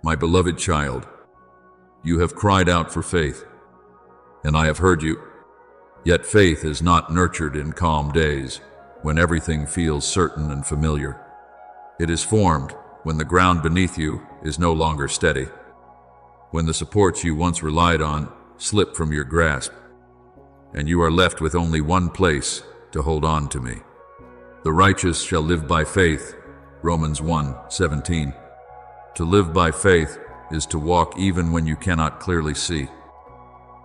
My beloved child, you have cried out for faith, and I have heard you. Yet faith is not nurtured in calm days, when everything feels certain and familiar. It is formed when the ground beneath you is no longer steady, when the supports you once relied on slip from your grasp, and you are left with only one place to hold on to me. The righteous shall live by faith, Romans 1:17. To live by faith is to walk even when you cannot clearly see,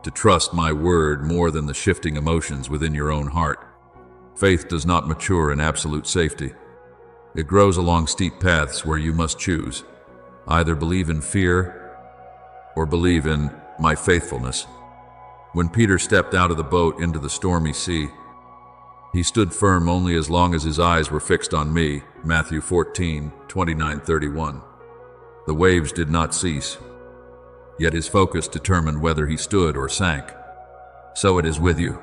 to trust my word more than the shifting emotions within your own heart. Faith does not mature in absolute safety. It grows along steep paths where you must choose, either believe in fear or believe in my faithfulness. When Peter stepped out of the boat into the stormy sea, he stood firm only as long as his eyes were fixed on me, Matthew 14:29-31. The waves did not cease, yet his focus determined whether he stood or sank. So it is with you.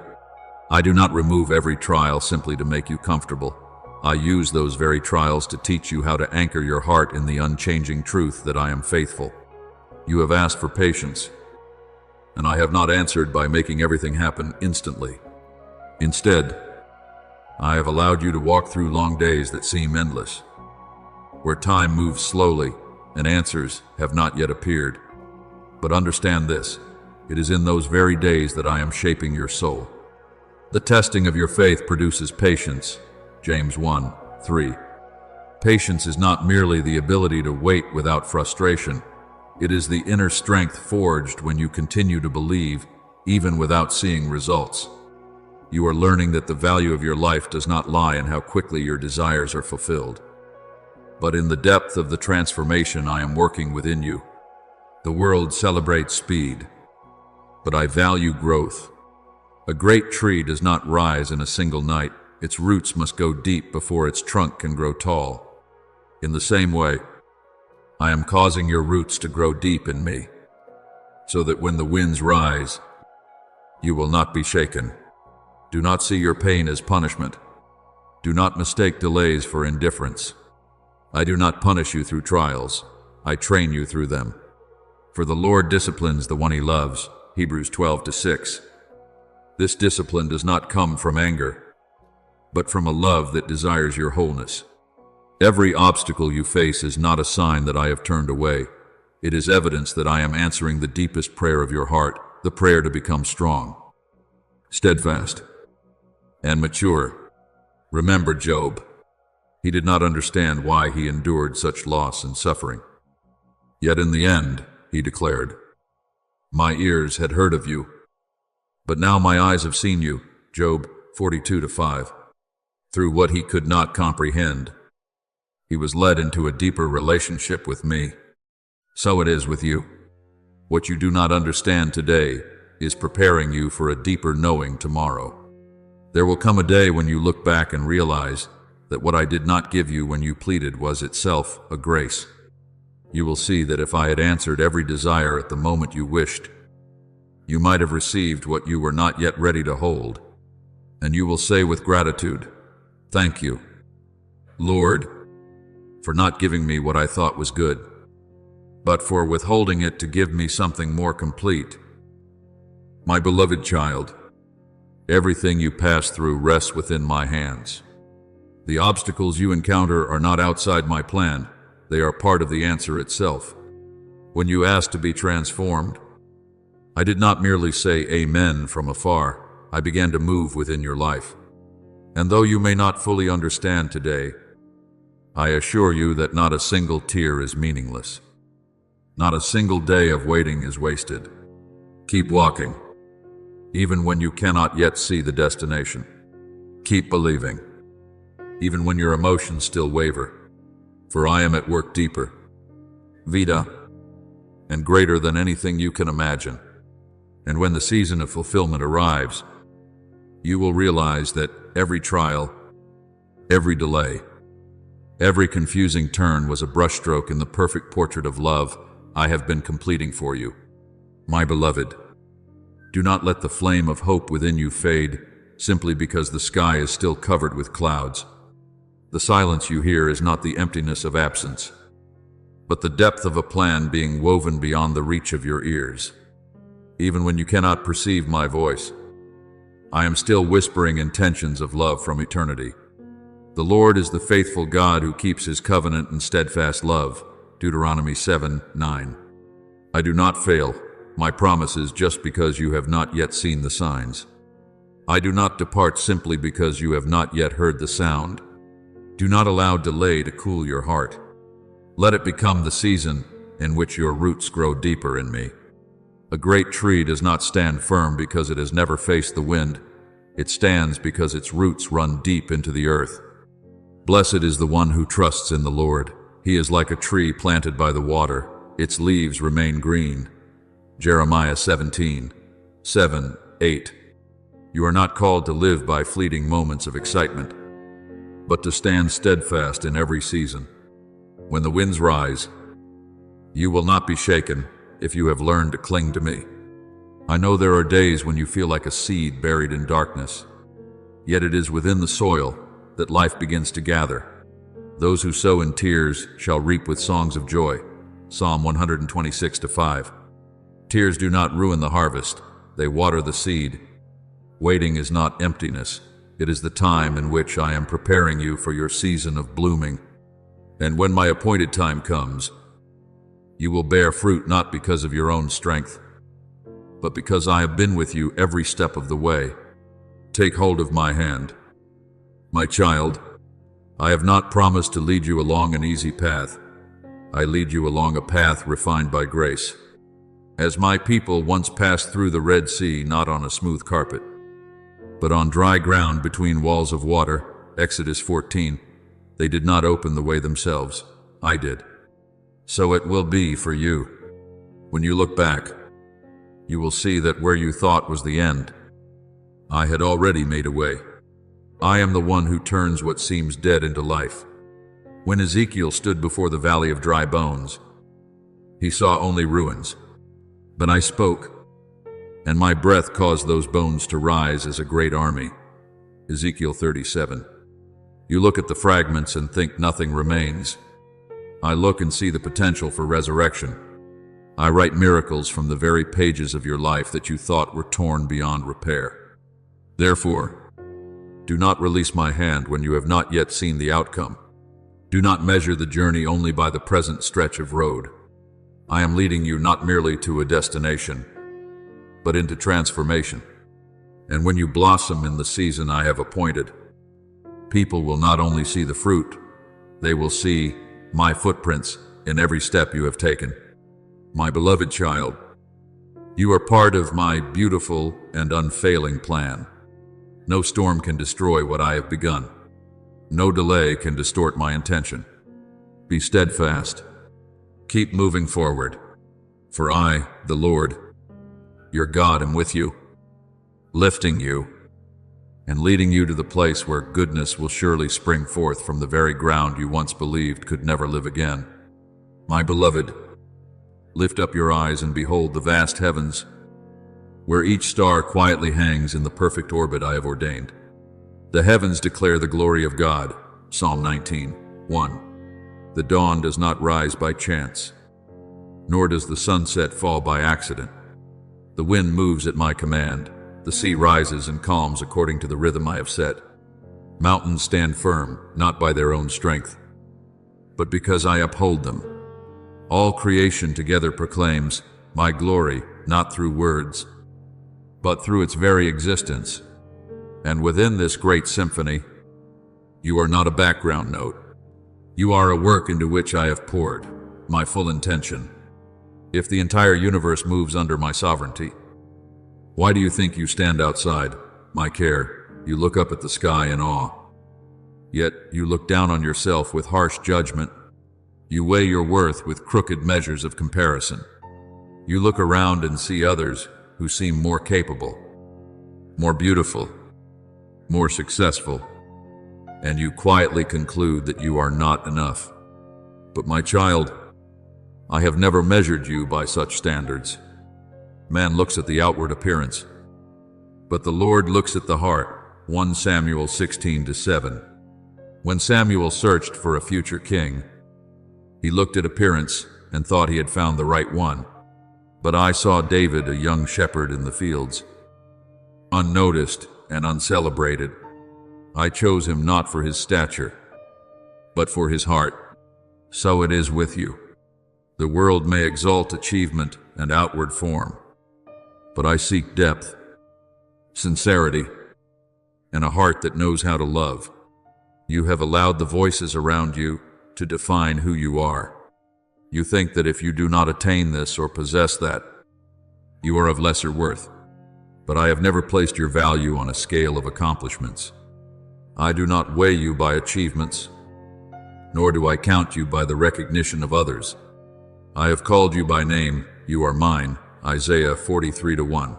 I do not remove every trial simply to make you comfortable. I use those very trials to teach you how to anchor your heart in the unchanging truth that I am faithful. You have asked for patience, and I have not answered by making everything happen instantly. Instead, I have allowed you to walk through long days that seem endless, where time moves slowly and answers have not yet appeared. But understand this, it is in those very days that I am shaping your soul. The testing of your faith produces patience, James 1:3. Patience is not merely the ability to wait without frustration. It is the inner strength forged when you continue to believe, even without seeing results. You are learning that the value of your life does not lie in how quickly your desires are fulfilled, but in the depth of the transformation I am working within you. The world celebrates speed, but I value growth. A great tree does not rise in a single night. Its roots must go deep before its trunk can grow tall. In the same way, I am causing your roots to grow deep in me, so that when the winds rise, you will not be shaken. Do not see your pain as punishment. Do not mistake delays for indifference. I do not punish you through trials. I train you through them. For the Lord disciplines the one he loves, Hebrews 12:6. This discipline does not come from anger, but from a love that desires your wholeness. Every obstacle you face is not a sign that I have turned away. It is evidence that I am answering the deepest prayer of your heart, the prayer to become strong, steadfast, and mature. Remember Job. He did not understand why he endured such loss and suffering. Yet in the end, he declared, "My ears had heard of you, but now my eyes have seen you," Job 42:5. Through what he could not comprehend, he was led into a deeper relationship with me. So it is with you. What you do not understand today is preparing you for a deeper knowing tomorrow. There will come a day when you look back and realize that what I did not give you when you pleaded was itself a grace. You will see that if I had answered every desire at the moment you wished, you might have received what you were not yet ready to hold. And you will say with gratitude, "Thank you, Lord, for not giving me what I thought was good, but for withholding it to give me something more complete." My beloved child, everything you pass through rests within my hands. The obstacles you encounter are not outside my plan. They are part of the answer itself. When you asked to be transformed, I did not merely say amen from afar. I began to move within your life. And though you may not fully understand today, I assure you that not a single tear is meaningless. Not a single day of waiting is wasted. Keep walking, even when you cannot yet see the destination. Keep believing, even when your emotions still waver. For I am at work deeper, Vita, and greater than anything you can imagine. And when the season of fulfillment arrives, you will realize that every trial, every delay, every confusing turn was a brushstroke in the perfect portrait of love I have been completing for you. My beloved, do not let the flame of hope within you fade simply because the sky is still covered with clouds. The silence you hear is not the emptiness of absence. but the depth of a plan being woven beyond the reach of your ears. Even when you cannot perceive my voice, I am still whispering intentions of love from eternity. The Lord is the faithful God who keeps his covenant and steadfast love. Deuteronomy 7:9. I do not fail my promises just because you have not yet seen the signs. I do not depart simply because you have not yet heard the sound. Do not allow delay to cool your heart. Let it become the season in which your roots grow deeper in me. A great tree does not stand firm because it has never faced the wind. It stands because its roots run deep into the earth. Blessed is the one who trusts in the Lord. He is like a tree planted by the water. Its leaves remain green. Jeremiah 17:7-8. You are not called to live by fleeting moments of excitement, but to stand steadfast in every season. When the winds rise, you will not be shaken if you have learned to cling to me. I know there are days when you feel like a seed buried in darkness, yet it is within the soil that life begins to gather. Those who sow in tears shall reap with songs of joy. Psalm 126:5. Tears do not ruin the harvest, they water the seed. Waiting is not emptiness, it is the time in which I am preparing you for your season of blooming. And when my appointed time comes, you will bear fruit not because of your own strength, but because I have been with you every step of the way. Take hold of my hand. My child, I have not promised to lead you along an easy path. I lead you along a path refined by grace. As my people once passed through the Red Sea, not on a smooth carpet, but on dry ground between walls of water, Exodus 14, they did not open the way themselves. I did. So it will be for you. When you look back, you will see that where you thought was the end, I had already made a way. I am the one who turns what seems dead into life. When Ezekiel stood before the valley of dry bones, he saw only ruins. But I spoke, and my breath caused those bones to rise as a great army. Ezekiel 37. You look at the fragments and think nothing remains. I look and see the potential for resurrection. I write miracles from the very pages of your life that you thought were torn beyond repair. Therefore, do not release my hand when you have not yet seen the outcome. Do not measure the journey only by the present stretch of road. I am leading you not merely to a destination, but into transformation. And when you blossom in the season I have appointed, people will not only see the fruit, they will see my footprints in every step you have taken. My beloved child, you are part of my beautiful and unfailing plan. No storm can destroy what I have begun. No delay can distort my intention. Be steadfast. Keep moving forward. For I, the Lord, your God, am with you, lifting you, and leading you to the place where goodness will surely spring forth from the very ground you once believed could never live again. My beloved, lift up your eyes and behold the vast heavens, where each star quietly hangs in the perfect orbit I have ordained. The heavens declare the glory of God. Psalm 19:1. The dawn does not rise by chance, nor does the sunset fall by accident. The wind moves at my command. The sea rises and calms according to the rhythm I have set. Mountains stand firm, not by their own strength, but because I uphold them. All creation together proclaims my glory, not through words, but through its very existence. And within this great symphony, you are not a background note. You are a work into which I have poured my full intention. If the entire universe moves under my sovereignty, why do you think you stand outside my care? You look up at the sky in awe. Yet you look down on yourself with harsh judgment. You weigh your worth with crooked measures of comparison. You look around and see others who seem more capable, more beautiful, more successful, and you quietly conclude that you are not enough. But my child, I have never measured you by such standards. Man looks at the outward appearance, but the Lord looks at the heart. 1 Samuel 16:7. When Samuel searched for a future king, He looked at appearance and thought he had found the right one. But I saw David, a young shepherd in the fields, unnoticed and uncelebrated. I chose him not for his stature, but for his heart. So it is with you. The world may exalt achievement and outward form, but I seek depth, sincerity, and a heart that knows how to love. You have allowed the voices around you to define who you are. You think that if you do not attain this or possess that, you are of lesser worth. But I have never placed your value on a scale of accomplishments. I do not weigh you by achievements, nor do I count you by the recognition of others. I have called you by name. You are mine. Isaiah 43:1.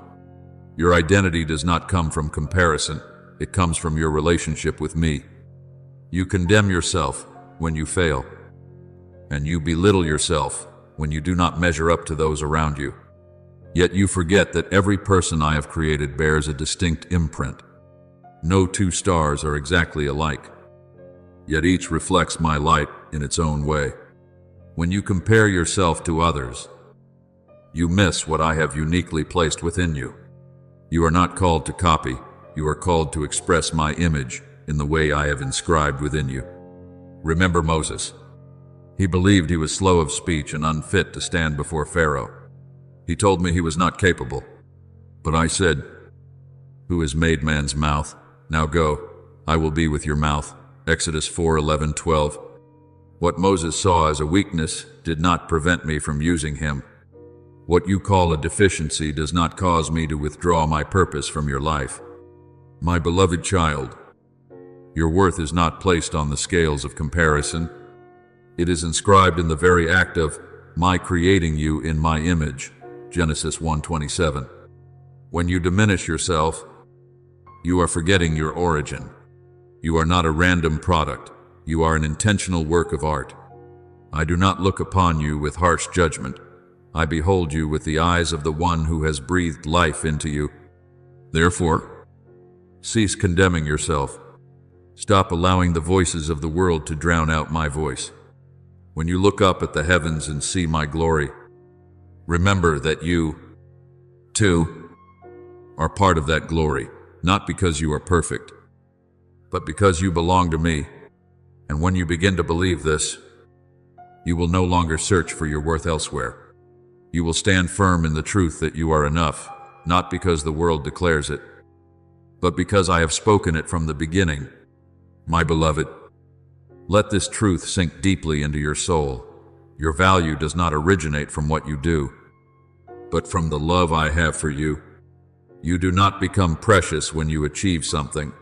Your identity does not come from comparison. It comes from your relationship with me. You condemn yourself when you fail, and you belittle yourself when you do not measure up to those around you. Yet you forget that every person I have created bears a distinct imprint. No two stars are exactly alike, yet each reflects my light in its own way. When you compare yourself to others, you miss what I have uniquely placed within you. You are not called to copy. You are called to express my image in the way I have inscribed within you. Remember Moses. He believed he was slow of speech and unfit to stand before Pharaoh. He told me he was not capable. But I said, "Who has made man's mouth? Now go, I will be with your mouth." Exodus 4:11-12. What Moses saw as a weakness did not prevent me from using him. What you call a deficiency does not cause me to withdraw my purpose from your life. My beloved child, your worth is not placed on the scales of comparison. It is inscribed in the very act of my creating you in my image. Genesis 1:27. When you diminish yourself, you are forgetting your origin. You are not a random product. You are an intentional work of art. I do not look upon you with harsh judgment. I behold you with the eyes of the one who has breathed life into you. Therefore, cease condemning yourself. Stop allowing the voices of the world to drown out my voice. When you look up at the heavens and see my glory, remember that you, too, are part of that glory, not because you are perfect, but because you belong to me. And when you begin to believe this, you will no longer search for your worth elsewhere. You will stand firm in the truth that you are enough, not because the world declares it, but because I have spoken it from the beginning. My beloved, let this truth sink deeply into your soul. Your value does not originate from what you do, but from the love I have for you. You do not become precious when you achieve something.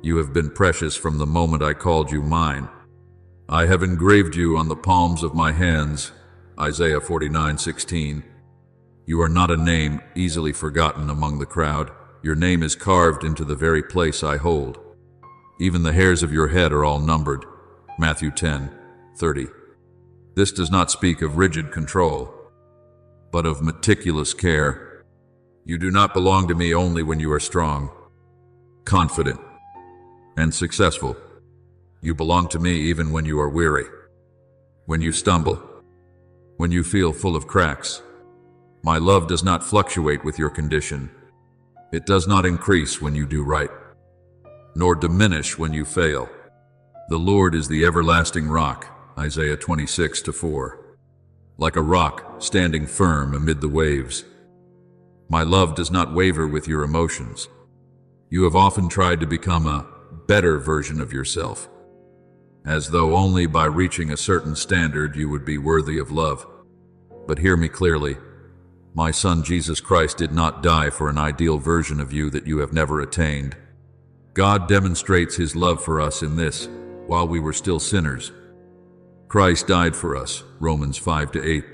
You have been precious from the moment I called you mine. I have engraved you on the palms of my hands. Isaiah 49:16. You are not a name easily forgotten among the crowd. Your name is carved into the very place I hold. Even the hairs of your head are all numbered. Matthew 10:30. This does not speak of rigid control, but of meticulous care. You do not belong to me only when you are strong, confident, and successful. You belong to me even when you are weary, when you stumble, when you feel full of cracks. My love does not fluctuate with your condition. It does not increase when you do right, nor diminish when you fail. The Lord is the everlasting rock. Isaiah 26:4. Like a rock standing firm amid the waves. My love does not waver with your emotions. You have often tried to become a better version of yourself, as though only by reaching a certain standard you would be worthy of love. But hear me clearly. My Son Jesus Christ did not die for an ideal version of you that you have never attained. God demonstrates his love for us in this: while we were still sinners, Christ died for us. Romans 5-8.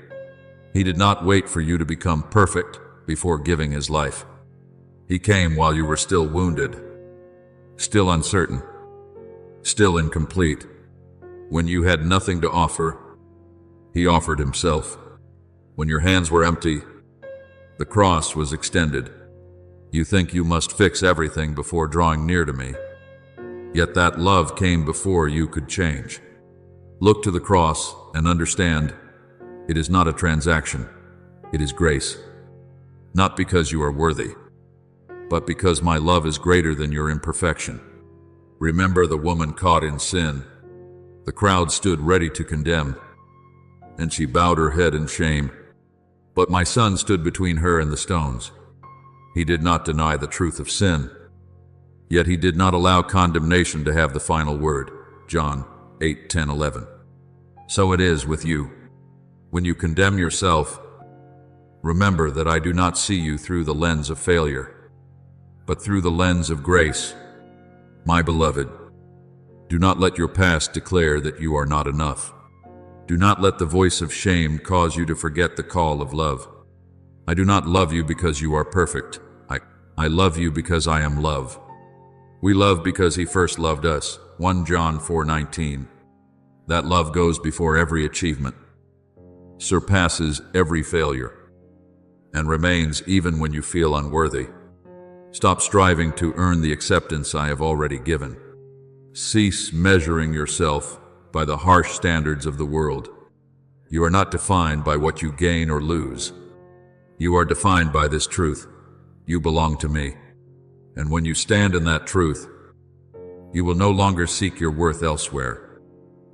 He did not wait for you to become perfect before giving his life. He came while you were still wounded, still uncertain, still incomplete. When you had nothing to offer, he offered himself. When your hands were empty, the cross was extended. You think you must fix everything before drawing near to me. Yet that love came before you could change. Look to the cross and understand, it is not a transaction, it is grace. Not because you are worthy, but because my love is greater than your imperfection. Remember the woman caught in sin. The crowd stood ready to condemn, and she bowed her head in shame. But my son stood between her and the stones. He did not deny the truth of sin, yet he did not allow condemnation to have the final word. John 8, 10, 11. So it is with you. When you condemn yourself, remember that I do not see you through the lens of failure, but through the lens of grace. My beloved, do not let your past declare that you are not enough. Do not let the voice of shame cause you to forget the call of love. I do not love you because you are perfect. I love you because I am love. We love because he first loved us. 1 John 4:19. That love goes before every achievement, surpasses every failure, and remains even when you feel unworthy. Stop striving to earn the acceptance I have already given. Cease measuring yourself by the harsh standards of the world. You are not defined by what you gain or lose. You are defined by this truth. You belong to me. And when you stand in that truth, you will no longer seek your worth elsewhere.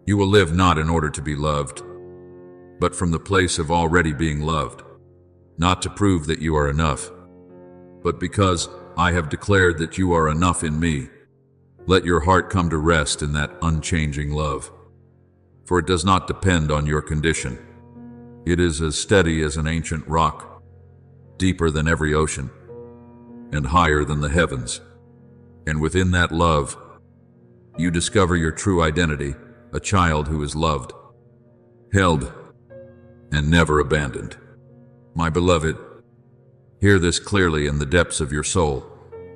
You will live not in order to be loved, but from the place of already being loved, not to prove that you are enough, but because I have declared that you are enough in me. Let your heart come to rest in that unchanging love, for it does not depend on your condition. It is as steady as an ancient rock, deeper than every ocean, and higher than the heavens. And within that love, you discover your true identity, a child who is loved, held, and never abandoned. My beloved, hear this clearly in the depths of your soul.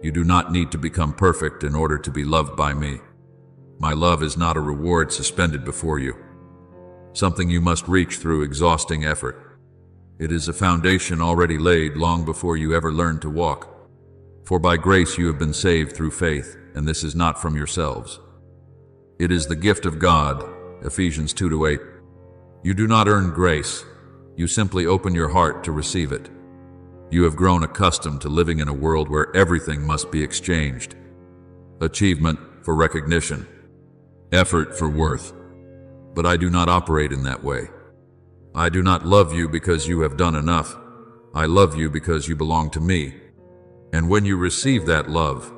You do not need to become perfect in order to be loved by me. My love is not a reward suspended before you, something you must reach through exhausting effort. It is a foundation already laid long before you ever learn to walk. For by grace you have been saved through faith, and this is not from yourselves. It is the gift of God, Ephesians 2-8. You do not earn grace. You simply open your heart to receive it. You have grown accustomed to living in a world where everything must be exchanged. Achievement for recognition, effort for worth. But I do not operate in that way. I do not love you because you have done enough. I love you because you belong to me. And when you receive that love,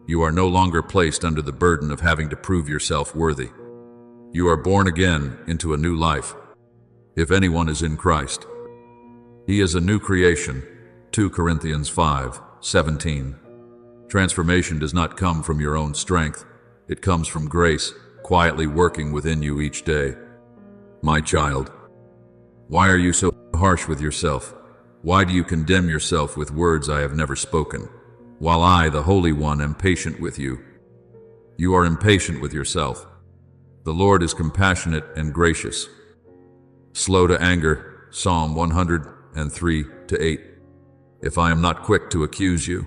you are no longer placed under the burden of having to prove yourself worthy. You are born again into a new life. If anyone is in Christ, he is a new creation. 2 Corinthians 5:17. Transformation does not come from your own strength. It comes from grace, quietly working within you each day. My child, why are you so harsh with yourself? Why do you condemn yourself with words I have never spoken, while I, the Holy One, am patient with you? You are impatient with yourself. The Lord is compassionate and gracious, slow to anger, Psalm 103:8. If I am not quick to accuse you,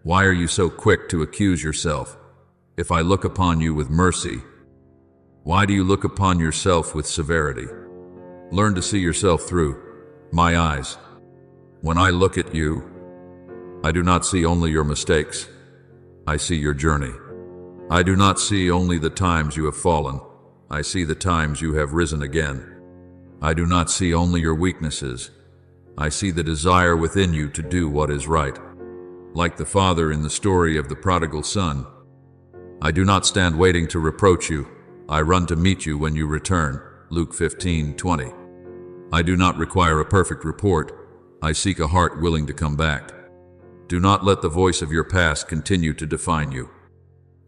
why are you so quick to accuse yourself? If I look upon you with mercy, why do you look upon yourself with severity? Learn to see yourself through my eyes. When I look at you, I do not see only your mistakes. I see your journey. I do not see only the times you have fallen. I see the times you have risen again. I do not see only your weaknesses. I see the desire within you to do what is right. Like the father in the story of the prodigal son, I do not stand waiting to reproach you. I run to meet you when you return. Luke 15:20. I do not require a perfect report. I seek a heart willing to come back. Do not let the voice of your past continue to define you.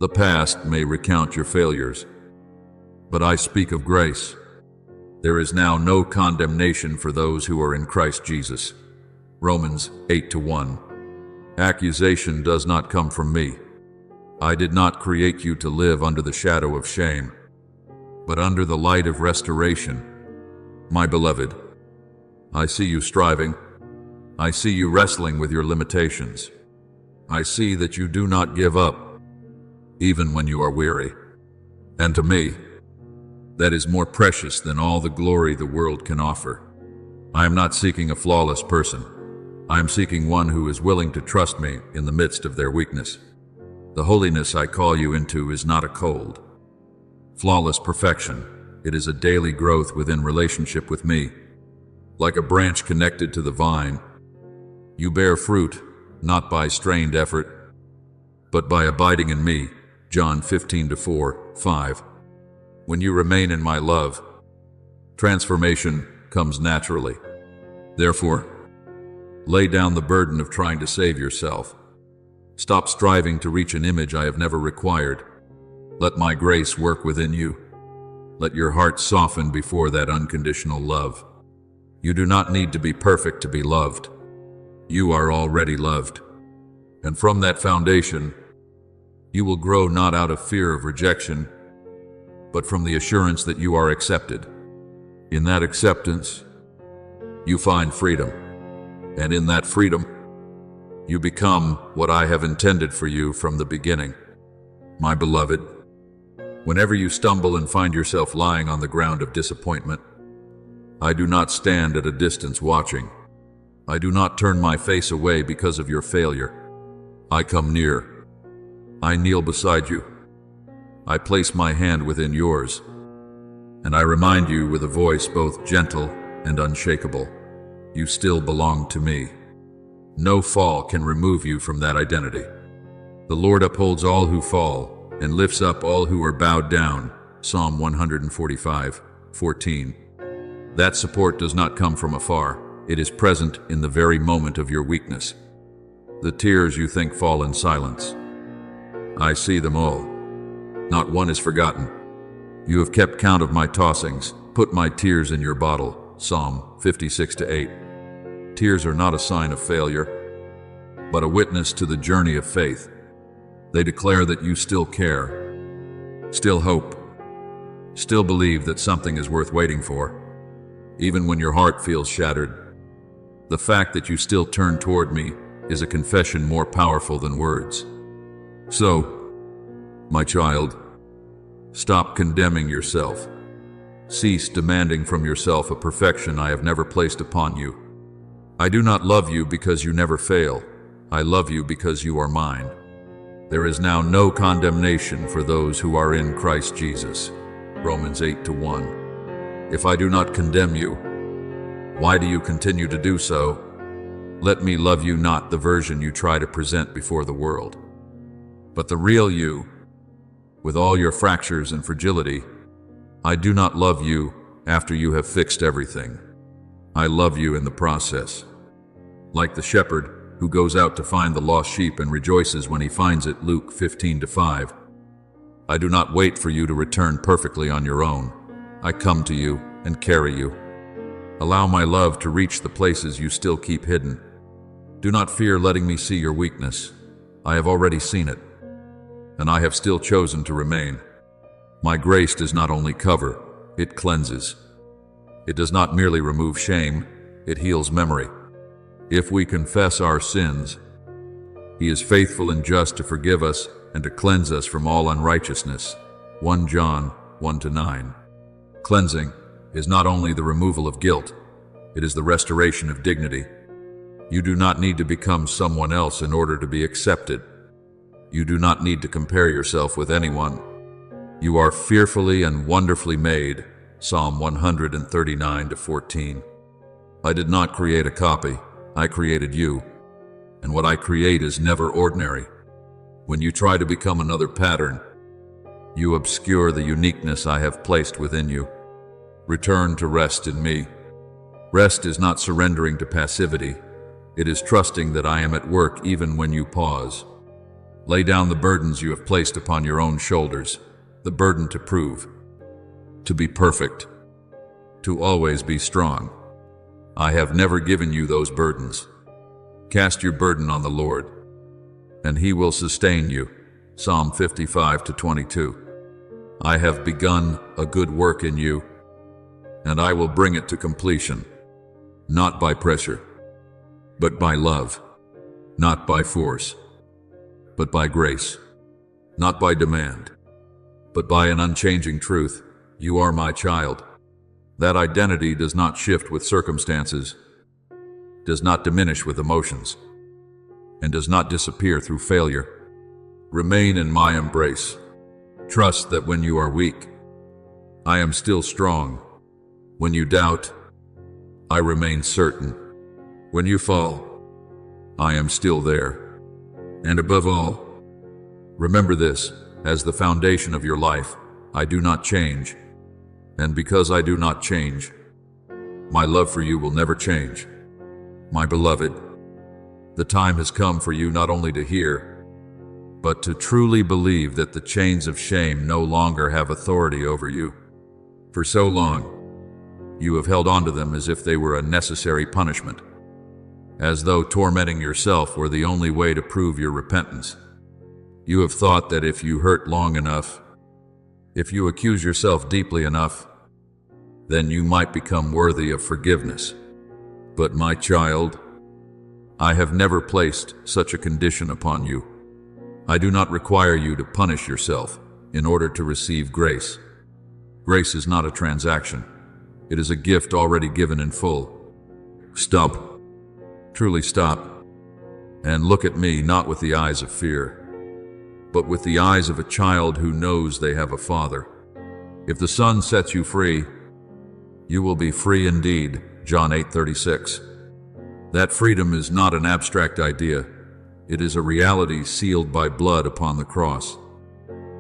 The past may recount your failures, but I speak of grace. There is now no condemnation for those who are in Christ Jesus. Romans 8:1. Accusation does not come from me. I did not create you to live under the shadow of shame, but under the light of restoration. My beloved, I see you striving. I see you wrestling with your limitations. I see that you do not give up, even when you are weary. And to me, That is more precious than all the glory the world can offer. I am not seeking a flawless person. I am seeking one who is willing to trust me in the midst of their weakness. The holiness I call you into is not a cold, flawless perfection. It is a daily growth within relationship with me. Like a branch connected to the vine, you bear fruit, not by strained effort, but by abiding in me. John 15:4-5. When you remain in my love, transformation comes naturally. Therefore, lay down the burden of trying to save yourself. Stop striving to reach an image I have never required. Let my grace work within you. Let your heart soften before that unconditional love. You do not need to be perfect to be loved. You are already loved. And from that foundation, you will grow not out of fear of rejection, but from the assurance that you are accepted. In that acceptance, you find freedom. And in that freedom, you become what I have intended for you from the beginning. My beloved, whenever you stumble and find yourself lying on the ground of disappointment, I do not stand at a distance watching. I do not turn my face away because of your failure. I come near. I kneel beside you. I place my hand within yours, and I remind you with a voice both gentle and unshakable, you still belong to me. No fall can remove you from that identity. The Lord upholds all who fall and lifts up all who are bowed down. Psalm 145:14. That support does not come from afar. It is present in the very moment of your weakness. The tears you think fall in silence, I see them all. Not one is forgotten. You have kept count of my tossings, put my tears in your bottle. Psalm 56:8. Tears are not a sign of failure, but a witness to the journey of faith. They declare that you still care, still hope, still believe that something is worth waiting for, even when your heart feels shattered. The fact that you still turn toward me is a confession more powerful than words. So, my child, stop condemning yourself. Cease demanding from yourself a perfection I have never placed upon you. I do not love you because you never fail. I love you because you are mine. There is now no condemnation for those who are in Christ Jesus. Romans 8:1. If I do not condemn you, why do you continue to do so? Let me love you, not the version you try to present before the world, but the real you, with all your fractures and fragility. I do not love you after you have fixed everything. I love you in the process. Like the shepherd who goes out to find the lost sheep and rejoices when he finds it, Luke 15:5. I do not wait for you to return perfectly on your own. I come to you and carry you. Allow my love to reach the places you still keep hidden. Do not fear letting me see your weakness. I have already seen it, and I have still chosen to remain. My grace does not only cover, it cleanses. It does not merely remove shame, it heals memory. If we confess our sins, He is faithful and just to forgive us and to cleanse us from all unrighteousness. 1 John 1-9. Cleansing is not only the removal of guilt, it is the restoration of dignity. You do not need to become someone else in order to be accepted. You do not need to compare yourself with anyone. You are fearfully and wonderfully made. Psalm 139:14. I did not create a copy, I created you. And what I create is never ordinary. When you try to become another pattern, you obscure the uniqueness I have placed within you. Return to rest in me. Rest is not surrendering to passivity. It is trusting that I am at work even when you pause. Lay down the burdens you have placed upon your own shoulders, the burden to prove, to be perfect, to always be strong. I have never given you those burdens. Cast your burden on the Lord, and He will sustain you. Psalm 55:22. I have begun a good work in you, and I will bring it to completion, not by pressure, but by love, not by force, but by grace, not by demand, but by an unchanging truth. You are my child. That identity does not shift with circumstances, does not diminish with emotions, and does not disappear through failure. Remain in my embrace. Trust that when you are weak, I am still strong. When you doubt, I remain certain. When you fall, I am still there. And above all, remember this, as the foundation of your life, I do not change. And because I do not change, my love for you will never change. My beloved, the time has come for you not only to hear, but to truly believe that the chains of shame no longer have authority over you. For so long, you have held on to them as if they were a necessary punishment, as though tormenting yourself were the only way to prove your repentance. You have thought that if you hurt long enough, if you accuse yourself deeply enough, then you might become worthy of forgiveness. But my child, I have never placed such a condition upon you. I do not require you to punish yourself in order to receive grace. Grace is not a transaction. It is a gift already given in full. Stop. Truly stop. And look at me not with the eyes of fear, but with the eyes of a child who knows they have a father. If the Son sets you free, you will be free indeed. John 8:36. That freedom is not an abstract idea. It is a reality sealed by blood upon the cross.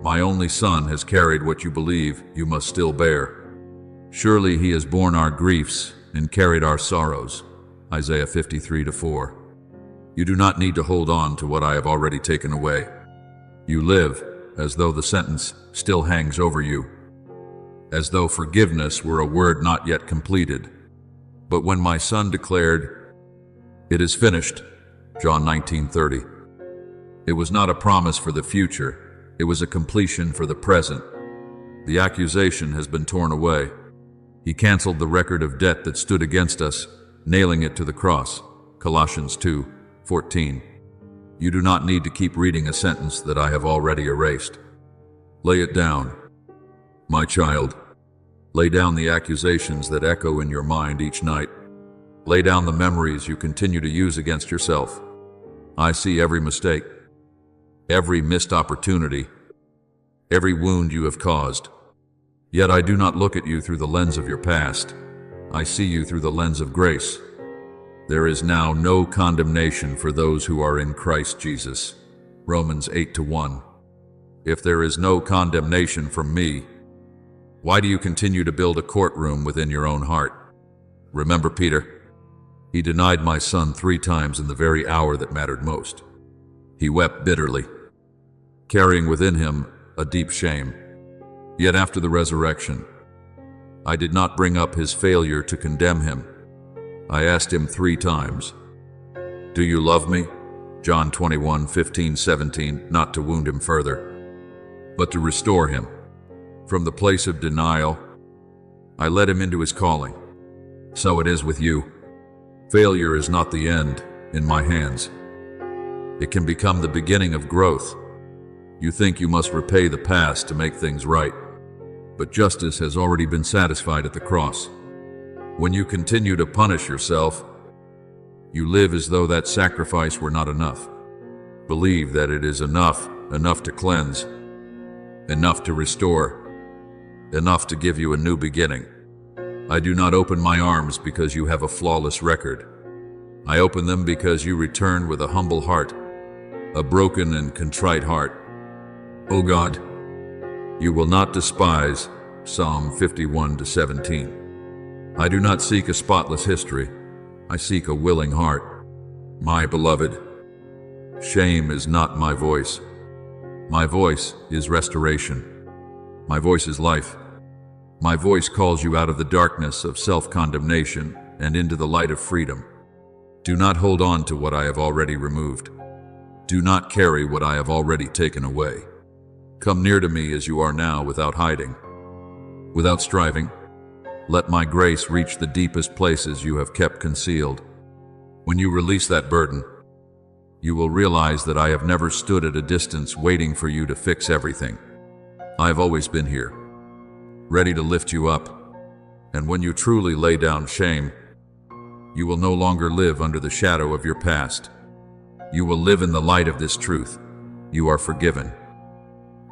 My only Son has carried what you believe you must still bear. Surely he has borne our griefs and carried our sorrows. Isaiah 53:4. You do not need to hold on to what I have already taken away. You live as though the sentence still hangs over you, as though forgiveness were a word not yet completed. But when my Son declared, "It is finished," John 19:30, it was not a promise for the future, it was a completion for the present. The accusation has been torn away. He canceled the record of debt that stood against us, nailing it to the cross. Colossians 2:14. You do not need to keep reading a sentence that I have already erased. Lay it down. My child, lay down the accusations that echo in your mind each night. Lay down the memories you continue to use against yourself. I see every mistake, every missed opportunity, every wound you have caused. Yet I do not look at you through the lens of your past. I see you through the lens of grace. There is now no condemnation for those who are in Christ Jesus. Romans 8:1. If there is no condemnation from me, why do you continue to build a courtroom within your own heart? Remember Peter? He denied my Son 3 times in the very hour that mattered most. He wept bitterly, carrying within him a deep shame. Yet after the resurrection, I did not bring up his failure to condemn him. I asked him 3 times, "Do you love me?" John 21:15-17, not to wound him further, but to restore him. From the place of denial, I led him into his calling. So it is with you. Failure is not the end in my hands. It can become the beginning of growth. You think you must repay the past to make things right, but justice has already been satisfied at the cross. When you continue to punish yourself, you live as though that sacrifice were not enough. Believe that it is enough to cleanse, enough to restore, enough to give you a new beginning. I do not open my arms because you have a flawless record. I open them because you return with a humble heart, a broken and contrite heart. O God, you will not despise. Psalm 51:17. I do not seek a spotless history. I seek a willing heart. My beloved, shame is not my voice. My voice is restoration. My voice is life. My voice calls you out of the darkness of self-condemnation and into the light of freedom. Do not hold on to what I have already removed. Do not carry what I have already taken away. Come near to me as you are now without hiding, without striving. Let my grace reach the deepest places you have kept concealed. When you release that burden, you will realize that I have never stood at a distance waiting for you to fix everything. I have always been here, ready to lift you up. And when you truly lay down shame, you will no longer live under the shadow of your past. You will live in the light of this truth. You are forgiven.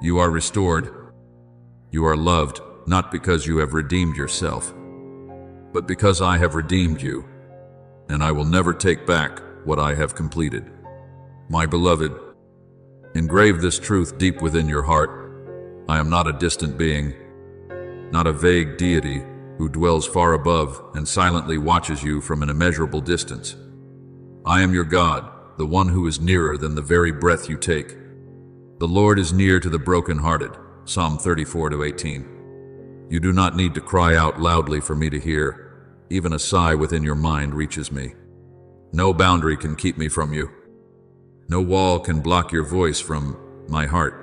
You are restored. You are loved, not because you have redeemed yourself, but because I have redeemed you, and I will never take back what I have completed. My beloved, engrave this truth deep within your heart. I am not a distant being, not a vague deity who dwells far above and silently watches you from an immeasurable distance. I am your God, the one who is nearer than the very breath you take. The Lord is near to the brokenhearted, Psalm 34-18. You do not need to cry out loudly for me to hear. Even a sigh within your mind reaches me. No boundary can keep me from you. No wall can block your voice from my heart.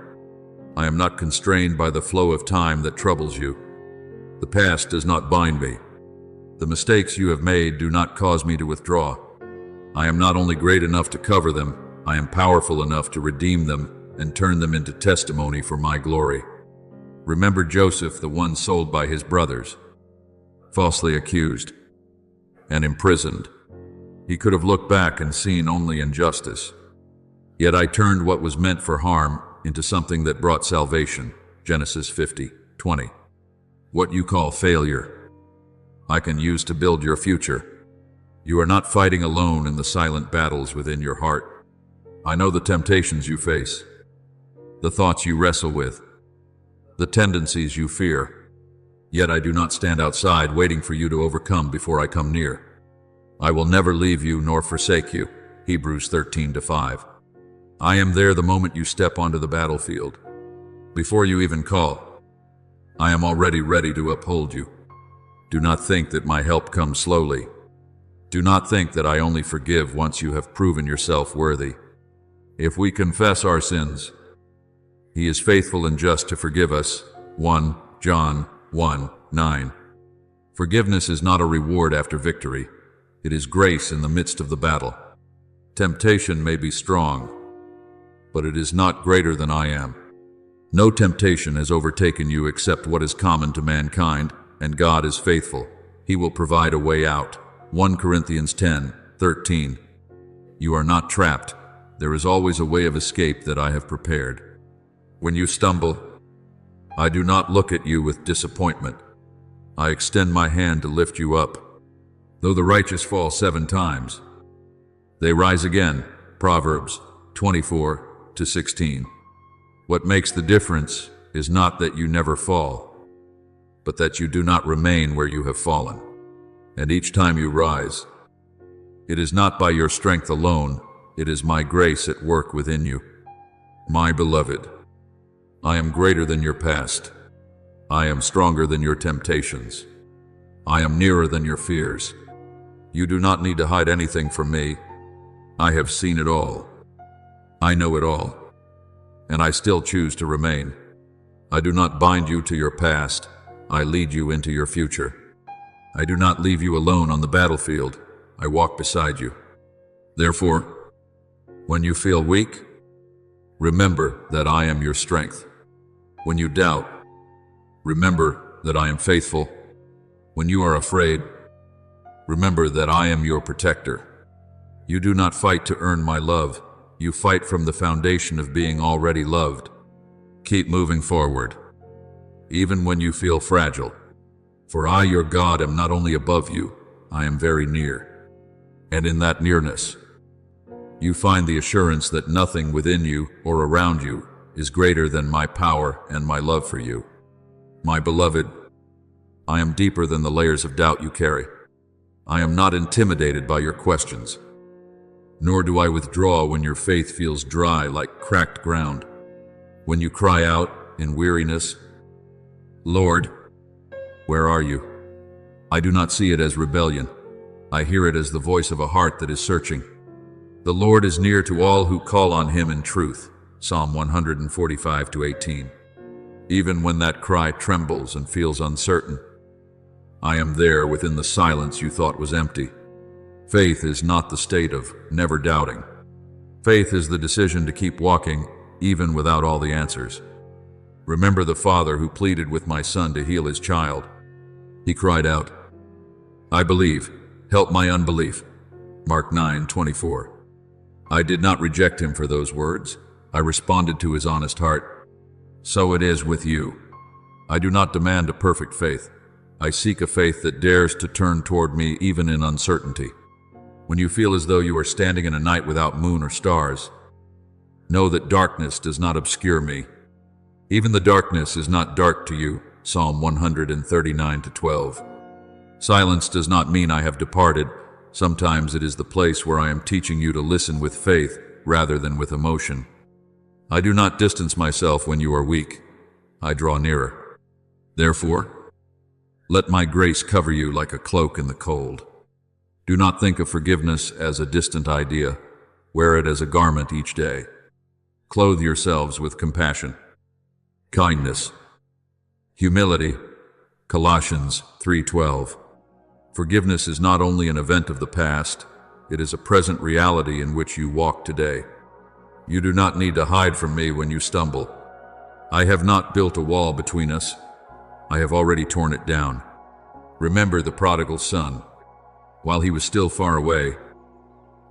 I am not constrained by the flow of time that troubles you. The past does not bind me. The mistakes you have made do not cause me to withdraw. I am not only great enough to cover them, I am powerful enough to redeem them and turn them into testimony for my glory. Remember Joseph, the one sold by his brothers, falsely accused and imprisoned. He could have looked back and seen only injustice. Yet I turned what was meant for harm into something that brought salvation. Genesis 50:20. What you call failure, I can use to build your future. You are not fighting alone in the silent battles within your heart. I know the temptations you face, the thoughts you wrestle with, the tendencies you fear. Yet I do not stand outside waiting for you to overcome before I come near. I will never leave you nor forsake you. Hebrews 13:5. I am there the moment you step onto the battlefield. Before you even call, I am already ready to uphold you. Do not think that my help comes slowly. Do not think that I only forgive once you have proven yourself worthy. If we confess our sins, He is faithful and just to forgive us. 1 John 1:9. Forgiveness is not a reward after victory. It is grace in the midst of the battle. Temptation may be strong, but it is not greater than I am. No temptation has overtaken you except what is common to mankind, and God is faithful. He will provide a way out. 1 Corinthians 10:13. You are not trapped. There is always a way of escape that I have prepared. When you stumble, I do not look at you with disappointment. I extend my hand to lift you up. Though the righteous fall 7 times, they rise again. Proverbs 24-16. What makes the difference is not that you never fall, but that you do not remain where you have fallen. And each time you rise, it is not by your strength alone, it is my grace at work within you. My beloved, I am greater than your past. I am stronger than your temptations. I am nearer than your fears. You do not need to hide anything from me. I have seen it all. I know it all. And I still choose to remain. I do not bind you to your past. I lead you into your future. I do not leave you alone on the battlefield. I walk beside you. Therefore, when you feel weak, remember that I am your strength. When you doubt, remember that I am faithful. When you are afraid, remember that I am your protector. You do not fight to earn my love. You fight from the foundation of being already loved. Keep moving forward, even when you feel fragile. For I, your God, am not only above you, I am very near. And in that nearness, you find the assurance that nothing within you or around you is greater than my power and my love for you. My beloved, I am deeper than the layers of doubt you carry. I am not intimidated by your questions, nor do I withdraw when your faith feels dry like cracked ground. When you cry out in weariness, Lord, where are you? I do not see it as rebellion. I hear it as the voice of a heart that is searching. The Lord is near to all who call on Him in truth. Psalm 145-18. Even when that cry trembles and feels uncertain, I am there within the silence you thought was empty. Faith is not the state of never doubting. Faith is the decision to keep walking even without all the answers. Remember the father who pleaded with my son to heal his child. He cried out, "I believe, help my unbelief." Mark 9:24. I did not reject him for those words. I responded to his honest heart. So it is with you. I do not demand a perfect faith. I seek a faith that dares to turn toward me even in uncertainty. When you feel as though you are standing in a night without moon or stars, know that darkness does not obscure me. Even the darkness is not dark to you. Psalm 139:12. Silence does not mean I have departed. Sometimes it is the place where I am teaching you to listen with faith rather than with emotion. I do not distance myself when you are weak. I draw nearer. Therefore, let my grace cover you like a cloak in the cold. Do not think of forgiveness as a distant idea. Wear it as a garment each day. Clothe yourselves with compassion, kindness, humility. Colossians 3:12. Forgiveness is not only an event of the past, it is a present reality in which you walk today. You do not need to hide from me when you stumble. I have not built a wall between us. I have already torn it down. Remember the prodigal son. While he was still far away,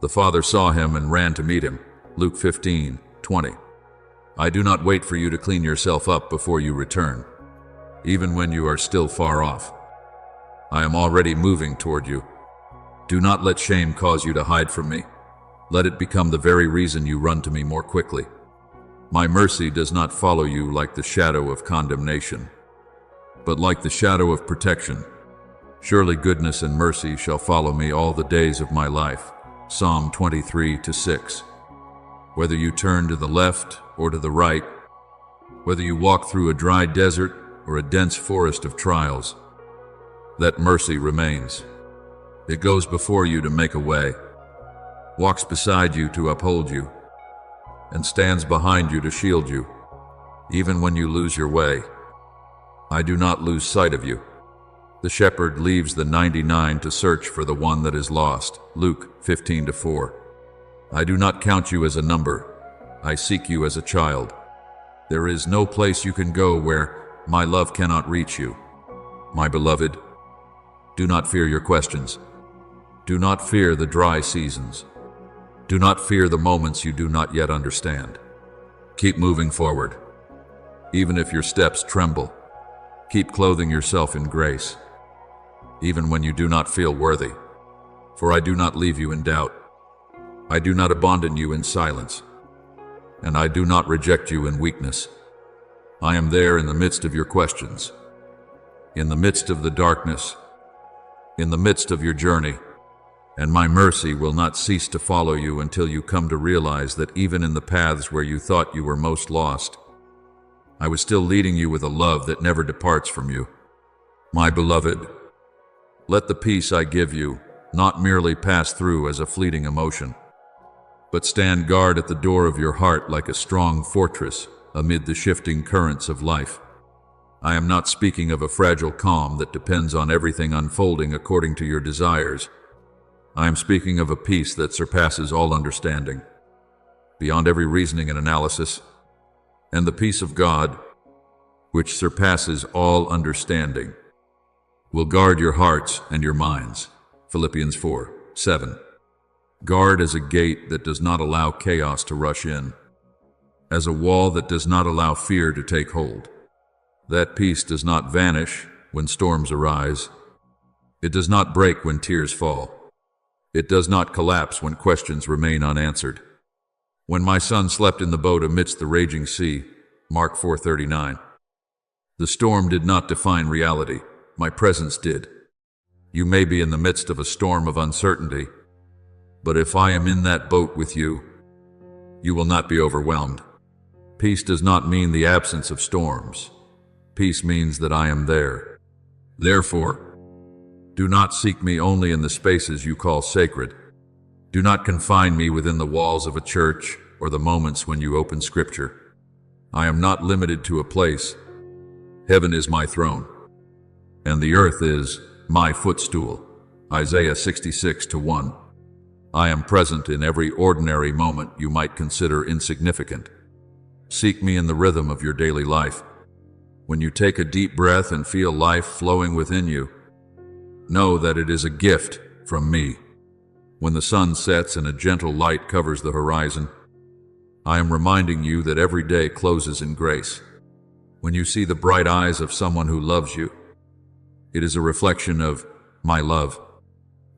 the father saw him and ran to meet him. Luke 15:20. I do not wait for you to clean yourself up before you return, even when you are still far off. I am already moving toward you. Do not let shame cause you to hide from me. Let it become the very reason you run to me more quickly. My mercy does not follow you like the shadow of condemnation, but like the shadow of protection. Surely goodness and mercy shall follow me all the days of my life. Psalm 23:6. Whether you turn to the left or to the right, whether you walk through a dry desert or a dense forest of trials, that mercy remains. It goes before you to make a way, walks beside you to uphold you, and stands behind you to shield you, even when you lose your way. I do not lose sight of you. The shepherd leaves the 99 to search for the one that is lost. Luke 15:4. I do not count you as a number. I seek you as a child. There is no place you can go where my love cannot reach you. My beloved, do not fear your questions. Do not fear the dry seasons. Do not fear the moments you do not yet understand. Keep moving forward. Even if your steps tremble, keep clothing yourself in grace, even when you do not feel worthy. For I do not leave you in doubt. I do not abandon you in silence, and I do not reject you in weakness. I am there in the midst of your questions, in the midst of the darkness, in the midst of your journey, and my mercy will not cease to follow you until you come to realize that even in the paths where you thought you were most lost, I was still leading you with a love that never departs from you. My beloved, let the peace I give you not merely pass through as a fleeting emotion, but stand guard at the door of your heart like a strong fortress amid the shifting currents of life. I am not speaking of a fragile calm that depends on everything unfolding according to your desires. I am speaking of a peace that surpasses all understanding, beyond every reasoning and analysis, and the peace of God, which surpasses all understanding, will guard your hearts and your minds. Philippians 4:7. Guard as a gate that does not allow chaos to rush in, as a wall that does not allow fear to take hold. That peace does not vanish when storms arise. It does not break when tears fall. It does not collapse when questions remain unanswered. When my son slept in the boat amidst the raging sea, Mark 4:39, the storm did not define reality. My presence did. You may be in the midst of a storm of uncertainty, but if I am in that boat with you, you will not be overwhelmed. Peace does not mean the absence of storms. Peace means that I am there. Therefore, do not seek me only in the spaces you call sacred. Do not confine me within the walls of a church or the moments when you open Scripture. I am not limited to a place. Heaven is my throne, and the earth is my footstool. Isaiah 66:1. I am present in every ordinary moment you might consider insignificant. Seek me in the rhythm of your daily life. When you take a deep breath and feel life flowing within you, know that it is a gift from me. When the sun sets and a gentle light covers the horizon, I am reminding you that every day closes in grace. When you see the bright eyes of someone who loves you, it is a reflection of my love.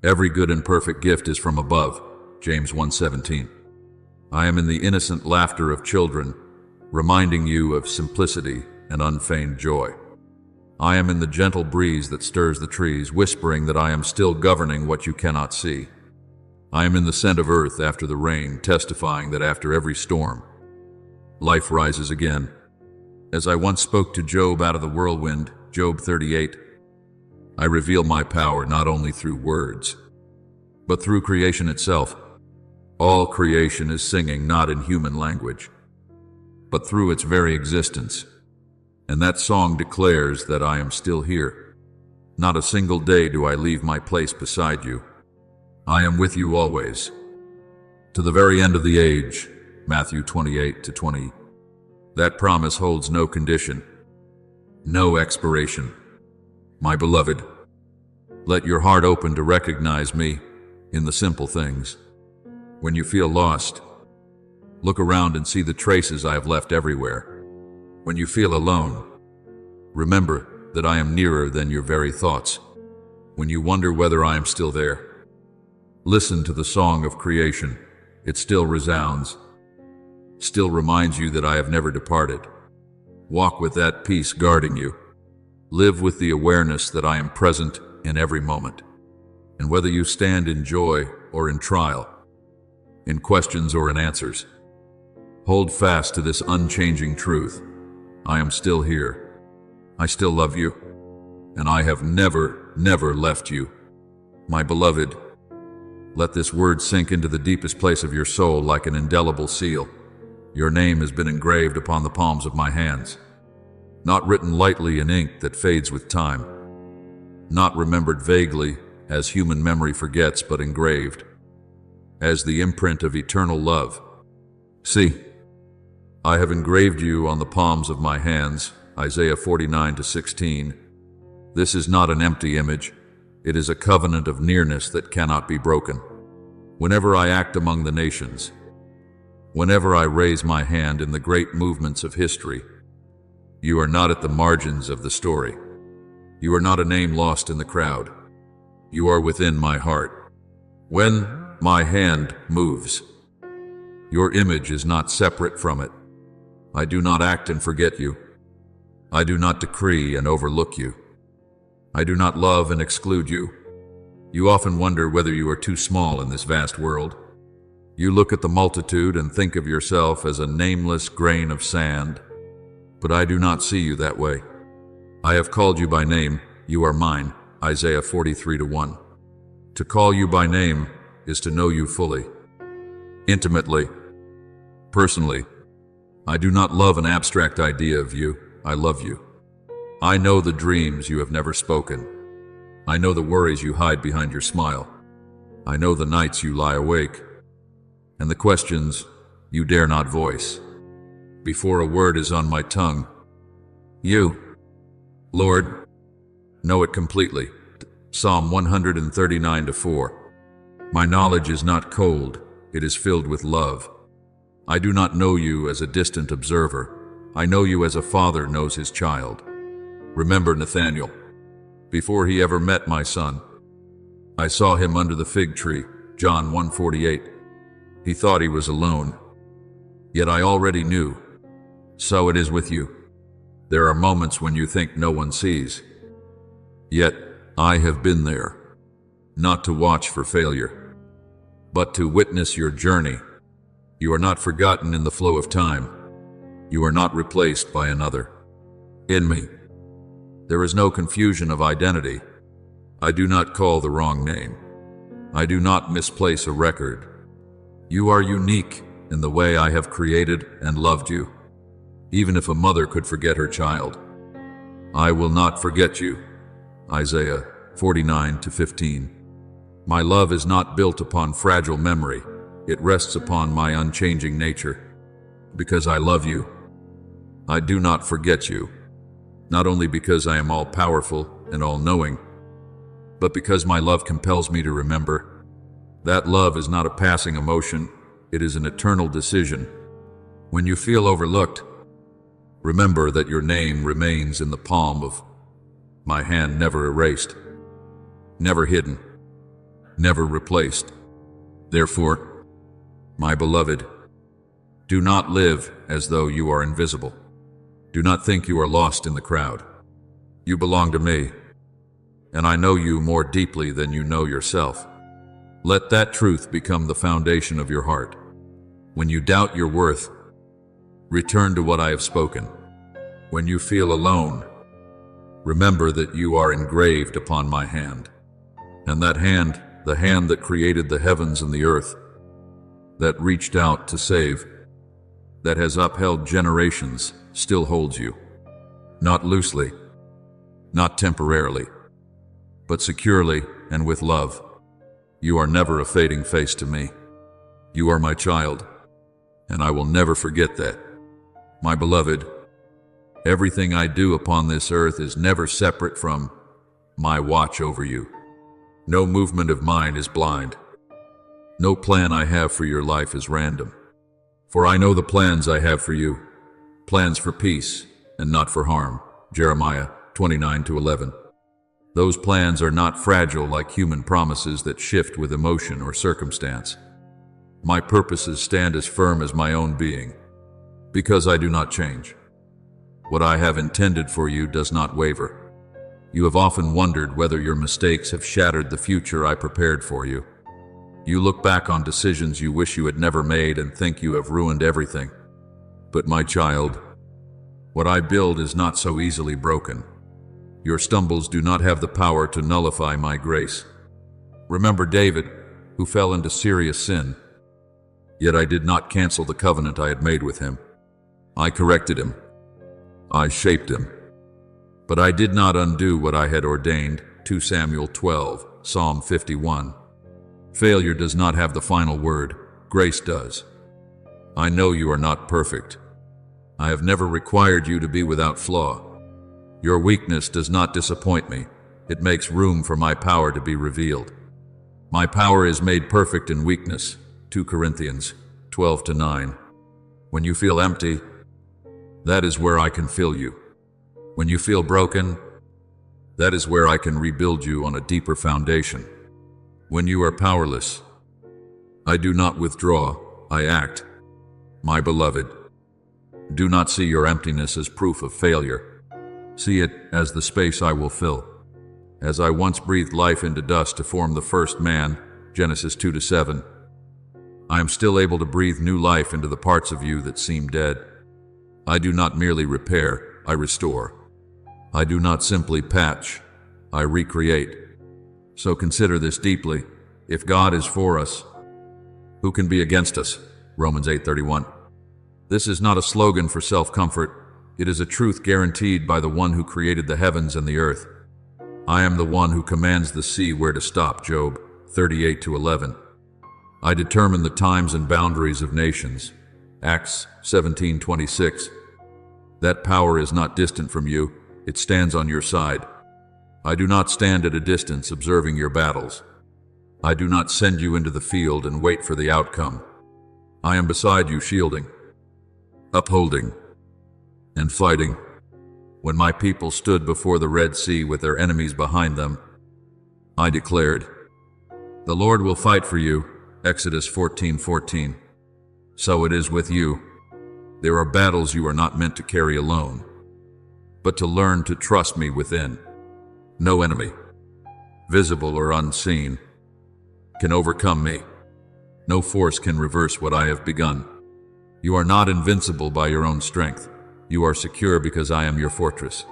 Every good and perfect gift is from above, James 1:17. I am in the innocent laughter of children, reminding you of simplicity and unfeigned joy. I am in the gentle breeze that stirs the trees, whispering that I am still governing what you cannot see. I am in the scent of earth after the rain, testifying that after every storm, life rises again. As I once spoke to Job out of the whirlwind, Job 38, I reveal my power not only through words, but through creation itself. All creation is singing not in human language, but through its very existence. And that song declares that I am still here. Not a single day do I leave my place beside you. I am with you always, to the very end of the age, Matthew 28:20. That promise holds no condition, no expiration. My beloved, let your heart open to recognize me in the simple things. When you feel lost, look around and see the traces I have left everywhere. When you feel alone, remember that I am nearer than your very thoughts. When you wonder whether I am still there, listen to the song of creation. It still resounds, still reminds you that I have never departed. Walk with that peace guarding you. Live with the awareness that I am present in every moment. And whether you stand in joy or in trial, in questions or in answers, hold fast to this unchanging truth. I am still here. I still love you. And I have never left you. My beloved, let this word sink into the deepest place of your soul like an indelible seal. Your name has been engraved upon the palms of my hands, not written lightly in ink that fades with time, not remembered vaguely as human memory forgets, but engraved as the imprint of eternal love. See, I have engraved you on the palms of my hands, Isaiah 49:16. This is not an empty image. It is a covenant of nearness that cannot be broken. Whenever I act among the nations, whenever I raise my hand in the great movements of history, you are not at the margins of the story. You are not a name lost in the crowd. You are within my heart. When my hand moves, your image is not separate from it. I do not act and forget you. I do not decree and overlook you. I do not love and exclude you. You often wonder whether you are too small in this vast world. You look at the multitude and think of yourself as a nameless grain of sand, but I do not see you that way. I have called you by name. You are mine, Isaiah 43:1. To call you by name is to know you fully, intimately, personally. I do not love an abstract idea of you. I love you. I know the dreams you have never spoken. I know the worries you hide behind your smile. I know the nights you lie awake, and the questions you dare not voice. Before a word is on my tongue, you, Lord, know it completely. Psalm 139:4. My knowledge is not cold, it is filled with love. I do not know you as a distant observer. I know you as a father knows his child. Remember Nathanael. Before he ever met my son, I saw him under the fig tree, John 1:48. He thought he was alone, yet I already knew. So it is with you. There are moments when you think no one sees, yet I have been there, not to watch for failure, but to witness your journey. You are not forgotten in the flow of time. You are not replaced by another. In me, there is no confusion of identity. I do not call the wrong name. I do not misplace a record. You are unique in the way I have created and loved you, even if a mother could forget her child. I will not forget you, Isaiah 49:15. My love is not built upon fragile memory. It rests upon my unchanging nature. Because I love you, I do not forget you. not only because I am all-powerful and all-knowing, but because my love compels me to remember. That love is not a passing emotion, it is an eternal decision. When you feel overlooked, remember that your name remains in the palm of my hand, never erased, never hidden, never replaced. Therefore, my beloved, do not live as though you are invisible. Do not think you are lost in the crowd. You belong to me, and I know you more deeply than you know yourself. Let that truth become the foundation of your heart. When you doubt your worth, return to what I have spoken. When you feel alone, remember that you are engraved upon my hand. And that hand, the hand that created the heavens and the earth, that reached out to save, that has upheld generations, still holds you. Not loosely, not temporarily, but securely and with love. You are never a fading face to me. You are my child, and I will never forget that. My beloved, everything I do upon this earth is never separate from my watch over you. No movement of mine is blind. No plan I have for your life is random. For I know the plans I have for you, plans for peace and not for harm. Jeremiah 29:11. Those plans are not fragile like human promises that shift with emotion or circumstance. My purposes stand as firm as my own being, because I do not change. What I have intended for you does not waver. You have often wondered whether your mistakes have shattered the future I prepared for you. You look back on decisions you wish you had never made and think you have ruined everything. But my child, what I build is not so easily broken. Your stumbles do not have the power to nullify my grace. Remember David, who fell into serious sin. Yet I did not cancel the covenant I had made with him. I corrected him. I shaped him. But I did not undo what I had ordained. 2 Samuel 12, Psalm 51. Failure does not have the final word. Grace does. I know you are not perfect. I have never required you to be without flaw. Your weakness does not disappoint me. It makes room for my power to be revealed. My power is made perfect in weakness. 2 Corinthians 12-9. When you feel empty, that is where I can fill you. When you feel broken, that is where I can rebuild you on a deeper foundation. When you are powerless, I do not withdraw, I act. My beloved, do not see your emptiness as proof of failure. See it as the space I will fill. As I once breathed life into dust to form the first man, Genesis 2-7, I am still able to breathe new life into the parts of you that seem dead. I do not merely repair, I restore. I do not simply patch, I recreate. So consider this deeply. If God is for us, who can be against us? Romans 8:31. This is not a slogan for self-comfort. It is a truth guaranteed by the one who created the heavens and the earth. I am the one who commands the sea where to stop. Job 38:11. I determine the times and boundaries of nations. Acts 17:26. That power is not distant from you. It stands on your side. I do not stand at a distance observing your battles. I do not send you into the field and wait for the outcome. I am beside you, shielding, upholding, and fighting. When my people stood before the Red Sea with their enemies behind them, I declared, "The Lord will fight for you." Exodus 14:14. So it is with you. There are battles you are not meant to carry alone, but to learn to trust me within. No enemy, visible or unseen, can overcome me. No force can reverse what I have begun. You are not invincible by your own strength. You are secure because I am your fortress.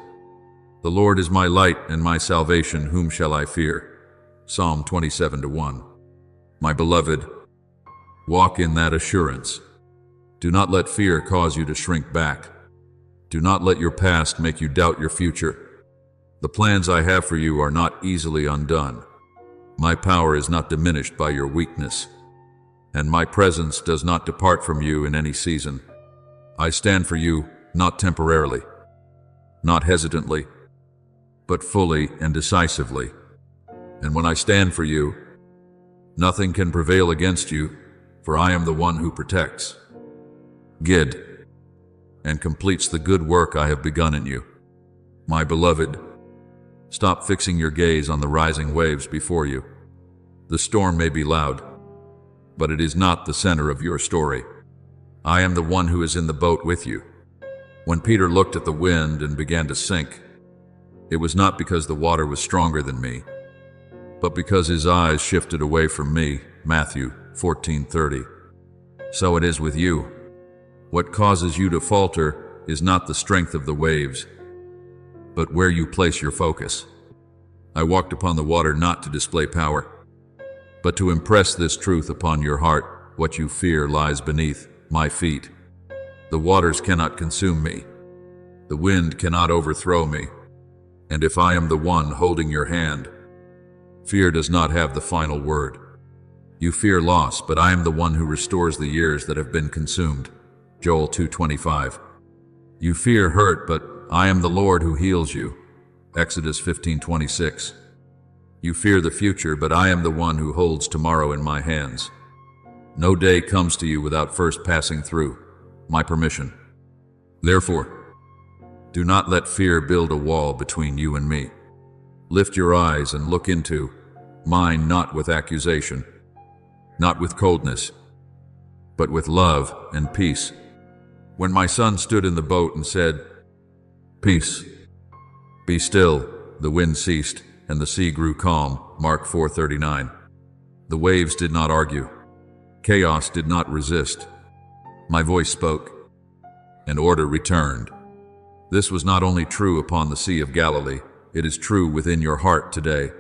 The Lord is my light and my salvation. Whom shall I fear? Psalm 27:1. My beloved, walk in that assurance. Do not let fear cause you to shrink back. Do not let your past make you doubt your future. The plans I have for you are not easily undone. My power is not diminished by your weakness, and my presence does not depart from you in any season. I stand for you, not temporarily, not hesitantly, but fully and decisively. And when I stand for you, nothing can prevail against you, for I am the one who protects, guides, and completes the good work I have begun in you. My beloved, stop fixing your gaze on the rising waves before you. The storm may be loud, but it is not the center of your story. I am the one who is in the boat with you. When Peter looked at the wind and began to sink, it was not because the water was stronger than me, but because his eyes shifted away from me. Matthew 14:30. So it is with you. What causes you to falter is not the strength of the waves, but where you place your focus. I walked upon the water not to display power, but to impress this truth upon your heart: what you fear lies beneath my feet. The waters cannot consume me. The wind cannot overthrow me. And if I am the one holding your hand, fear does not have the final word. You fear loss, but I am the one who restores the years that have been consumed. Joel 2:25. You fear hurt, but I am the Lord who heals you. Exodus 15:26. You fear the future, but I am the one who holds tomorrow in my hands. No day comes to you without first passing through my permission. Therefore, do not let fear build a wall between you and me. Lift your eyes and look into mine, not with accusation, not with coldness, but with love and peace. When my son stood in the boat and said, "Peace, be still," the wind ceased and the sea grew calm. Mark 4:39. The waves did not argue. Chaos did not resist. My voice spoke, and order returned. This was not only true upon the Sea of Galilee, it is true within your heart today.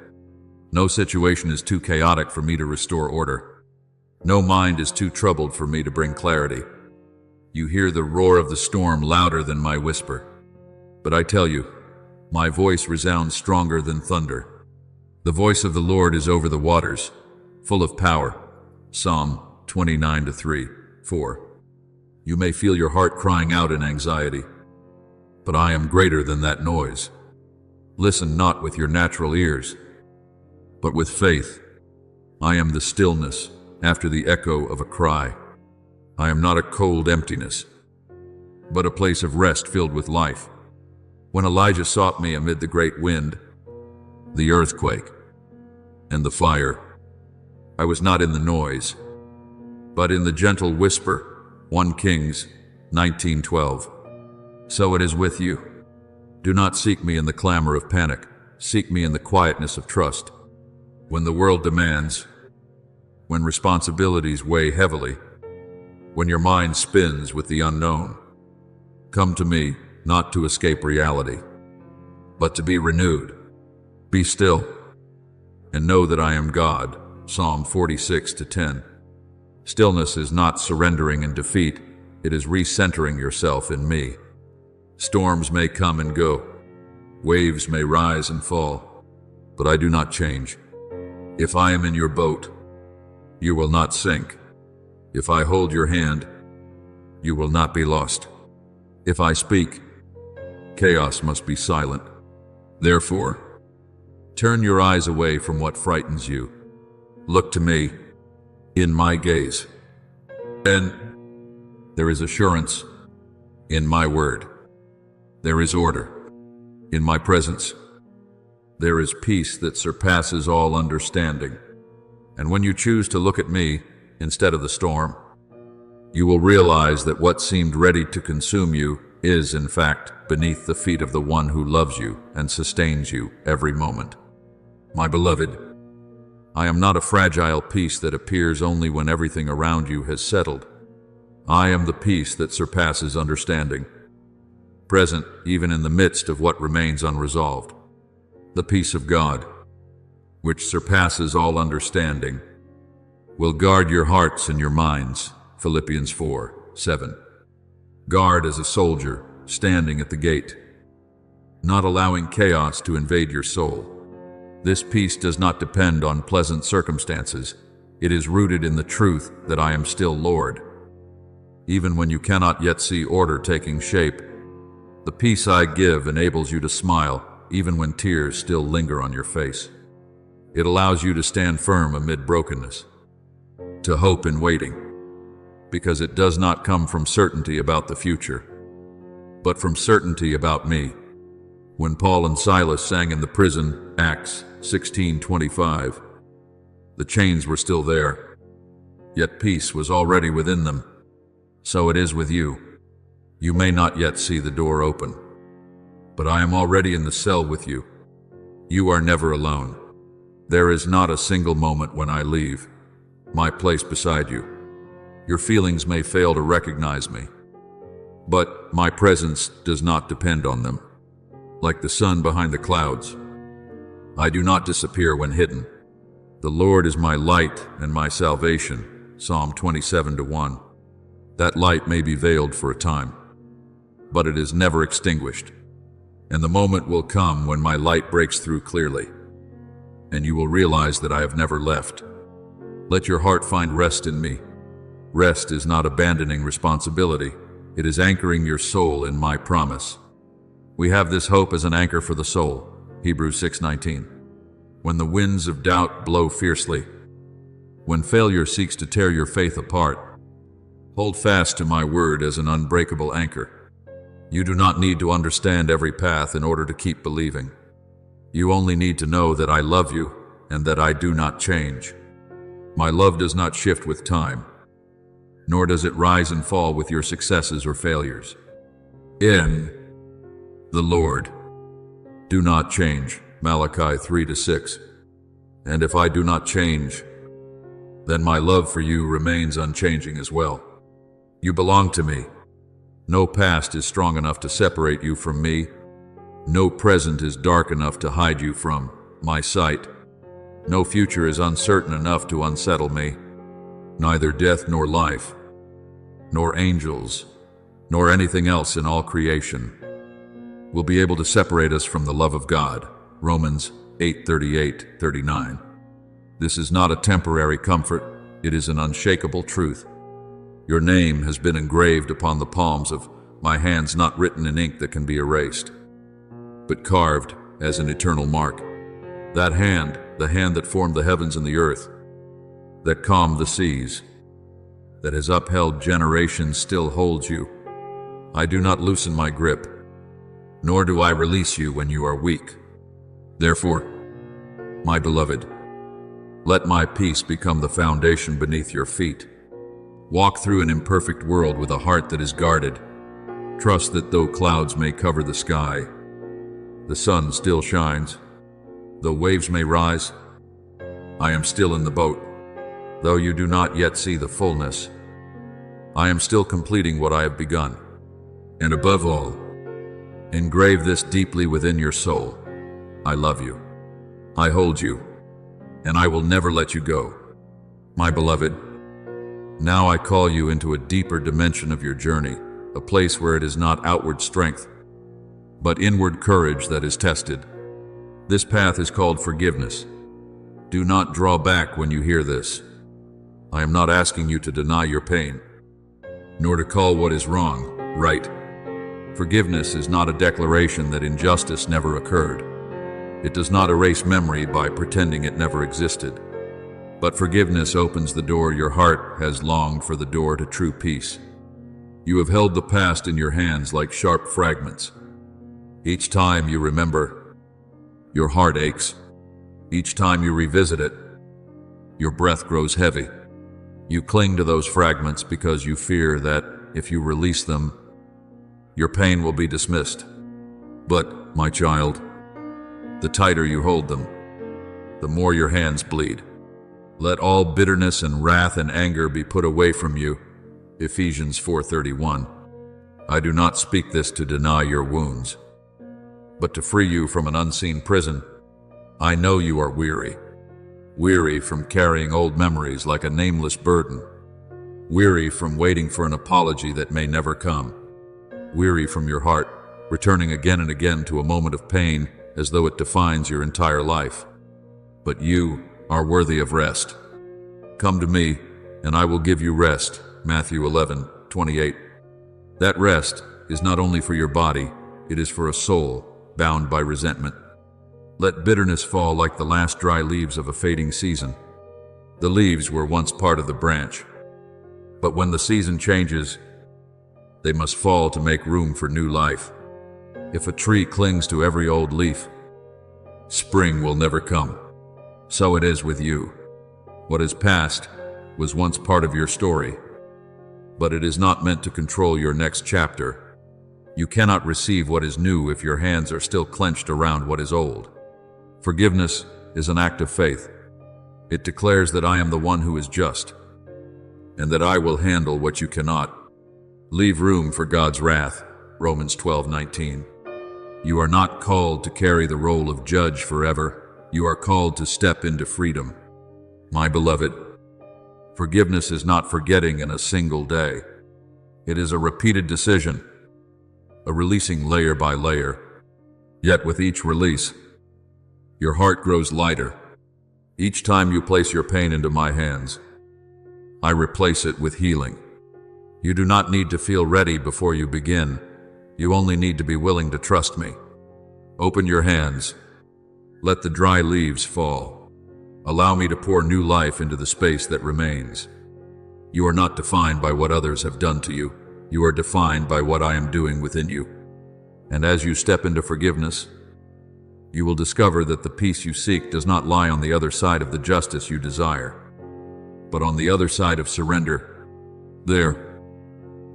No situation is too chaotic for me to restore order. No mind is too troubled for me to bring clarity. You hear the roar of the storm louder than my whisper. But I tell you, my voice resounds stronger than thunder. The voice of the Lord is over the waters, full of power. Psalm 29:3-4. You may feel your heart crying out in anxiety, but I am greater than that noise. Listen not with your natural ears, but with faith. I am the stillness after the echo of a cry. I am not a cold emptiness, but a place of rest filled with life. When Elijah sought me amid the great wind, the earthquake, and the fire, I was not in the noise, but in the gentle whisper. 1 Kings 19:12. So it is with you. Do not seek me in the clamor of panic. Seek me in the quietness of trust. When the world demands, when responsibilities weigh heavily, when your mind spins with the unknown, come to me, not to escape reality, but to be renewed. Be still and know that I am God. Psalm 46:10. Stillness is not surrendering in defeat. It is recentering yourself in me. Storms may come and go. Waves may rise and fall, but I do not change. If I am in your boat, you will not sink. If I hold your hand, you will not be lost. If I speak, chaos must be silent. Therefore, turn your eyes away from what frightens you. Look to me in my gaze. And there is assurance in my word. There is order in my presence. There is peace that surpasses all understanding. And when you choose to look at me instead of the storm, you will realize that what seemed ready to consume you is, in fact, beneath the feet of the one who loves you and sustains you every moment. My beloved, I am not a fragile peace that appears only when everything around you has settled. I am the peace that surpasses understanding, present even in the midst of what remains unresolved. The peace of God, which surpasses all understanding, will guard your hearts and your minds. Philippians 4:7. Guard as a soldier standing at the gate, not allowing chaos to invade your soul. This peace does not depend on pleasant circumstances. It is rooted in the truth that I am still Lord. Even when you cannot yet see order taking shape, The peace I give enables you to smile even when tears still linger on your face. It allows you to stand firm amid brokenness, to hope in waiting, because it does not come from certainty about the future, but from certainty about me. When Paul and Silas sang in the prison, Acts 16:25, the chains were still there, yet peace was already within them. So it is with you. You may not yet see the door open, but I am already in the cell with you. You are never alone. There is not a single moment when I leave my place beside you. Your feelings may fail to recognize me, but my presence does not depend on them. Like the sun behind the clouds, I do not disappear when hidden. The Lord is my light and my salvation, Psalm 27:1. That light may be veiled for a time, but it is never extinguished. And the moment will come when my light breaks through clearly, and you will realize that I have never left. Let your heart find rest in me. Rest is not abandoning responsibility. It is anchoring your soul in my promise. We have this hope as an anchor for the soul, Hebrews 6:19. When the winds of doubt blow fiercely, when failure seeks to tear your faith apart, hold fast to my word as an unbreakable anchor. You do not need to understand every path in order to keep believing. You only need to know that I love you and that I do not change. My love does not shift with time, nor does it rise and fall with your successes or failures. In the Lord, do not change, Malachi 3-6. And if I do not change, then my love for you remains unchanging as well. You belong to me. No past is strong enough to separate you from me. No present is dark enough to hide you from my sight. No future is uncertain enough to unsettle me. Neither death nor life, nor angels, nor anything else in all creation will be able to separate us from the love of God. Romans 8:38-39. This is not a temporary comfort. It is an unshakable truth. Your name has been engraved upon the palms of my hands, not written in ink that can be erased, but carved as an eternal mark. That hand, the hand that formed the heavens and the earth, that calmed the seas, that has upheld generations, still holds you. I do not loosen my grip, nor do I release you when you are weak. Therefore, my beloved, let my peace become the foundation beneath your feet. Walk through an imperfect world with a heart that is guarded. Trust that though clouds may cover the sky, the sun still shines. Though waves may rise, I am still in the boat. Though you do not yet see the fullness, I am still completing what I have begun. And above all, engrave this deeply within your soul. I love you. I hold you, and I will never let you go. My beloved, now I call you into a deeper dimension of your journey, a place where it is not outward strength, but inward courage that is tested. This path is called forgiveness. Do not draw back when you hear this. I am not asking you to deny your pain, nor to call what is wrong right. Forgiveness is not a declaration that injustice never occurred. It does not erase memory by pretending it never existed. But forgiveness opens the door your heart has longed for, the door to true peace. You have held the past in your hands like sharp fragments. Each time you remember, your heart aches. Each time you revisit it, your breath grows heavy. You cling to those fragments because you fear that if you release them, your pain will be dismissed. But, my child, the tighter you hold them, the more your hands bleed. Let all bitterness and wrath and anger be put away from you. Ephesians 4:31. I do not speak this to deny your wounds, but to free you from an unseen prison. I know you are weary. Weary from carrying old memories like a nameless burden. Weary from waiting for an apology that may never come. Weary from your heart returning again and again to a moment of pain as though it defines your entire life. But you are worthy of rest. Come to me, and I will give you rest. Matthew 11:28. That rest is not only for your body, It is for a soul bound by resentment. Let bitterness fall like the last dry leaves of a fading season. The leaves were once part of the branch, but when the season changes, they must fall to make room for new life. If a tree clings to every old leaf, spring will never come. So it is with you. What is past was once part of your story, but it is not meant to control your next chapter. You cannot receive what is new if your hands are still clenched around what is old. Forgiveness is an act of faith. It declares that I am the one who is just, and that I will handle what you cannot. Leave room for God's wrath, Romans 12:19. You are not called to carry the role of judge forever. You are called to step into freedom. My beloved, forgiveness is not forgetting in a single day. It is a repeated decision, a releasing layer by layer. Yet with each release, your heart grows lighter. Each time you place your pain into my hands, I replace it with healing. You do not need to feel ready before you begin. You only need to be willing to trust me. Open your hands. Let the dry leaves fall. Allow me to pour new life into the space that remains. You are not defined by what others have done to you. You are defined by what I am doing within you. And as you step into forgiveness, you will discover that the peace you seek does not lie on the other side of the justice you desire, but on the other side of surrender. There,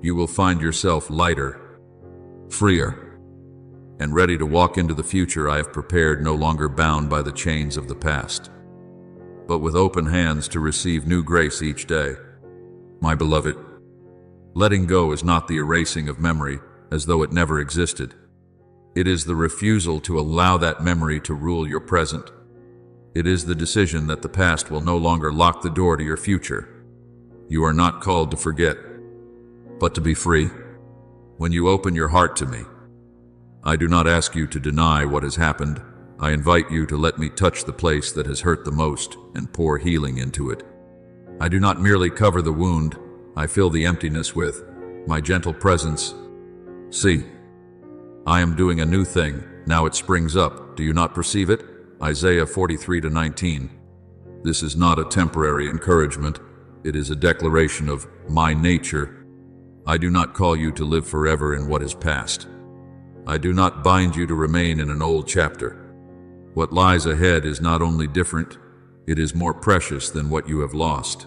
you will find yourself lighter, freer, and ready to walk into the future I have prepared, no longer bound by the chains of the past, but with open hands to receive new grace each day. My beloved, letting go is not the erasing of memory as though it never existed. It is the refusal to allow that memory to rule your present. It is the decision that the past will no longer lock the door to your future. You are not called to forget, but to be free. When you open your heart to me, I do not ask you to deny what has happened. I invite you to let me touch the place that has hurt the most and pour healing into it. I do not merely cover the wound, I fill the emptiness with my gentle presence. See, I am doing a new thing, now it springs up. Do you not perceive it? Isaiah 43:19. This is not a temporary encouragement. It is a declaration of my nature. I do not call you to live forever in what is past. I do not bind you to remain in an old chapter. What lies ahead is not only different, it is more precious than what you have lost.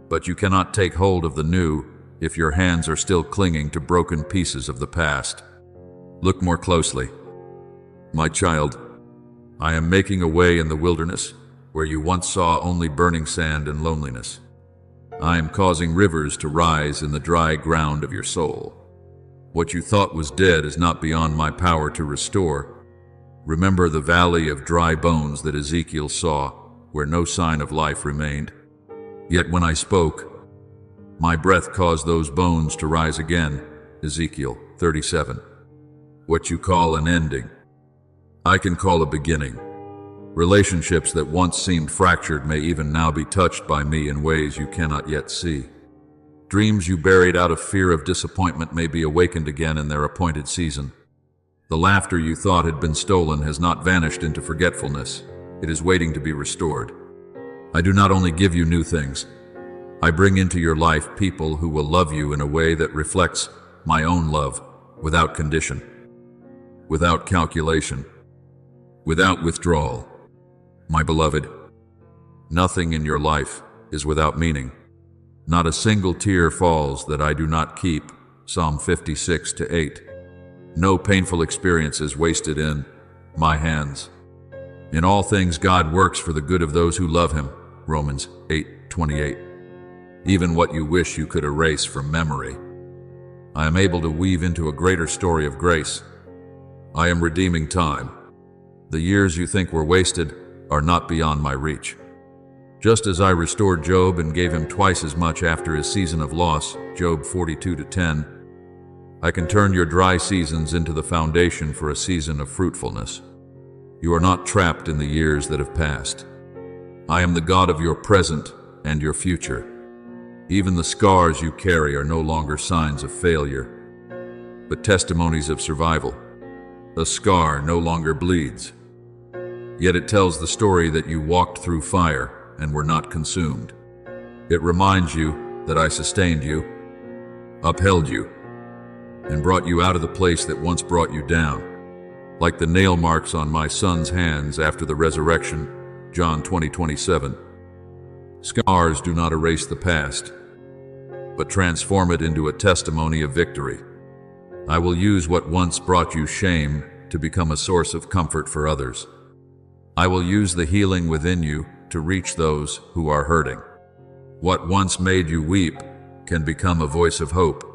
But you cannot take hold of the new if your hands are still clinging to broken pieces of the past. Look more closely. My child, I am making a way in the wilderness where you once saw only burning sand and loneliness. I am causing rivers to rise in the dry ground of your soul. What you thought was dead is not beyond my power to restore. Remember the valley of dry bones that Ezekiel saw, where no sign of life remained. Yet when I spoke, my breath caused those bones to rise again. Ezekiel 37. What you call an ending, I can call a beginning. Relationships that once seemed fractured may even now be touched by me in ways you cannot yet see. Dreams you buried out of fear of disappointment may be awakened again in their appointed season. The laughter you thought had been stolen has not vanished into forgetfulness. It is waiting to be restored. I do not only give you new things, I bring into your life people who will love you in a way that reflects my own love, without condition, without calculation, without withdrawal. My beloved, nothing in your life is without meaning. Not a single tear falls that I do not keep. Psalm 56:8. No painful experience is wasted in my hands. In all things God works for the good of those who love him. Romans 8:28. Even what you wish you could erase from memory, I am able to weave into a greater story of grace. I am redeeming time. The years you think were wasted are not beyond my reach. Just as I restored Job and gave him twice as much after his season of loss, Job 42:10, I can turn your dry seasons into the foundation for a season of fruitfulness. You are not trapped in the years that have passed. I am the God of your present and your future. Even the scars you carry are no longer signs of failure, but testimonies of survival. A scar no longer bleeds, yet it tells the story that you walked through fire and were not consumed. It reminds you that I sustained you, upheld you, and brought you out of the place that once brought you down. Like the nail marks on my son's hands after the resurrection, John 20:27. Scars do not erase the past, but transform it into a testimony of victory. I will use what once brought you shame to become a source of comfort for others. I will use the healing within you to reach those who are hurting. What once made you weep can become a voice of hope.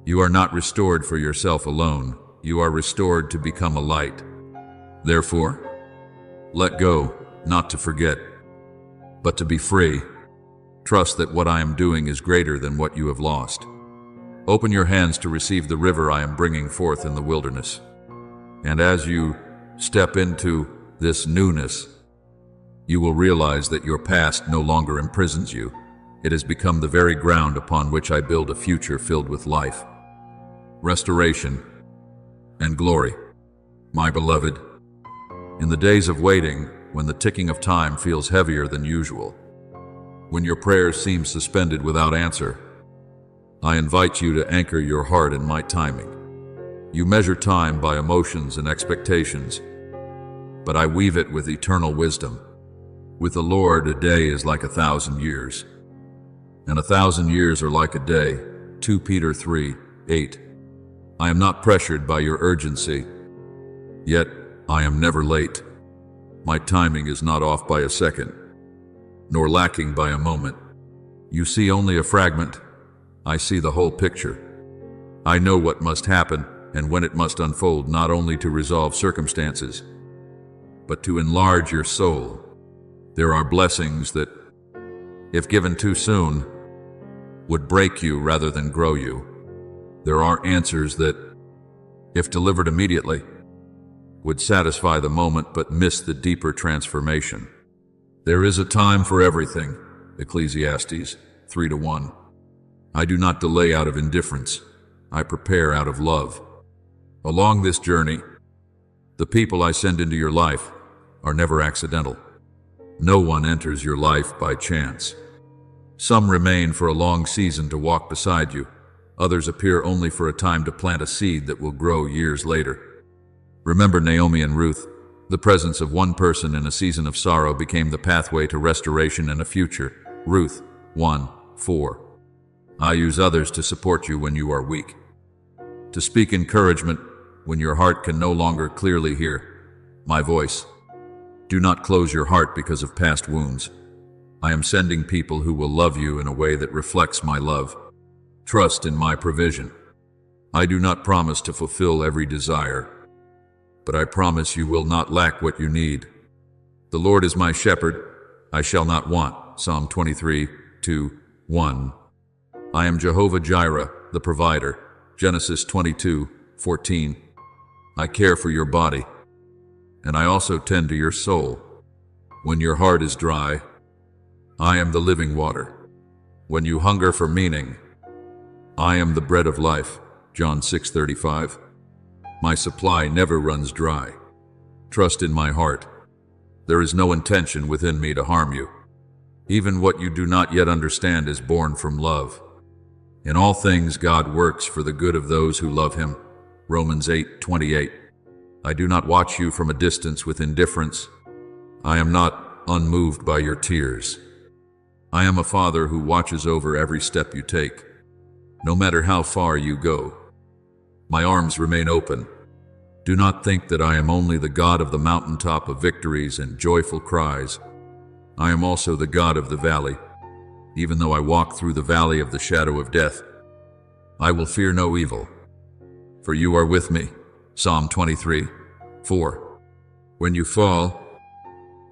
You are not restored for yourself alone. You are restored to become a light. Therefore, let go, not to forget, but to be free. Trust that what I am doing is greater than what you have lost. Open your hands to receive the river I am bringing forth in the wilderness. And as you step into this newness, you will realize that your past no longer imprisons you. It has become the very ground upon which I build a future filled with life, restoration, and glory. My beloved, in the days of waiting, when the ticking of time feels heavier than usual, when your prayers seem suspended without answer, I invite you to anchor your heart in my timing. You measure time by emotions and expectations, but I weave it with eternal wisdom. With the Lord, a day is like 1,000 years, and 1,000 years are like a day. 2 Peter 3:8. I am not pressured by your urgency, yet I am never late. My timing is not off by a second, nor lacking by a moment. You see only a fragment. I see the whole picture. I know what must happen and when it must unfold, not only to resolve circumstances, but to enlarge your soul. There are blessings that, if given too soon, would break you rather than grow you. There are answers that, if delivered immediately, would satisfy the moment but miss the deeper transformation. There is a time for everything, Ecclesiastes 3:1. I do not delay out of indifference. I prepare out of love. Along this journey, the people I send into your life are never accidental. No one enters your life by chance. Some remain for a long season to walk beside you. Others appear only for a time to plant a seed that will grow years later. Remember Naomi and Ruth. The presence of one person in a season of sorrow became the pathway to restoration and a future. Ruth 1:4. I use others to support you when you are weak, to speak encouragement when your heart can no longer clearly hear my voice. Do not close your heart because of past wounds. I am sending people who will love you in a way that reflects my love. Trust in my provision. I do not promise to fulfill every desire, but I promise you will not lack what you need. The Lord is my shepherd, I shall not want. Psalm 23:2-1. I am Jehovah Jireh, the provider. Genesis 22:14. I care for your body, and I also tend to your soul. When your heart is dry, I am the living water. When you hunger for meaning, I am the bread of life. John 6:35. My supply never runs dry. Trust in my heart. There is no intention within me to harm you. Even what you do not yet understand is born from love. In all things God works for the good of those who love him. Romans 8:28. I do not watch you from a distance with indifference. I am not unmoved by your tears. I am a father who watches over every step you take, no matter how far you go. My arms remain open. Do not think that I am only the God of the mountaintop of victories and joyful cries. I am also the God of the valley. Even though I walk through the valley of the shadow of death, I will fear no evil, for you are with me. Psalm 23:4. When you fall,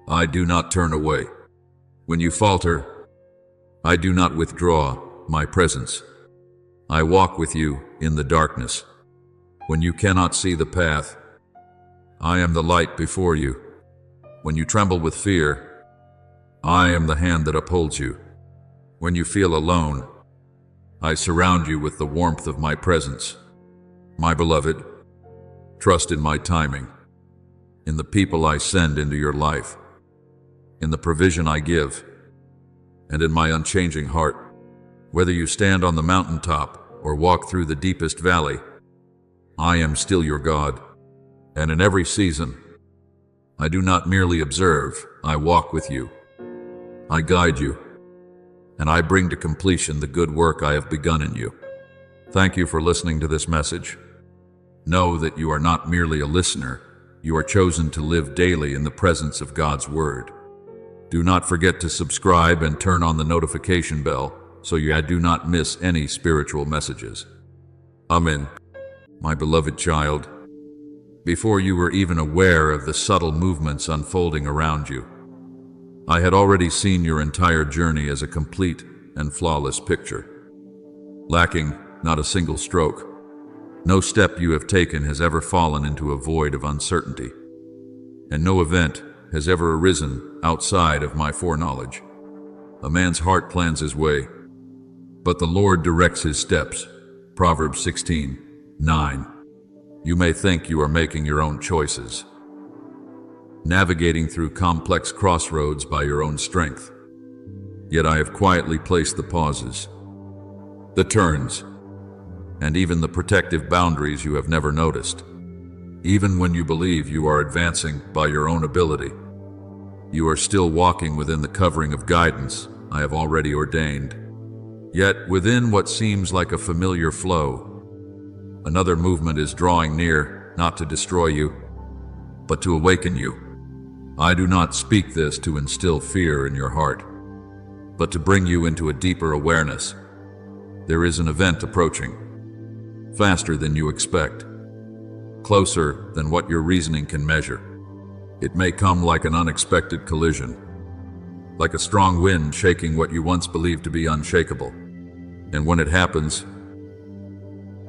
I do not turn away. When you falter, I do not withdraw my presence. I walk with you in the darkness. When you cannot see the path, I am the light before you. When you tremble with fear, I am the hand that upholds you. When you feel alone, I surround you with the warmth of my presence. My beloved, Trust in my timing, in the people I send into your life, in the provision I give, and in my unchanging heart. Whether you stand on the mountaintop or walk through the deepest valley, I am still your God, and in every season, I do not merely observe, I walk with you. I guide you, and I bring to completion the good work I have begun in you. Thank you for listening to this message. Know that you are not merely a listener, you are chosen to live daily in the presence of God's Word. Do not forget to subscribe and turn on the notification bell so you do not miss any spiritual messages. Amen. My beloved child, before you were even aware of the subtle movements unfolding around you, I had already seen your entire journey as a complete and flawless picture, lacking not a single stroke. No step you have taken has ever fallen into a void of uncertainty, and no event has ever arisen outside of my foreknowledge. A man's heart plans his way, but the Lord directs his steps. Proverbs 16:9. You may think you are making your own choices, navigating through complex crossroads by your own strength. Yet I have quietly placed the pauses, the turns, and even the protective boundaries you have never noticed. Even when you believe you are advancing by your own ability, you are still walking within the covering of guidance I have already ordained. Yet within what seems like a familiar flow, another movement is drawing near, not to destroy you, but to awaken you. I do not speak this to instill fear in your heart, but to bring you into a deeper awareness. There is an event approaching, faster than you expect, closer than what your reasoning can measure. It may come like an unexpected collision, like a strong wind shaking what you once believed to be unshakable. And when it happens,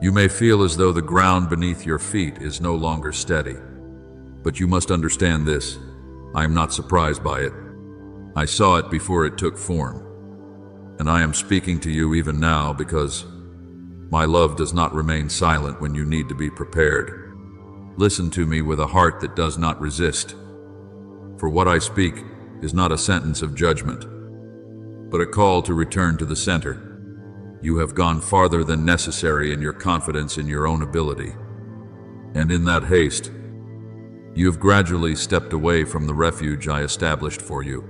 you may feel as though the ground beneath your feet is no longer steady. But you must understand this: I am not surprised by it. I saw it before it took form, and I am speaking to you even now because my love does not remain silent when you need to be prepared. Listen to me with a heart that does not resist. For what I speak is not a sentence of judgment, but a call to return to the center. You have gone farther than necessary in your confidence in your own ability, and in that haste, you have gradually stepped away from the refuge I established for you.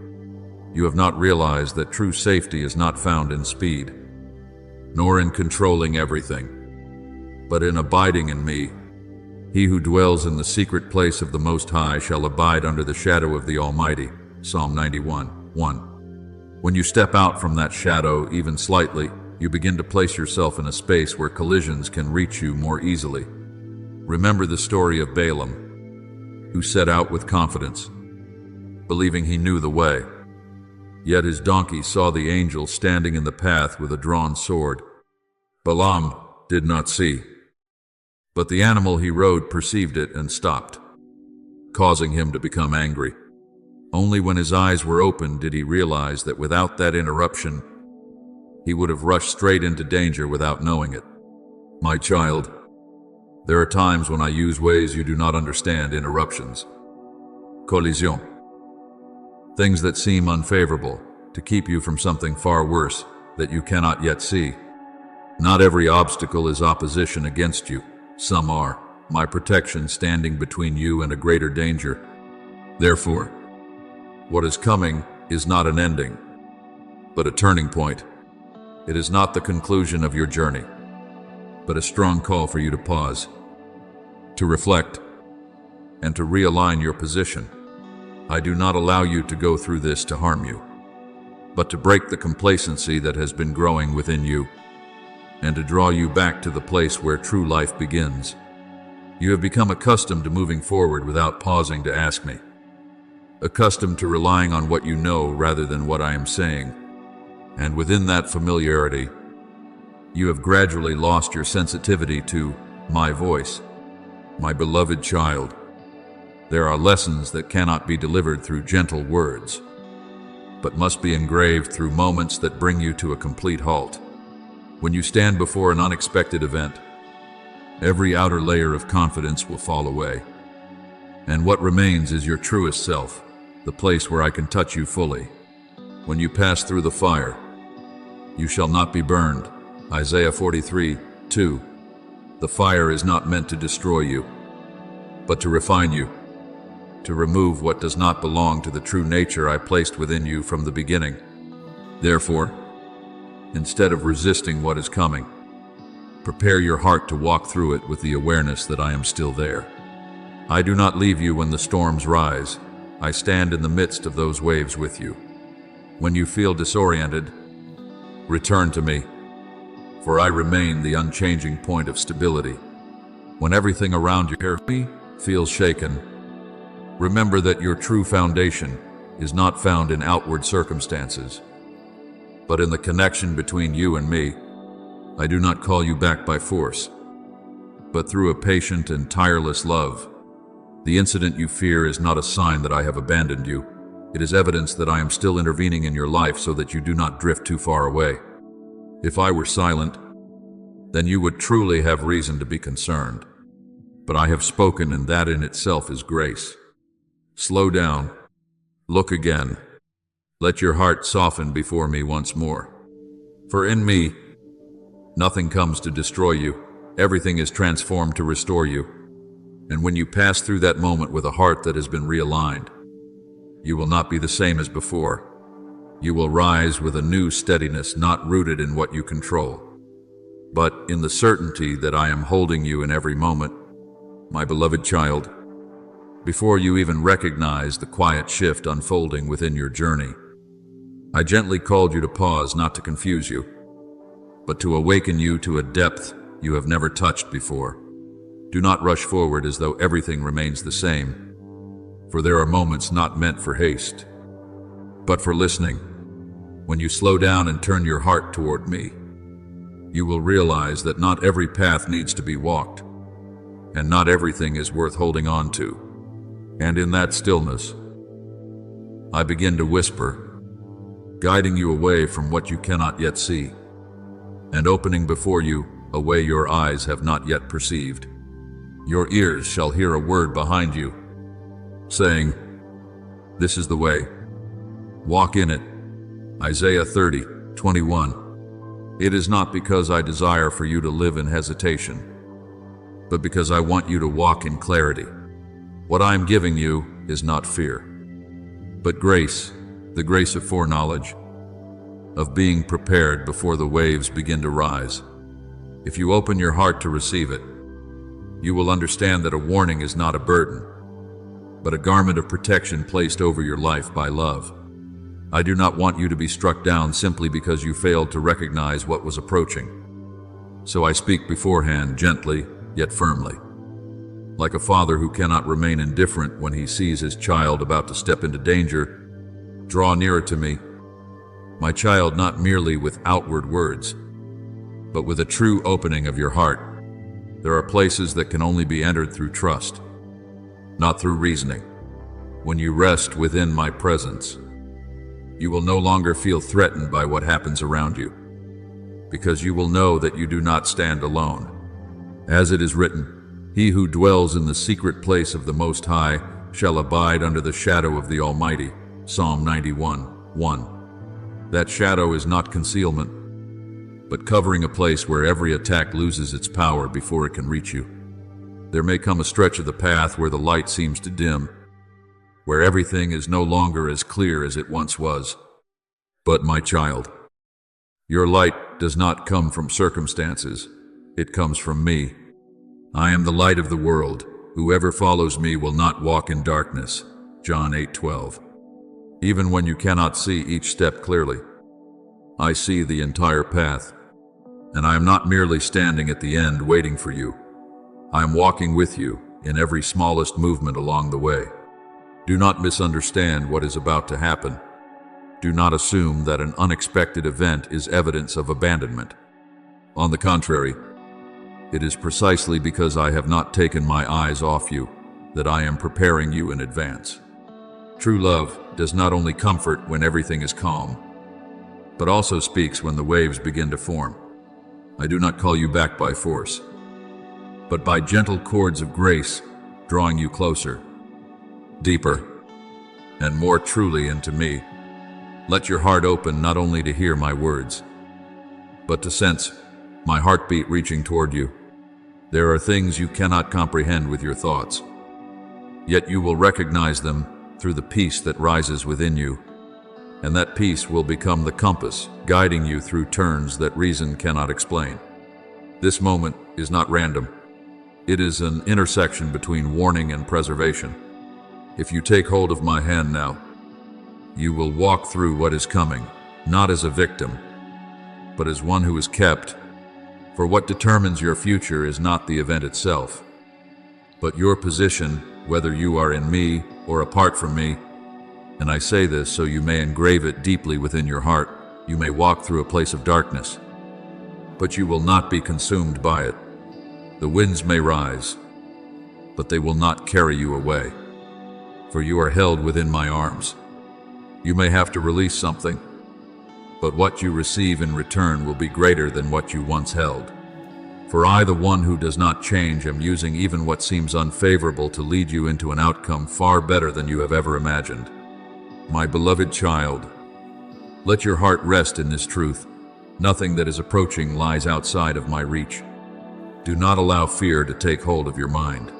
You have not realized that true safety is not found in speed, nor in controlling everything, but in abiding in me. He who dwells in the secret place of the Most High shall abide under the shadow of the Almighty. Psalm 91:1. When you step out from that shadow even slightly, you begin to place yourself in a space where collisions can reach you more easily. Remember the story of Balaam, who set out with confidence, believing he knew the way. Yet his donkey saw the angel standing in the path with a drawn sword. Balaam did not see, but the animal he rode perceived it and stopped, causing him to become angry. Only when his eyes were opened did he realize that without that interruption, he would have rushed straight into danger without knowing it. My child, there are times when I use ways you do not understand: interruptions, collision, things that seem unfavorable to keep you from something far worse that you cannot yet see. Not every obstacle is opposition against you. Some are my protection standing between you and a greater danger. Therefore, what is coming is not an ending, but a turning point. It is not the conclusion of your journey, but a strong call for you to pause, to reflect, and to realign your position. I do not allow you to go through this to harm you, but to break the complacency that has been growing within you, and to draw you back to the place where true life begins. You have become accustomed to moving forward without pausing to ask me, accustomed to relying on what you know rather than what I am saying. And within that familiarity, you have gradually lost your sensitivity to my voice. My beloved child, there are lessons that cannot be delivered through gentle words, but must be engraved through moments that bring you to a complete halt. When you stand before an unexpected event, every outer layer of confidence will fall away. And what remains is your truest self, the place where I can touch you fully. When you pass through the fire, you shall not be burned. Isaiah 43:2. The fire is not meant to destroy you, but to refine you, to remove what does not belong to the true nature I placed within you from the beginning. Therefore, instead of resisting what is coming, prepare your heart to walk through it with the awareness that I am still there. I do not leave you when the storms rise. I stand in the midst of those waves with you. When you feel disoriented, return to me, for I remain the unchanging point of stability. When everything around you feels shaken, remember that your true foundation is not found in outward circumstances, but in the connection between you and me. I do not call you back by force, but through a patient and tireless love. The incident you fear is not a sign that I have abandoned you. It is evidence that I am still intervening in your life so that you do not drift too far away. If I were silent, then you would truly have reason to be concerned. But I have spoken, and that in itself is grace. Slow down. Look again. Let your heart soften before me once more. For in me, nothing comes to destroy you. Everything is transformed to restore you. And when you pass through that moment with a heart that has been realigned, you will not be the same as before. You will rise with a new steadiness not rooted in what you control, but in the certainty that I am holding you in every moment, my beloved child. Before you even recognize the quiet shift unfolding within your journey, I gently called you to pause, not to confuse you, but to awaken you to a depth you have never touched before. Do not rush forward as though everything remains the same, for there are moments not meant for haste, but for listening. When you slow down and turn your heart toward me, you will realize that not every path needs to be walked, and not everything is worth holding on to. And in that stillness, I begin to whisper, guiding you away from what you cannot yet see, and opening before you a way your eyes have not yet perceived. Your ears shall hear a word behind you, saying, "This is the way. Walk in it." Isaiah 30:21. It is not because I desire for you to live in hesitation, but because I want you to walk in clarity. What I am giving you is not fear, but grace, the grace of foreknowledge, of being prepared before the waves begin to rise. If you open your heart to receive it, you will understand that a warning is not a burden, but a garment of protection placed over your life by love. I do not want you to be struck down simply because you failed to recognize what was approaching. So I speak beforehand, gently yet firmly. Like a father who cannot remain indifferent when he sees his child about to step into danger, draw nearer to me, my child, not merely with outward words, but with a true opening of your heart. There are places that can only be entered through trust, not through reasoning. When you rest within my presence, you will no longer feel threatened by what happens around you, because you will know that you do not stand alone. As it is written, "He who dwells in the secret place of the Most High shall abide under the shadow of the Almighty." Psalm 91:1. That shadow is not concealment, but covering a place where every attack loses its power before it can reach you. There may come a stretch of the path where the light seems to dim, where everything is no longer as clear as it once was. But my child, your light does not come from circumstances, it comes from me. I am the light of the world. Whoever follows me will not walk in darkness. John 8:12. Even when you cannot see each step clearly, I see the entire path, and I am not merely standing at the end waiting for you. I am walking with you in every smallest movement along the way. Do not misunderstand what is about to happen. Do not assume that an unexpected event is evidence of abandonment. On the contrary, it is precisely because I have not taken my eyes off you that I am preparing you in advance. True love does not only comfort when everything is calm, but also speaks when the waves begin to form. I do not call you back by force, but by gentle cords of grace, drawing you closer, deeper, and more truly into me. Let your heart open not only to hear my words, but to sense my heartbeat reaching toward you. There are things you cannot comprehend with your thoughts, yet you will recognize them through the peace that rises within you, and that peace will become the compass guiding you through turns that reason cannot explain. This moment is not random. It is an intersection between warning and preservation. If you take hold of my hand now, you will walk through what is coming, not as a victim, but as one who is kept. For what determines your future is not the event itself, but your position, whether you are in me or apart from me. And I say this so you may engrave it deeply within your heart. You may walk through a place of darkness, but you will not be consumed by it. The winds may rise, but they will not carry you away, for you are held within my arms. You may have to release something, but what you receive in return will be greater than what you once held. For I, the one who does not change, am using even what seems unfavorable to lead you into an outcome far better than you have ever imagined. My beloved child, let your heart rest in this truth. Nothing that is approaching lies outside of my reach. Do not allow fear to take hold of your mind.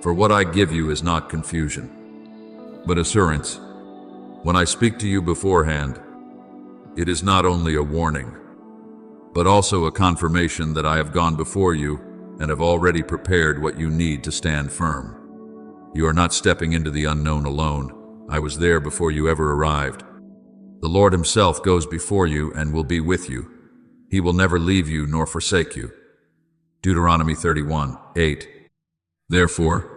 For what I give you is not confusion, but assurance. When I speak to you beforehand, it is not only a warning, but also a confirmation that I have gone before you and have already prepared what you need to stand firm. You are not stepping into the unknown alone. I was there before you ever arrived. The Lord himself goes before you and will be with you. He will never leave you nor forsake you. Deuteronomy 31:8. Therefore,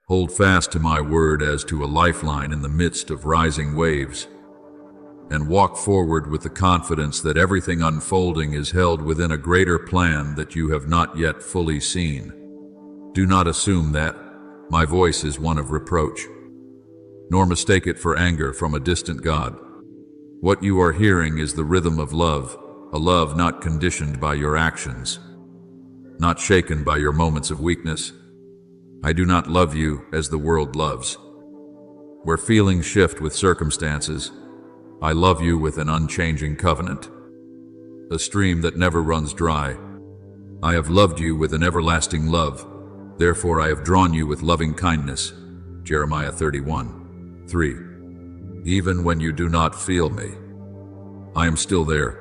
hold fast to my word as to a lifeline in the midst of rising waves, and walk forward with the confidence that everything unfolding is held within a greater plan that you have not yet fully seen. Do not assume that my voice is one of reproach, nor mistake it for anger from a distant God. What you are hearing is the rhythm of love, a love not conditioned by your actions, not shaken by your moments of weakness. I do not love you as the world loves, where feelings shift with circumstances. I love you with an unchanging covenant, a stream that never runs dry. I have loved you with an everlasting love. Therefore I have drawn you with loving kindness. Jeremiah 31:3. Even when you do not feel me, I am still there.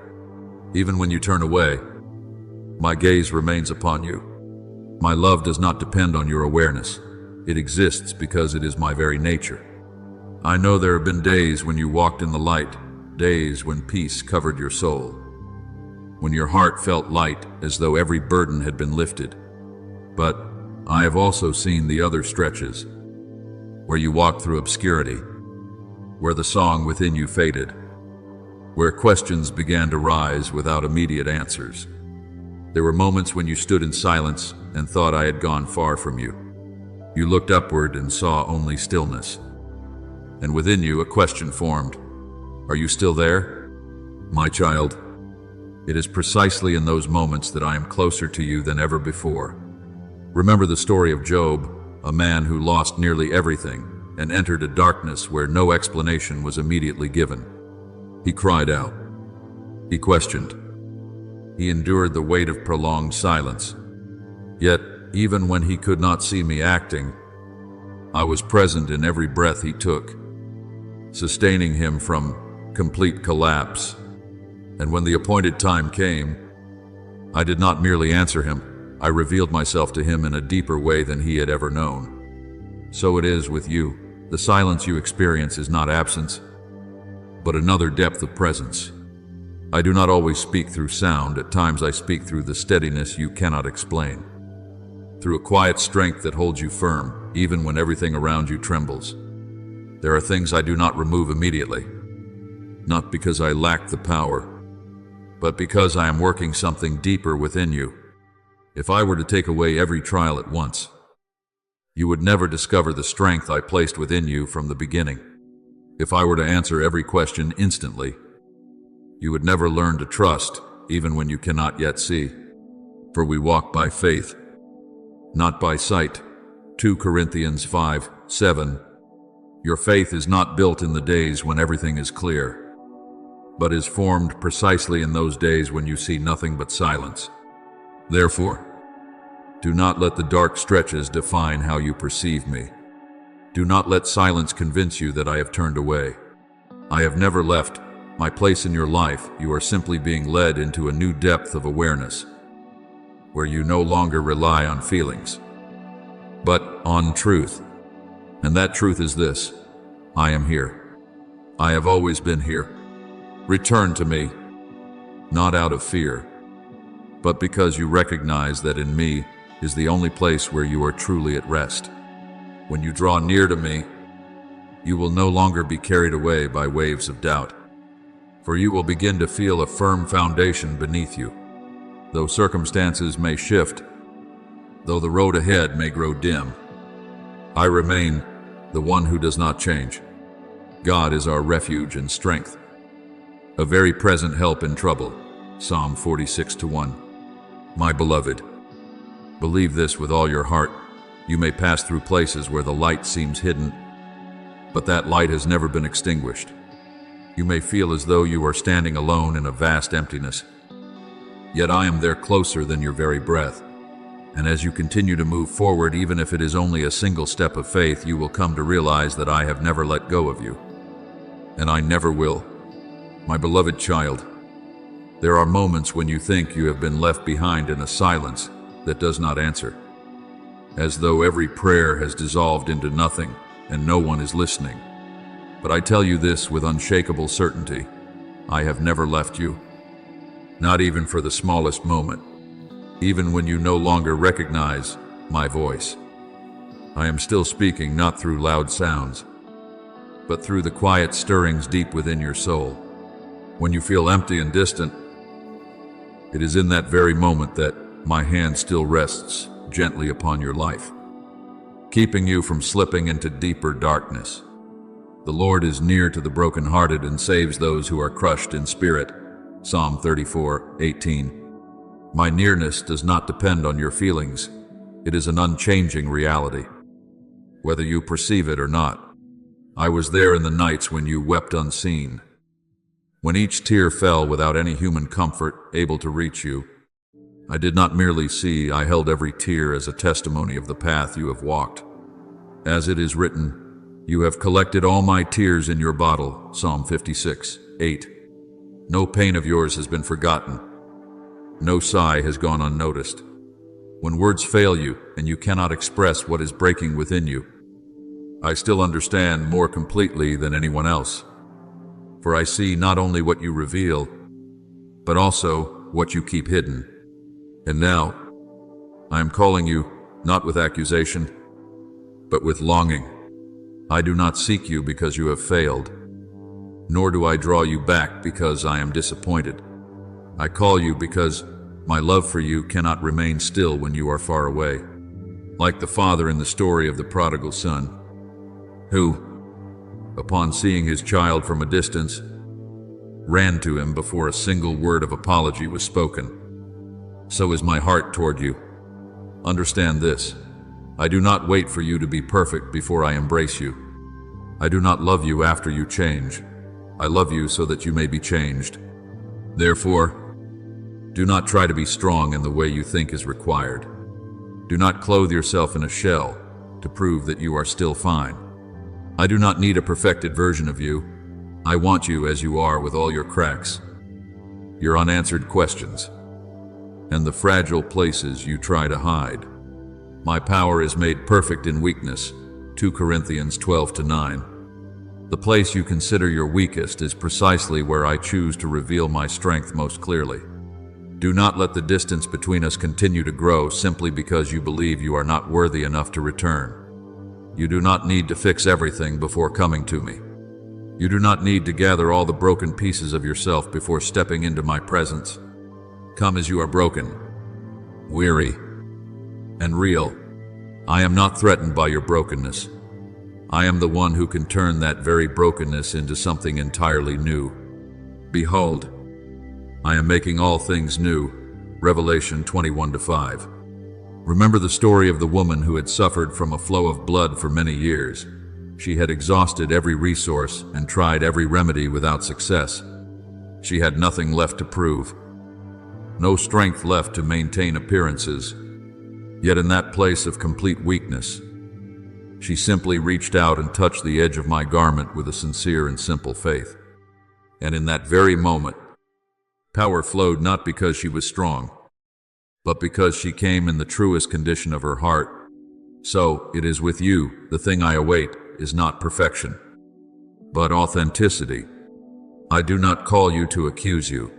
Even when you turn away, my gaze remains upon you. My love does not depend on your awareness. It exists because it is my very nature. I know there have been days when you walked in the light, days when peace covered your soul, when your heart felt light as though every burden had been lifted. But I have also seen the other stretches, where you walked through obscurity, where the song within you faded, where questions began to rise without immediate answers. There were moments when you stood in silence and thought I had gone far from you. You looked upward and saw only stillness, and within you a question formed. Are you still there, my child? It is precisely in those moments that I am closer to you than ever before. Remember the story of Job, a man who lost nearly everything and entered a darkness where no explanation was immediately given. He cried out. He questioned. He endured the weight of prolonged silence. Yet, even when he could not see me acting, I was present in every breath he took, sustaining him from complete collapse. And when the appointed time came, I did not merely answer him, I revealed myself to him in a deeper way than he had ever known. So it is with you. The silence you experience is not absence, but another depth of presence. I do not always speak through sound. At times I speak through the steadiness you cannot explain, through a quiet strength that holds you firm, even when everything around you trembles. There are things I do not remove immediately, not because I lack the power, but because I am working something deeper within you. If I were to take away every trial at once, you would never discover the strength I placed within you from the beginning. If I were to answer every question instantly, you would never learn to trust, even when you cannot yet see. For we walk by faith, not by sight. 2 Corinthians 5:7. Your faith is not built in the days when everything is clear, but is formed precisely in those days when you see nothing but silence. Therefore, do not let the dark stretches define how you perceive me. Do not let silence convince you that I have turned away. I have never left my place in your life. You are simply being led into a new depth of awareness, where you no longer rely on feelings, but on truth. And that truth is this: I am here. I have always been here. Return to me, not out of fear, but because you recognize that in me is the only place where you are truly at rest. When you draw near to me, you will no longer be carried away by waves of doubt, for you will begin to feel a firm foundation beneath you. Though circumstances may shift, though the road ahead may grow dim, I remain the one who does not change. God is our refuge and strength, a very present help in trouble. Psalm 46:1. My beloved, believe this with all your heart. You may pass through places where the light seems hidden, but that light has never been extinguished. You may feel as though you are standing alone in a vast emptiness, yet I am there closer than your very breath. And as you continue to move forward, even if it is only a single step of faith, you will come to realize that I have never let go of you, and I never will. My beloved child, there are moments when you think you have been left behind in a silence that does not answer, as though every prayer has dissolved into nothing and no one is listening. But I tell you this with unshakable certainty: I have never left you, not even for the smallest moment, even when you no longer recognize my voice. I am still speaking, not through loud sounds, but through the quiet stirrings deep within your soul. When you feel empty and distant, it is in that very moment that my hand still rests gently upon your life, keeping you from slipping into deeper darkness. The Lord is near to the brokenhearted and saves those who are crushed in spirit. Psalm 34:18. My nearness does not depend on your feelings. It is an unchanging reality, whether you perceive it or not. I was there in the nights when you wept unseen, when each tear fell without any human comfort able to reach you. I did not merely see, I held every tear as a testimony of the path you have walked. As it is written, you have collected all my tears in your bottle. Psalm 56:8. No pain of yours has been forgotten. No sigh has gone unnoticed. When words fail you and you cannot express what is breaking within you, I still understand more completely than anyone else. For I see not only what you reveal, but also what you keep hidden. And now, I am calling you, not with accusation, but with longing. I do not seek you because you have failed, nor do I draw you back because I am disappointed. I call you because my love for you cannot remain still when you are far away. Like the father in the story of the prodigal son, who, upon seeing his child from a distance, ran to him before a single word of apology was spoken. So is my heart toward you. Understand this: I do not wait for you to be perfect before I embrace you. I do not love you after you change. I love you so that you may be changed. Therefore, do not try to be strong in the way you think is required. Do not clothe yourself in a shell to prove that you are still fine. I do not need a perfected version of you. I want you as you are, with all your cracks, your unanswered questions, and the fragile places you try to hide. My power is made perfect in weakness. 2 Corinthians 12:9. The place you consider your weakest is precisely where I choose to reveal my strength most clearly. Do not let the distance between us continue to grow simply because you believe you are not worthy enough to return. You do not need to fix everything before coming to me. You do not need to gather all the broken pieces of yourself before stepping into my presence. Come as you are broken, weary, and real. I am not threatened by your brokenness. I am the one who can turn that very brokenness into something entirely new. Behold, I am making all things new. Revelation 21:5. Remember the story of the woman who had suffered from a flow of blood for many years. She had exhausted every resource and tried every remedy without success. She had nothing left to prove, no strength left to maintain appearances. Yet in that place of complete weakness, she simply reached out and touched the edge of my garment with a sincere and simple faith. And in that very moment, power flowed not because she was strong, but because she came in the truest condition of her heart. So it is with you. The thing I await is not perfection, but authenticity. I do not call you to accuse you,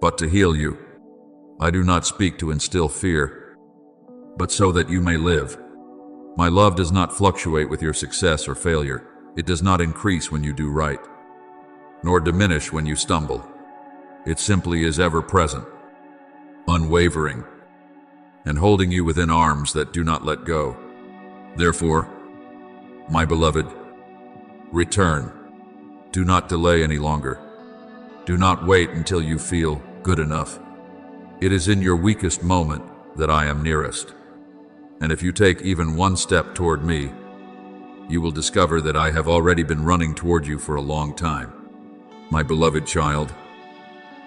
but to heal you. I do not speak to instill fear, but so that you may live. My love does not fluctuate with your success or failure. It does not increase when you do right, nor diminish when you stumble. It simply is ever present, unwavering, and holding you within arms that do not let go. Therefore, my beloved, return. Do not delay any longer. Do not wait until you feel good enough. It is in your weakest moment that I am nearest. And if you take even one step toward me, you will discover that I have already been running toward you for a long time. My beloved child,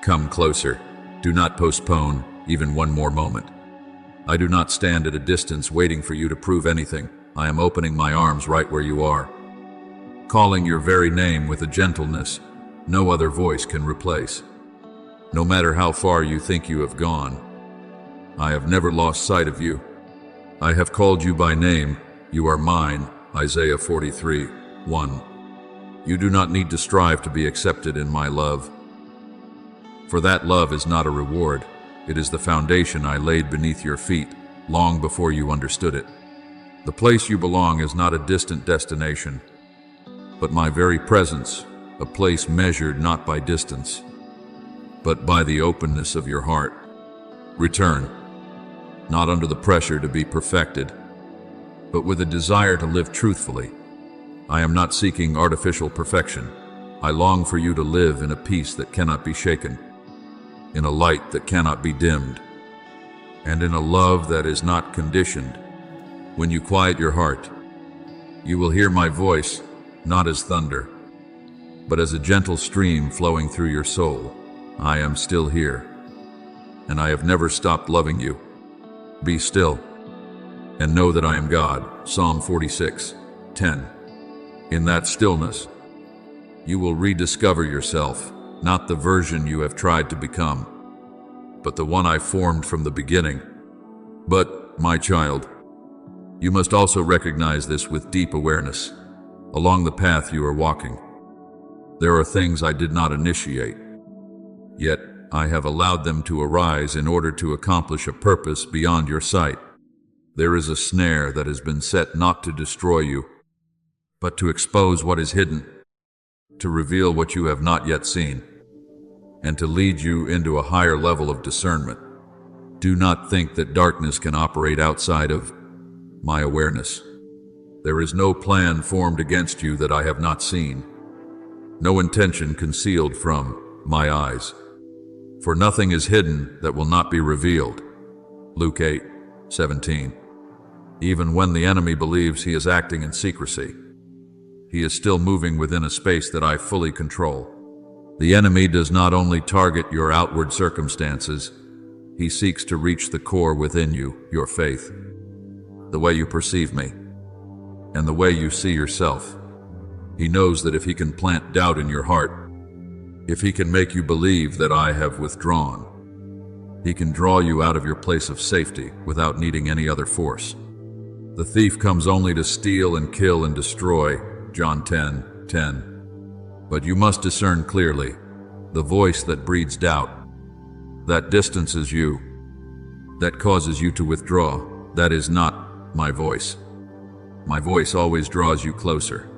come closer. Do not postpone even one more moment. I do not stand at a distance waiting for you to prove anything. I am opening my arms right where you are, calling your very name with a gentleness no other voice can replace. No matter how far you think you have gone, I have never lost sight of you. I have called you by name. You are mine. Isaiah 43:1. You do not need to strive to be accepted in my love, for that love is not a reward. It is the foundation I laid beneath your feet long before you understood it. The place you belong is not a distant destination, but my very presence, a place measured not by distance, but by the openness of your heart. Return, not under the pressure to be perfected, but with a desire to live truthfully. I am not seeking artificial perfection. I long for you to live in a peace that cannot be shaken, in a light that cannot be dimmed, and in a love that is not conditioned. When you quiet your heart, you will hear my voice, not as thunder, but as a gentle stream flowing through your soul. I am still here, and I have never stopped loving you. Be still, and know that I am God. Psalm 46:10. In that stillness, you will rediscover yourself, not the version you have tried to become, but the one I formed from the beginning. But, my child, you must also recognize this with deep awareness. Along the path you are walking, there are things I did not initiate, yet I have allowed them to arise in order to accomplish a purpose beyond your sight. There is a snare that has been set not to destroy you, but to expose what is hidden, to reveal what you have not yet seen, and to lead you into a higher level of discernment. Do not think that darkness can operate outside of my awareness. There is no plan formed against you that I have not seen, no intention concealed from my eyes. For nothing is hidden that will not be revealed. Luke 8:17. Even when the enemy believes he is acting in secrecy, he is still moving within a space that I fully control. The enemy does not only target your outward circumstances, he seeks to reach the core within you, your faith, the way you perceive me, and the way you see yourself. He knows that if he can plant doubt in your heart, if he can make you believe that I have withdrawn, he can draw you out of your place of safety without needing any other force. The thief comes only to steal and kill and destroy, John 10:10. But you must discern clearly the voice that breeds doubt, that distances you, that causes you to withdraw. That is not my voice. My voice always draws you closer,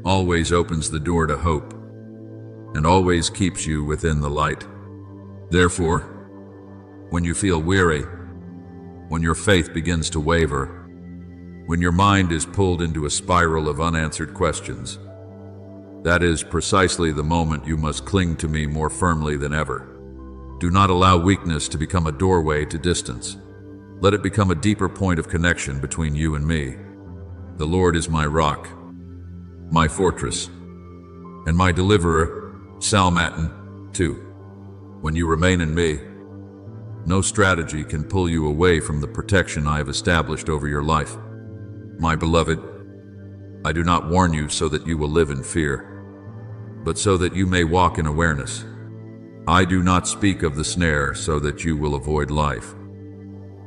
always opens the door to hope, and always keeps you within the light. Therefore, when you feel weary, when your faith begins to waver, when your mind is pulled into a spiral of unanswered questions, that is precisely the moment you must cling to me more firmly than ever. Do not allow weakness to become a doorway to distance. Let it become a deeper point of connection between you and me. The Lord is my rock, my fortress, and my deliverer. Psalm 2. When you remain in me, no strategy can pull you away from the protection I have established over your life. My beloved, I do not warn you so that you will live in fear, but so that you may walk in awareness. I do not speak of the snare so that you will avoid life,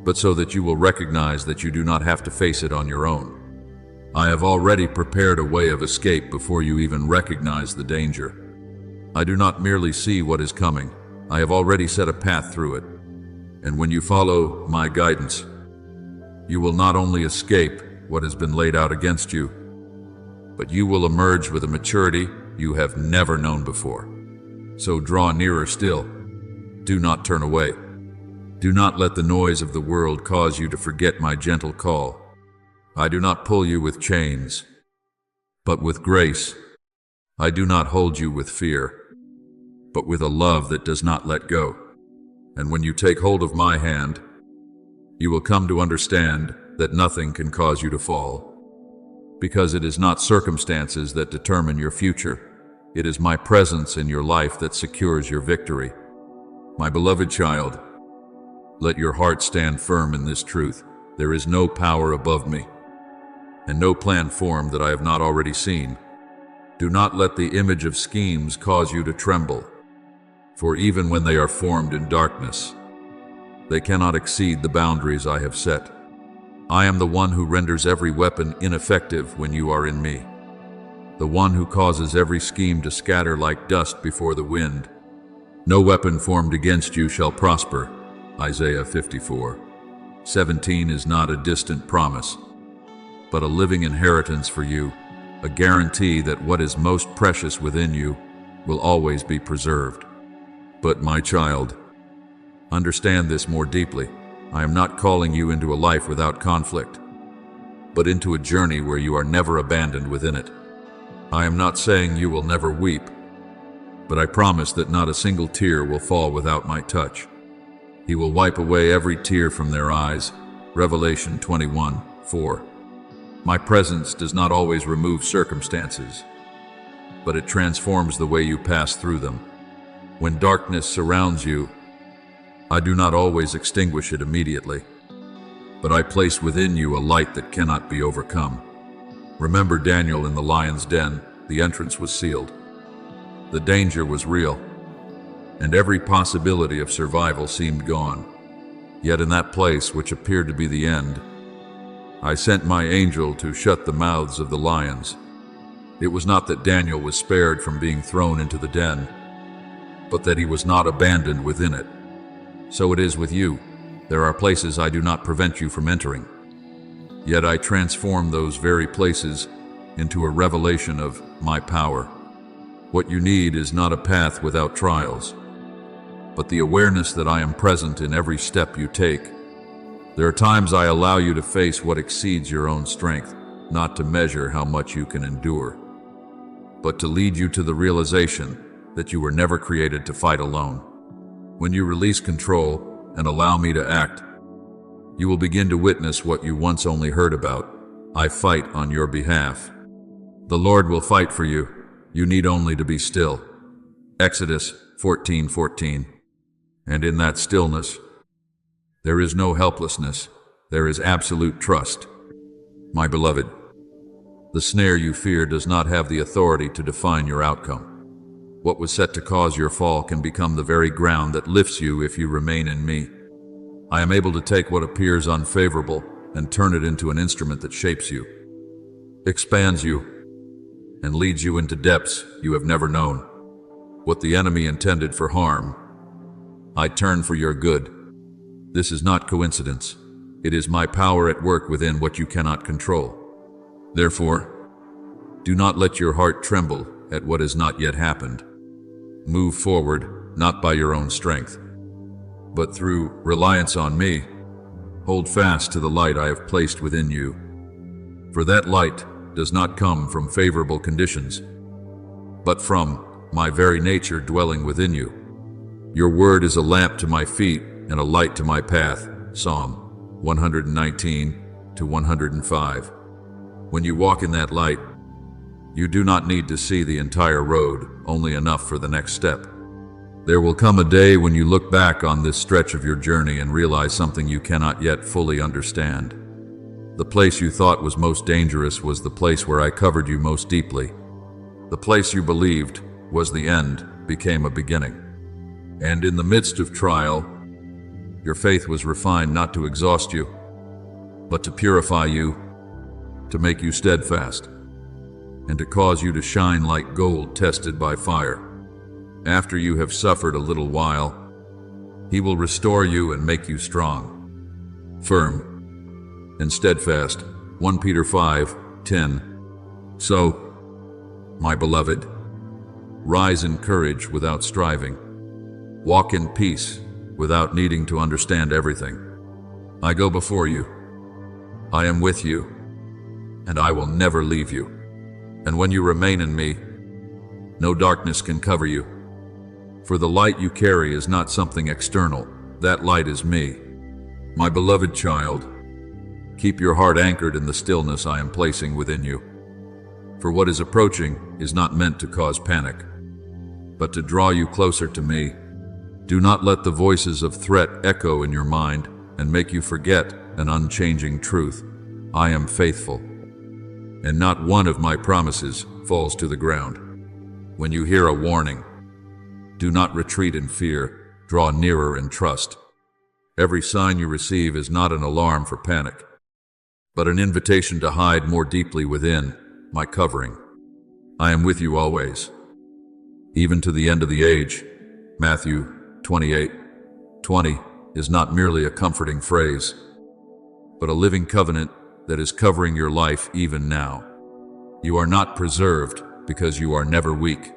but so that you will recognize that you do not have to face it on your own. I have already prepared a way of escape before you even recognize the danger. I do not merely see what is coming, I have already set a path through it. And when you follow my guidance, you will not only escape what has been laid out against you, but you will emerge with a maturity you have never known before. So draw nearer still. Do not turn away. Do not let the noise of the world cause you to forget my gentle call. I do not pull you with chains, but with grace. I do not hold you with fear, but with a love that does not let go. And when you take hold of my hand, you will come to understand that nothing can cause you to fall, because it is not circumstances that determine your future. It is my presence in your life that secures your victory. My beloved child, let your heart stand firm in this truth. There is no power above me, and no plan formed that I have not already seen. Do not let the image of schemes cause you to tremble, for even when they are formed in darkness, they cannot exceed the boundaries I have set. I am the one who renders every weapon ineffective when you are in me, the one who causes every scheme to scatter like dust before the wind. No weapon formed against you shall prosper. Isaiah 54:17 is not a distant promise, but a living inheritance for you, a guarantee that what is most precious within you will always be preserved. But my child, understand this more deeply. I am not calling you into a life without conflict, but into a journey where you are never abandoned within it. I am not saying you will never weep, but I promise that not a single tear will fall without my touch. He will wipe away every tear from their eyes. Revelation 21:4. My presence does not always remove circumstances, but it transforms the way you pass through them. When darkness surrounds you, I do not always extinguish it immediately, but I place within you a light that cannot be overcome. Remember Daniel in the lion's den. The entrance was sealed. The danger was real, and every possibility of survival seemed gone. Yet in that place, which appeared to be the end, I sent my angel to shut the mouths of the lions. It was not that Daniel was spared from being thrown into the den, but that he was not abandoned within it. So it is with you. There are places I do not prevent you from entering, yet I transform those very places into a revelation of my power. What you need is not a path without trials, but the awareness that I am present in every step you take. There are times I allow you to face what exceeds your own strength, not to measure how much you can endure, but to lead you to the realization that you were never created to fight alone. When you release control and allow me to act, you will begin to witness what you once only heard about. I fight on your behalf. The Lord will fight for you. You need only to be still. Exodus 14:14. And in that stillness, there is no helplessness. There is absolute trust. My beloved, the snare you fear does not have the authority to define your outcome. What was set to cause your fall can become the very ground that lifts you if you remain in me. I am able to take what appears unfavorable and turn it into an instrument that shapes you, expands you, and leads you into depths you have never known. What the enemy intended for harm, I turn for your good. This is not coincidence. It is my power at work within what you cannot control. Therefore, do not let your heart tremble at what has not yet happened. Move forward, not by your own strength, but through reliance on me. Hold fast to the light I have placed within you, for that light does not come from favorable conditions, but from my very nature dwelling within you. Your word is a lamp to my feet and a light to my path. Psalm 119 to 105. When you walk in that light, you do not need to see the entire road, only enough for the next step. There will come a day when you look back on this stretch of your journey and realize something you cannot yet fully understand. The place you thought was most dangerous was the place where I covered you most deeply. The place you believed was the end became a beginning. And in the midst of trial, your faith was refined not to exhaust you, but to purify you, to make you steadfast, and to cause you to shine like gold tested by fire. After you have suffered a little while, He will restore you and make you strong, firm, and steadfast. 1 Peter 5:10. So, my beloved, rise in courage without striving. Walk in peace without needing to understand everything. I go before you. I am with you, and I will never leave you. And when you remain in me, no darkness can cover you. For the light you carry is not something external. That light is me. My beloved child, keep your heart anchored in the stillness I am placing within you. For what is approaching is not meant to cause panic, but to draw you closer to me. Do not let the voices of threat echo in your mind and make you forget an unchanging truth. I am faithful, and not one of my promises falls to the ground. When you hear a warning, do not retreat in fear, draw nearer in trust. Every sign you receive is not an alarm for panic, but an invitation to hide more deeply within my covering. I am with you always, even to the end of the age. Matthew 28:20 is not merely a comforting phrase, but a living covenant that is covering your life even now. You are not preserved because you are never weak,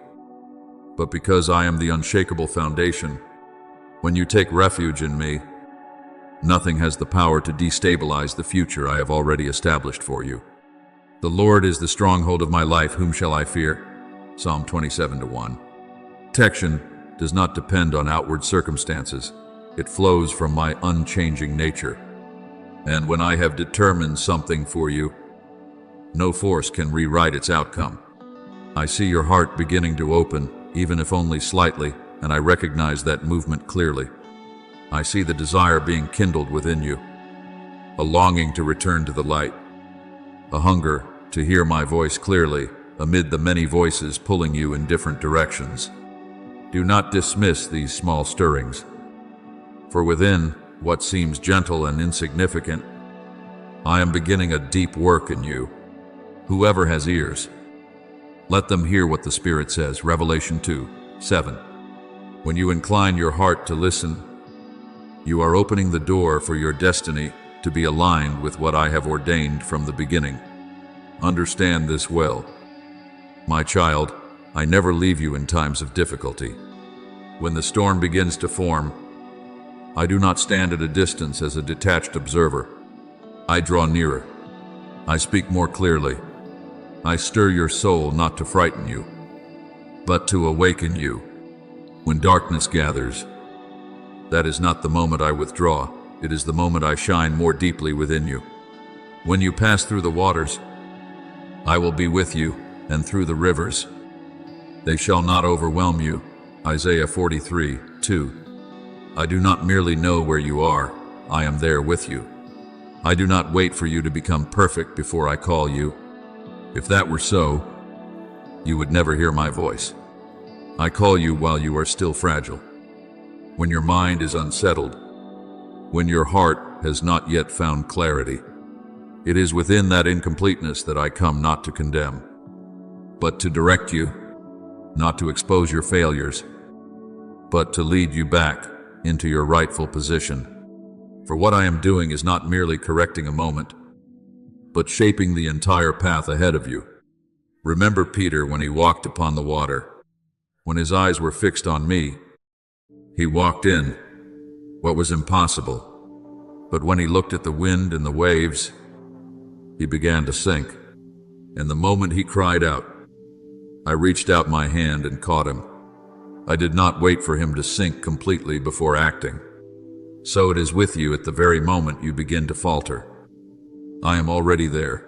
but because I am the unshakable foundation. When you take refuge in me, nothing has the power to destabilize the future I have already established for you. The Lord is the stronghold of my life, whom shall I fear? Psalm 27:1. Protection does not depend on outward circumstances. It flows from my unchanging nature. And when I have determined something for you, no force can rewrite its outcome. I see your heart beginning to open, even if only slightly, and I recognize that movement clearly. I see the desire being kindled within you, a longing to return to the light, a hunger to hear my voice clearly amid the many voices pulling you in different directions. Do not dismiss these small stirrings, for within what seems gentle and insignificant, I am beginning a deep work in you. Whoever has ears, let them hear what the Spirit says. Revelation 2:7. When you incline your heart to listen, you are opening the door for your destiny to be aligned with what I have ordained from the beginning. Understand this well. My child, I never leave you in times of difficulty. When the storm begins to form, I do not stand at a distance as a detached observer. I draw nearer. I speak more clearly. I stir your soul not to frighten you, but to awaken you. When darkness gathers, that is not the moment I withdraw. It is the moment I shine more deeply within you. When you pass through the waters, I will be with you, and through the rivers, they shall not overwhelm you. Isaiah 43:2. I do not merely know where you are, I am there with you. I do not wait for you to become perfect before I call you. If that were so, you would never hear my voice. I call you while you are still fragile, when your mind is unsettled, when your heart has not yet found clarity. It is within that incompleteness that I come, not to condemn, but to direct you, not to expose your failures, but to lead you back into your rightful position. For what I am doing is not merely correcting a moment, but shaping the entire path ahead of you. Remember Peter when he walked upon the water. When his eyes were fixed on me, he walked in what was impossible. But when he looked at the wind and the waves, he began to sink. And the moment he cried out, I reached out my hand and caught him. I did not wait for him to sink completely before acting, So it is with you at the very moment you begin to falter. I am already there.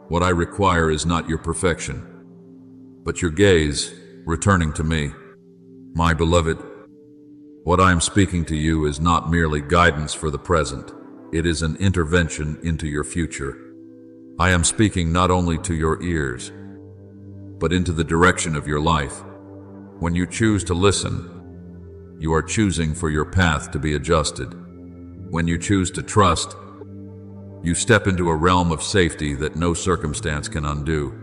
What I require is not your perfection, but your gaze returning to me. My beloved, what I am speaking to you is not merely guidance for the present. It is an intervention into your future. I am speaking not only to your ears, but into the direction of your life. When you choose to listen, you are choosing for your path to be adjusted. When you choose to trust, you step into a realm of safety that no circumstance can undo.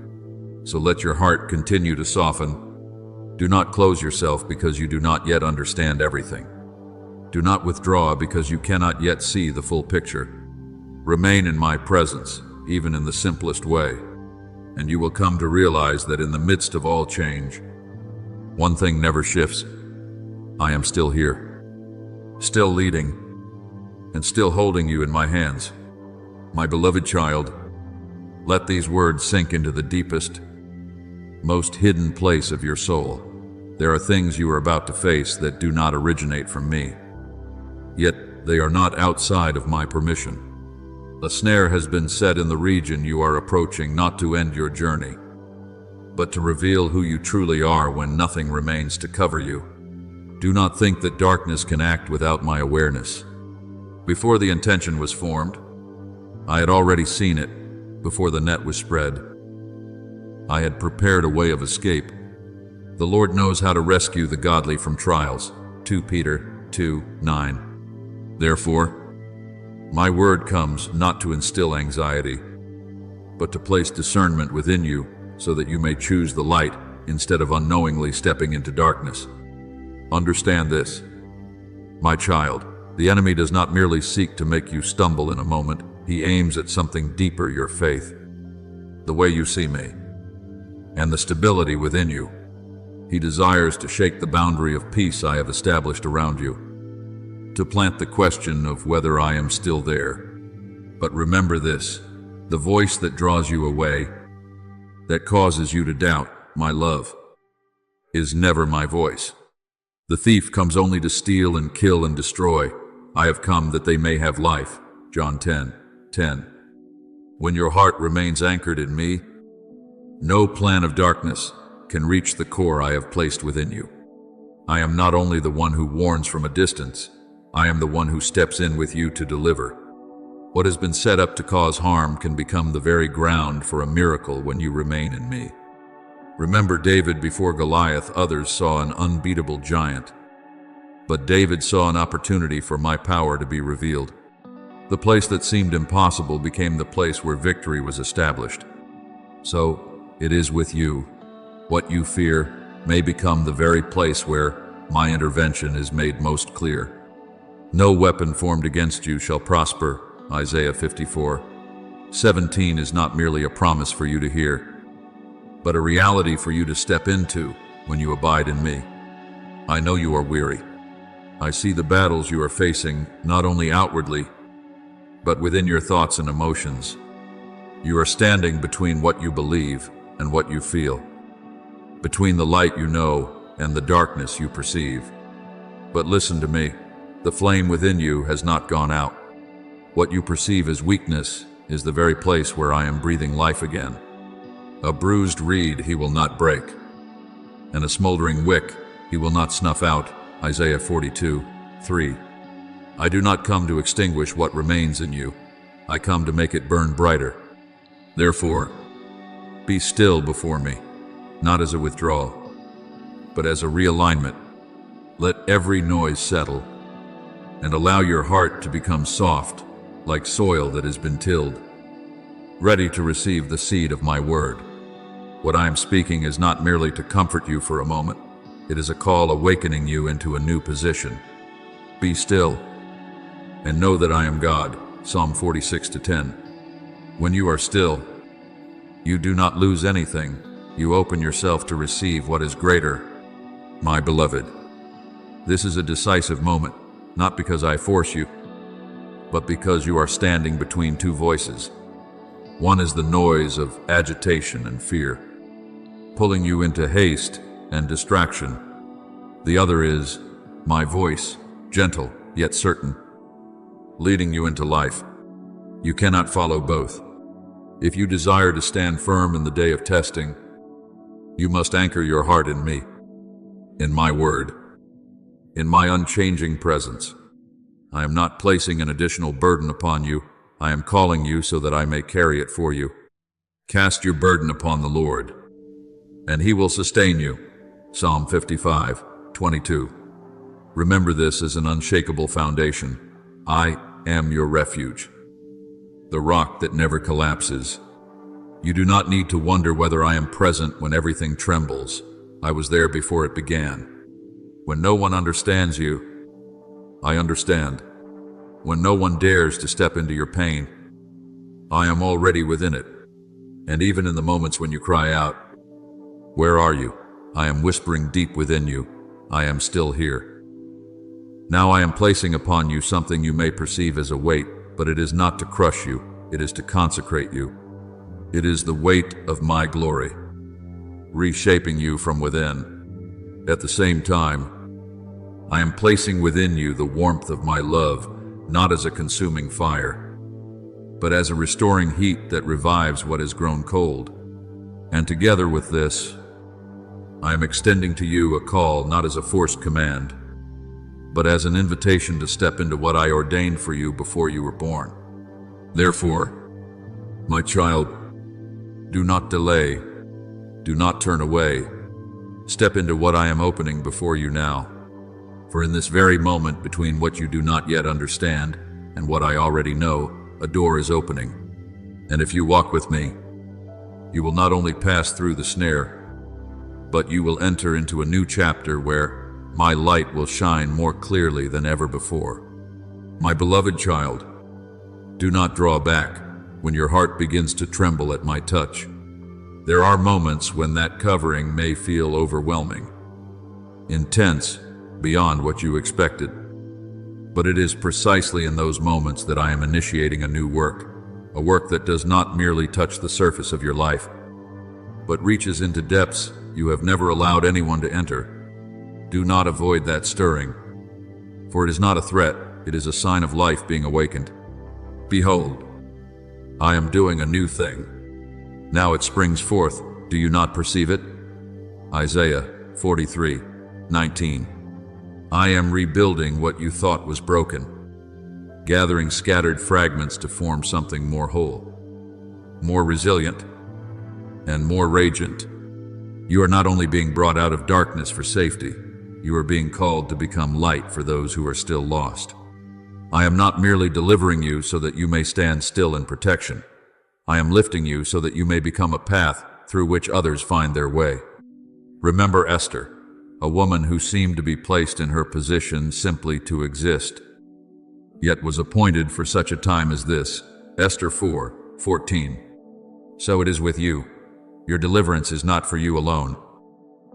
So let your heart continue to soften. Do not close yourself because you do not yet understand everything. Do not withdraw because you cannot yet see the full picture. Remain in my presence, even in the simplest way, and you will come to realize that in the midst of all change, one thing never shifts. I am still here, still leading, and still holding you in my hands. My beloved child, let these words sink into the deepest, most hidden place of your soul. There are things you are about to face that do not originate from me, yet they are not outside of my permission. A snare has been set in the region you are approaching, not to end your journey, but to reveal who you truly are when nothing remains to cover you. Do not think that darkness can act without my awareness. Before the intention was formed, I had already seen it. Before the net was spread, I had prepared a way of escape. The Lord knows how to rescue the godly from trials. 2 Peter 2:9. Therefore, my word comes not to instill anxiety, but to place discernment within you so that you may choose the light instead of unknowingly stepping into darkness. Understand this, my child. The enemy does not merely seek to make you stumble in a moment. He aims at something deeper, your faith, the way you see me, and the stability within you. He desires to shake the boundary of peace I have established around you, to plant the question of whether I am still there. But remember this, the voice that draws you away, that causes you to doubt, my love, is never my voice. The thief comes only to steal and kill and destroy. I have come that they may have life. John 10:10. When your heart remains anchored in me, no plan of darkness can reach the core I have placed within you. I am not only the one who warns from a distance, I am the one who steps in with you to deliver. What has been set up to cause harm can become the very ground for a miracle when you remain in me. Remember David before Goliath. Others saw an unbeatable giant, but David saw an opportunity for my power to be revealed. The place that seemed impossible became the place where victory was established. So it is with you. What you fear may become the very place where my intervention is made most clear. No weapon formed against you shall prosper. Isaiah 54:17 is not merely a promise for you to hear, but a reality for you to step into when you abide in me. I know you are weary. I see the battles you are facing, not only outwardly, but within your thoughts and emotions. You are standing between what you believe and what you feel, between the light you know and the darkness you perceive. But listen to me, the flame within you has not gone out. What you perceive as weakness is the very place where I am breathing life again. A bruised reed he will not break, and a smoldering wick he will not snuff out. Isaiah 42:3. I do not come to extinguish what remains in you. I come to make it burn brighter. Therefore, be still before me, not as a withdrawal, but as a realignment. Let every noise settle, and allow your heart to become soft, like soil that has been tilled, ready to receive the seed of my word. What I am speaking is not merely to comfort you for a moment. It is a call awakening you into a new position. Be still, and know that I am God. Psalm 46:10. When you are still, you do not lose anything. You open yourself to receive what is greater. My beloved, this is a decisive moment, not because I force you, but because you are standing between two voices. One is the noise of agitation and fear, pulling you into haste and distraction. The other is my voice, gentle yet certain, leading you into life. You cannot follow both. If you desire to stand firm in the day of testing, you must anchor your heart in me, in my word, in my unchanging presence. I am not placing an additional burden upon you. I am calling you so that I may carry it for you. Cast your burden upon the Lord, and he will sustain you. Psalm 55:22. Remember this as an unshakable foundation. I am your refuge, the rock that never collapses. You do not need to wonder whether I am present when everything trembles. I was there before it began. When no one understands you, I understand. When no one dares to step into your pain, I am already within it. And even in the moments when you cry out, "Where are you?" I am whispering deep within you, "I am still here." Now I am placing upon you something you may perceive as a weight, but it is not to crush you, it is to consecrate you. It is the weight of my glory, reshaping you from within. At the same time, I am placing within you the warmth of my love, not as a consuming fire, but as a restoring heat that revives what has grown cold. And together with this, I am extending to you a call not as a forced command, but as an invitation to step into what I ordained for you before you were born. Therefore, my child, do not delay, do not turn away. Step into what I am opening before you now. For in this very moment between what you do not yet understand and what I already know, a door is opening. And if you walk with me, you will not only pass through the snare, but you will enter into a new chapter where my light will shine more clearly than ever before. My beloved child, do not draw back when your heart begins to tremble at my touch. There are moments when that covering may feel overwhelming, intense, beyond what you expected. But it is precisely in those moments that I am initiating a new work, a work that does not merely touch the surface of your life, but reaches into depths you have never allowed anyone to enter. Do not avoid that stirring, for it is not a threat, it is a sign of life being awakened. Behold, I am doing a new thing. Now it springs forth, do you not perceive it? Isaiah 43:19. I am rebuilding what you thought was broken, gathering scattered fragments to form something more whole, more resilient, and more radiant. You are not only being brought out of darkness for safety, you are being called to become light for those who are still lost. I am not merely delivering you so that you may stand still in protection. I am lifting you so that you may become a path through which others find their way. Remember Esther, a woman who seemed to be placed in her position simply to exist, yet was appointed for such a time as this. Esther 4:14. So it is with you. Your deliverance is not for you alone.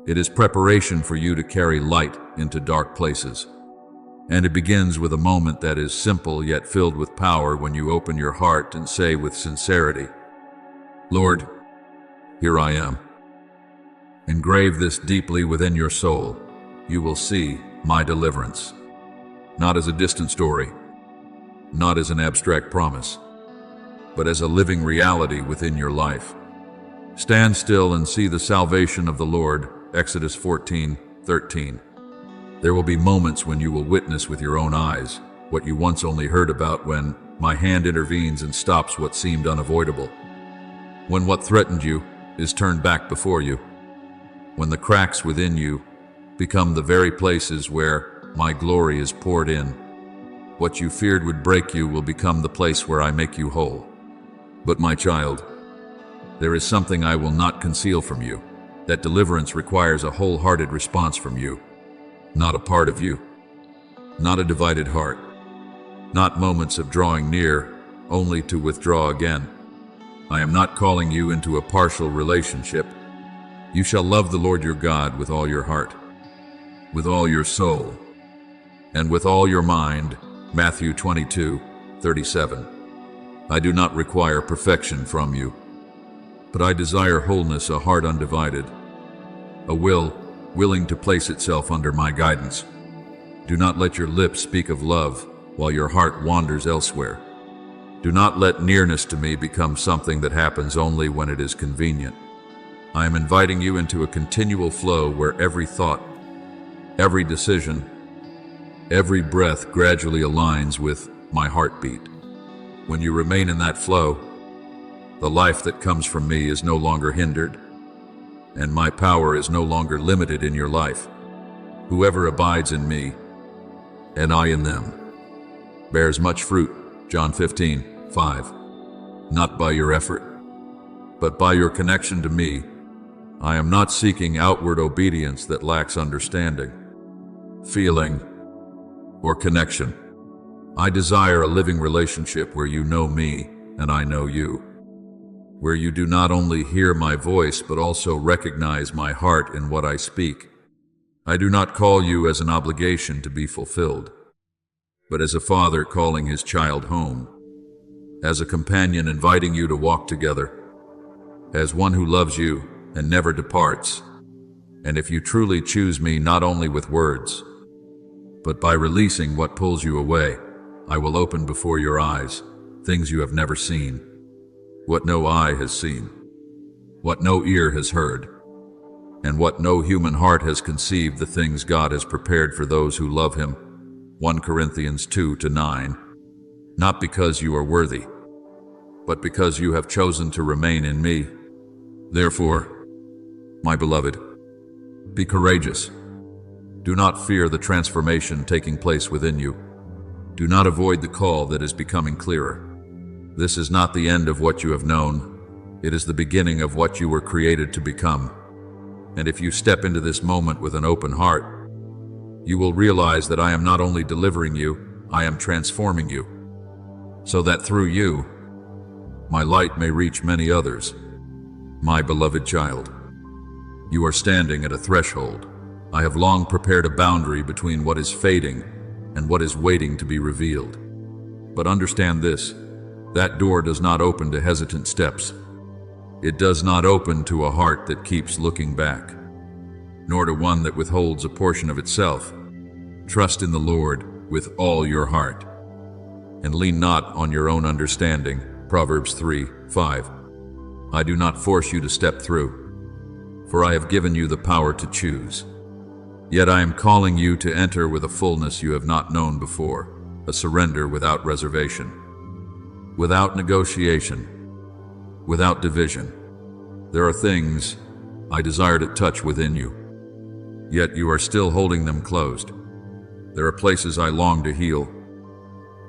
It is preparation for you to carry light into dark places. And it begins with a moment that is simple yet filled with power when you open your heart and say with sincerity, "Lord, here I am." Engrave this deeply within your soul. You will see my deliverance, not as a distant story, not as an abstract promise, but as a living reality within your life. Stand still and see the salvation of the Lord. Exodus 14:13. There will be moments when you will witness with your own eyes what you once only heard about, when my hand intervenes and stops what seemed unavoidable, when what threatened you is turned back before you, when the cracks within you become the very places where my glory is poured in. What you feared would break you will become the place where I make you whole. But my child, there is something I will not conceal from you. That deliverance requires a wholehearted response from you, not a part of you, not a divided heart, not moments of drawing near only to withdraw again. I am not calling you into a partial relationship. You shall love the Lord your God with all your heart, with all your soul, and with all your mind. Matthew 22:37. I do not require perfection from you, but I desire wholeness, a heart undivided, a will willing to place itself under my guidance. Do not let your lips speak of love, while your heart wanders elsewhere. Do not let nearness to me become something that happens only when it is convenient. I am inviting you into a continual flow where every thought, every decision, every breath gradually aligns with my heartbeat. When you remain in that flow, the life that comes from me is no longer hindered, and my power is no longer limited in your life. Whoever abides in me, and I in them, bears much fruit. John 15:5. Not by your effort, but by your connection to me. I am not seeking outward obedience that lacks understanding, feeling, or connection. I desire a living relationship where you know me and I know you, where you do not only hear my voice but also recognize my heart in what I speak. I do not call you as an obligation to be fulfilled, but as a father calling his child home, as a companion inviting you to walk together, as one who loves you and never departs. And if you truly choose me not only with words, but by releasing what pulls you away, I will open before your eyes things you have never seen, what no eye has seen, what no ear has heard, and what no human heart has conceived, the things God has prepared for those who love him. 1 Corinthians 2-9. Not because you are worthy, but because you have chosen to remain in me. Therefore, my beloved, be courageous. Do not fear the transformation taking place within you. Do not avoid the call that is becoming clearer. This is not the end of what you have known. It is the beginning of what you were created to become. And if you step into this moment with an open heart, you will realize that I am not only delivering you, I am transforming you, so that through you, my light may reach many others. My beloved child, you are standing at a threshold. I have long prepared a boundary between what is fading and what is waiting to be revealed. But understand this, that door does not open to hesitant steps. It does not open to a heart that keeps looking back, nor to one that withholds a portion of itself. Trust in the Lord with all your heart, and lean not on your own understanding. Proverbs 3:5. I do not force you to step through, for I have given you the power to choose. Yet I am calling you to enter with a fullness you have not known before, a surrender without reservation, without negotiation, without division. There are things I desire to touch within you, yet you are still holding them closed. There are places I long to heal,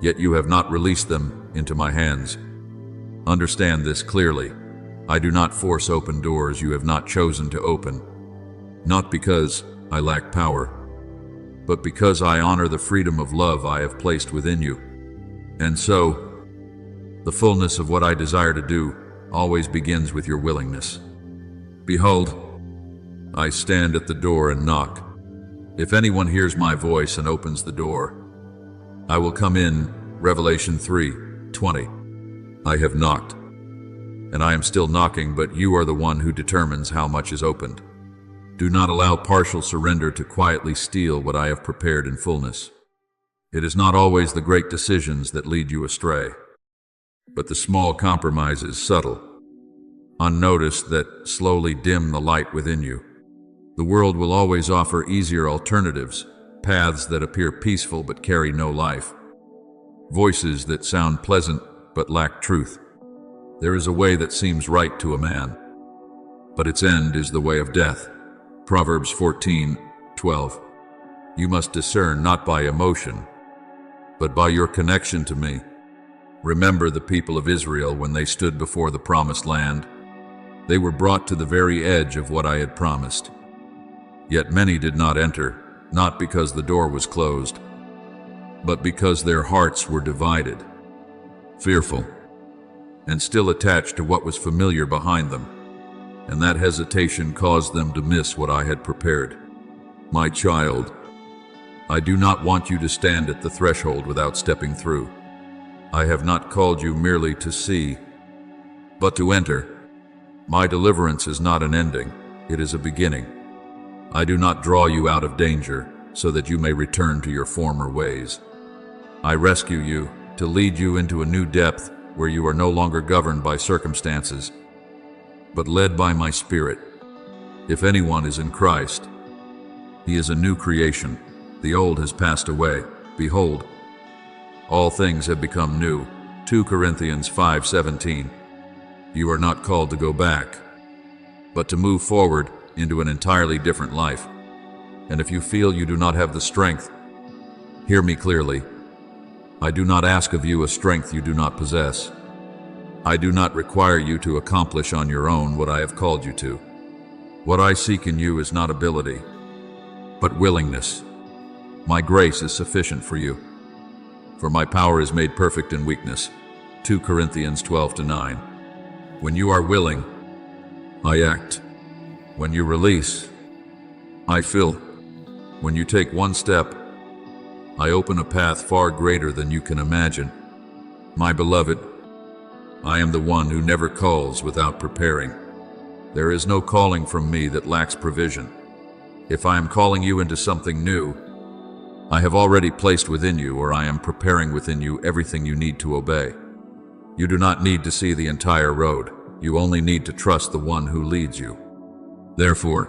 yet you have not released them into my hands. Understand this clearly. I do not force open doors you have not chosen to open, not because I lack power, but because I honor the freedom of love I have placed within you. And so, the fullness of what I desire to do always begins with your willingness. Behold, I stand at the door and knock. If anyone hears my voice and opens the door, I will come in. Revelation 3:20. I have knocked, and I am still knocking, but you are the one who determines how much is opened. Do not allow partial surrender to quietly steal what I have prepared in fullness. It is not always the great decisions that lead you astray, but the small compromises, subtle, unnoticed, that slowly dim the light within you. The world will always offer easier alternatives, paths that appear peaceful but carry no life, voices that sound pleasant but lack truth. There is a way that seems right to a man, but its end is the way of death. Proverbs 14:12. You must discern not by emotion, but by your connection to me. Remember the people of Israel when they stood before the promised land. They were brought to the very edge of what I had promised. Yet many did not enter, not because the door was closed, but because their hearts were divided, fearful, and still attached to what was familiar behind them. And that hesitation caused them to miss what I had prepared. My child, I do not want you to stand at the threshold without stepping through. I have not called you merely to see, but to enter. My deliverance is not an ending, it is a beginning. I do not draw you out of danger so that you may return to your former ways. I rescue you to lead you into a new depth where you are no longer governed by circumstances, but led by my Spirit. If anyone is in Christ, he is a new creation. The old has passed away. Behold, all things have become new. 2 Corinthians 5:17. You are not called to go back, but to move forward into an entirely different life. And if you feel you do not have the strength, hear me clearly. I do not ask of you a strength you do not possess. I do not require you to accomplish on your own what I have called you to. What I seek in you is not ability, but willingness. My grace is sufficient for you, for my power is made perfect in weakness. 2 Corinthians 12:9. When you are willing, I act. When you release, I fill. When you take one step, I open a path far greater than you can imagine. My beloved, I am the one who never calls without preparing. There is no calling from me that lacks provision. If I am calling you into something new, I have already placed within you, or I am preparing within you, everything you need to obey. You do not need to see the entire road. You only need to trust the one who leads you. Therefore,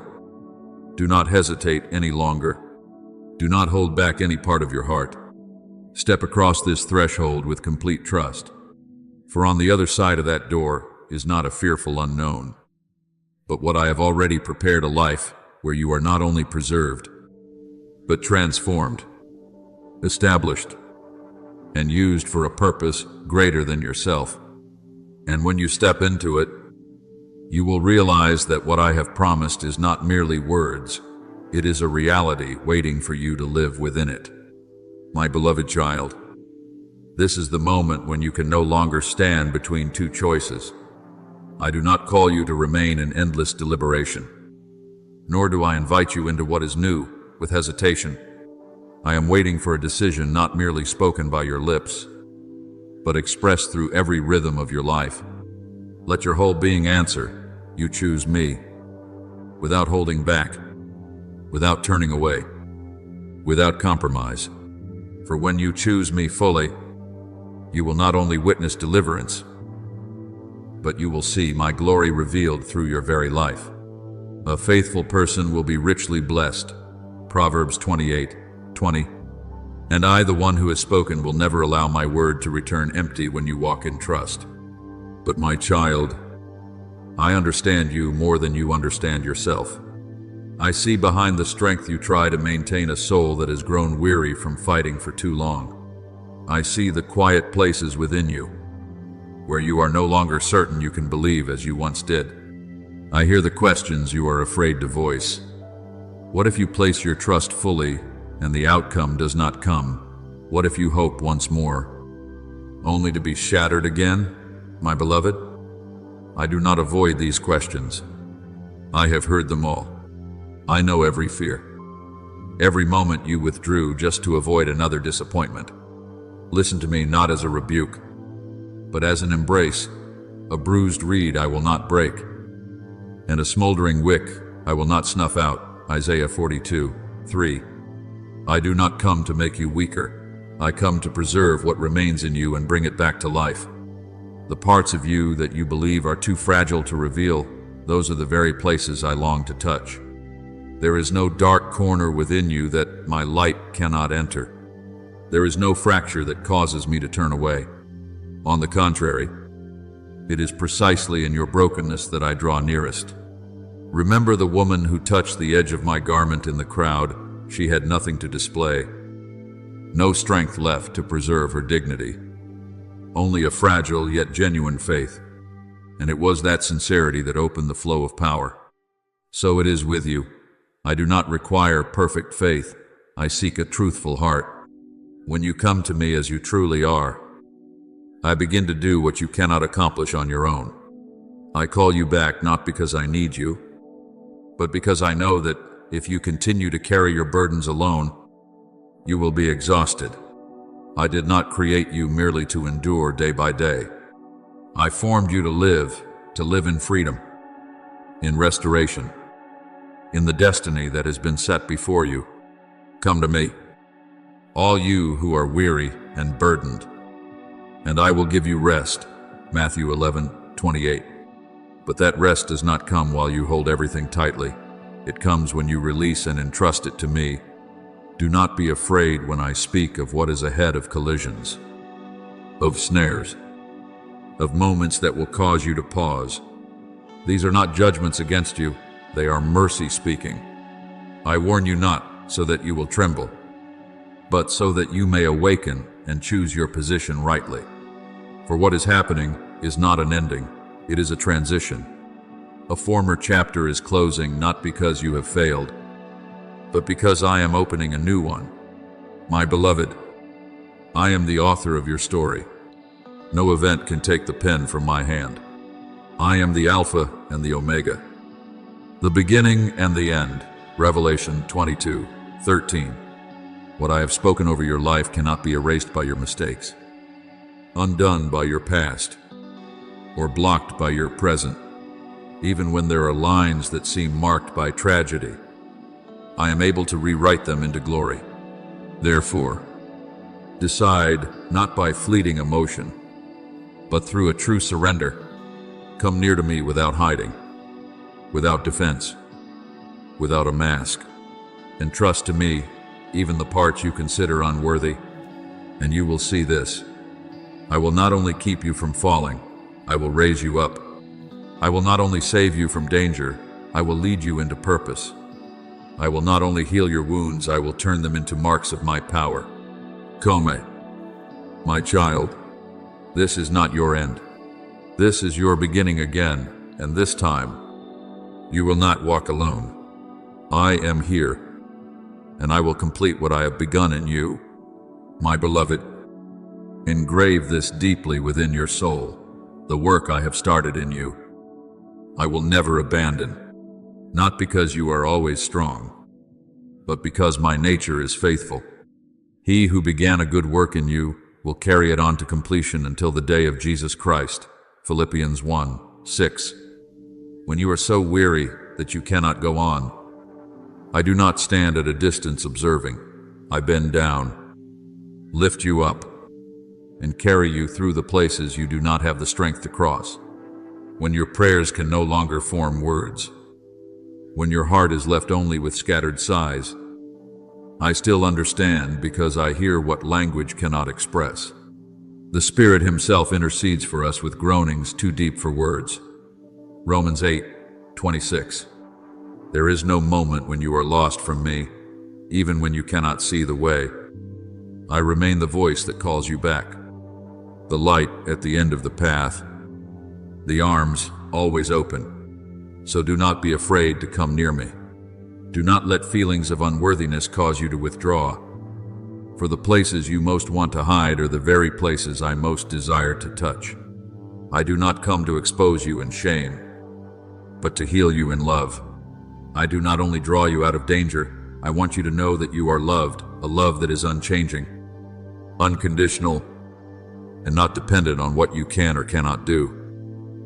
do not hesitate any longer. Do not hold back any part of your heart. Step across this threshold with complete trust. For on the other side of that door is not a fearful unknown, but what I have already prepared, a life where you are not only preserved, but transformed, established, and used for a purpose greater than yourself. And when you step into it, you will realize that what I have promised is not merely words. It is a reality waiting for you to live within it. My beloved child, this is the moment when you can no longer stand between two choices. I do not call you to remain in endless deliberation, nor do I invite you into what is new with hesitation. I am waiting for a decision not merely spoken by your lips, but expressed through every rhythm of your life. Let your whole being answer, you choose me, without holding back, without turning away, without compromise. For when you choose me fully, you will not only witness deliverance, but you will see my glory revealed through your very life. A faithful person will be richly blessed. Proverbs 28:20. And I, the one who has spoken, will never allow my word to return empty when you walk in trust. But my child, I understand you more than you understand yourself. I see behind the strength you try to maintain a soul that has grown weary from fighting for too long. I see the quiet places within you, where you are no longer certain you can believe as you once did. I hear the questions you are afraid to voice. What if you place your trust fully and the outcome does not come? What if you hope once more, only to be shattered again? My beloved, I do not avoid these questions. I have heard them all. I know every fear. Every moment you withdrew just to avoid another disappointment. Listen to me not as a rebuke, but as an embrace. A bruised reed I will not break, and a smoldering wick I will not snuff out. Isaiah 42:3. I do not come to make you weaker. I come to preserve what remains in you and bring it back to life. The parts of you that you believe are too fragile to reveal, those are the very places I long to touch. There is no dark corner within you that my light cannot enter. There is no fracture that causes me to turn away. On the contrary, it is precisely in your brokenness that I draw nearest. Remember the woman who touched the edge of my garment in the crowd. She had nothing to display, no strength left to preserve her dignity, only a fragile yet genuine faith. And it was that sincerity that opened the flow of power. So it is with you. I do not require perfect faith. I seek a truthful heart. When you come to me as you truly are, I begin to do what you cannot accomplish on your own. I call you back not because I need you, but because I know that if you continue to carry your burdens alone, you will be exhausted. I did not create you merely to endure day by day. I formed you to live in freedom, in restoration, in the destiny that has been set before you. Come to me. all you who are weary and burdened, and I will give you rest. Matthew 11:28. But that rest does not come while you hold everything tightly. It comes when you release and entrust it to me. Do not be afraid when I speak of what is ahead, of collisions, of snares, of moments that will cause you to pause. These are not judgments against you, they are mercy speaking. I warn you not so that you will tremble, but so that you may awaken and choose your position rightly. For what is happening is not an ending, it is a transition. A former chapter is closing, not because you have failed, but because I am opening a new one. My beloved, I am the author of your story. No event can take the pen from my hand. I am the Alpha and the Omega, the beginning and the end. Revelation 22:13. What I have spoken over your life cannot be erased by your mistakes, undone by your past, or blocked by your present. Even when there are lines that seem marked by tragedy, I am able to rewrite them into glory. Therefore, decide not by fleeting emotion, but through a true surrender. Come near to me without hiding, without defense, without a mask, and trust to me even the parts you consider unworthy, and you will see this. I will not only keep you from falling, I will raise you up. I will not only save you from danger, I will lead you into purpose. I will not only heal your wounds, I will turn them into marks of my power. Come, my child, this is not your end. This is your beginning again, and this time, you will not walk alone. I am here, and I will complete what I have begun in you. My beloved, engrave this deeply within your soul, the work I have started in you. I will never abandon, not because you are always strong, but because my nature is faithful. He who began a good work in you will carry it on to completion until the day of Jesus Christ. Philippians 1:6. When you are so weary that you cannot go on, I do not stand at a distance observing. I bend down, lift you up, and carry you through the places you do not have the strength to cross. When your prayers can no longer form words, when your heart is left only with scattered sighs, I still understand because I hear what language cannot express. The Spirit Himself intercedes for us with groanings too deep for words. Romans 8:26. There is no moment when you are lost from me, even when you cannot see the way. I remain the voice that calls you back, the light at the end of the path, the arms always open. So do not be afraid to come near me. Do not let feelings of unworthiness cause you to withdraw, for the places you most want to hide are the very places I most desire to touch. I do not come to expose you in shame, but to heal you in love. I do not only draw you out of danger, I want you to know that you are loved, a love that is unchanging, unconditional, and not dependent on what you can or cannot do.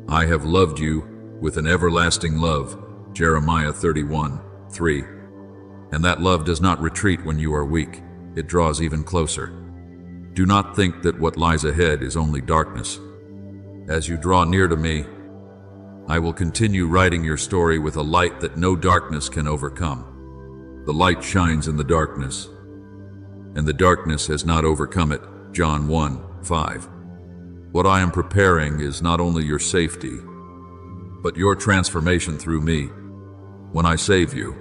I have loved you with an everlasting love, Jeremiah 31:3. And that love does not retreat when you are weak, it draws even closer. Do not think that what lies ahead is only darkness. As you draw near to me, I will continue writing your story with a light that no darkness can overcome. The light shines in the darkness, and the darkness has not overcome it. John 1:5. What I am preparing is not only your safety, but your transformation through me. When I save you,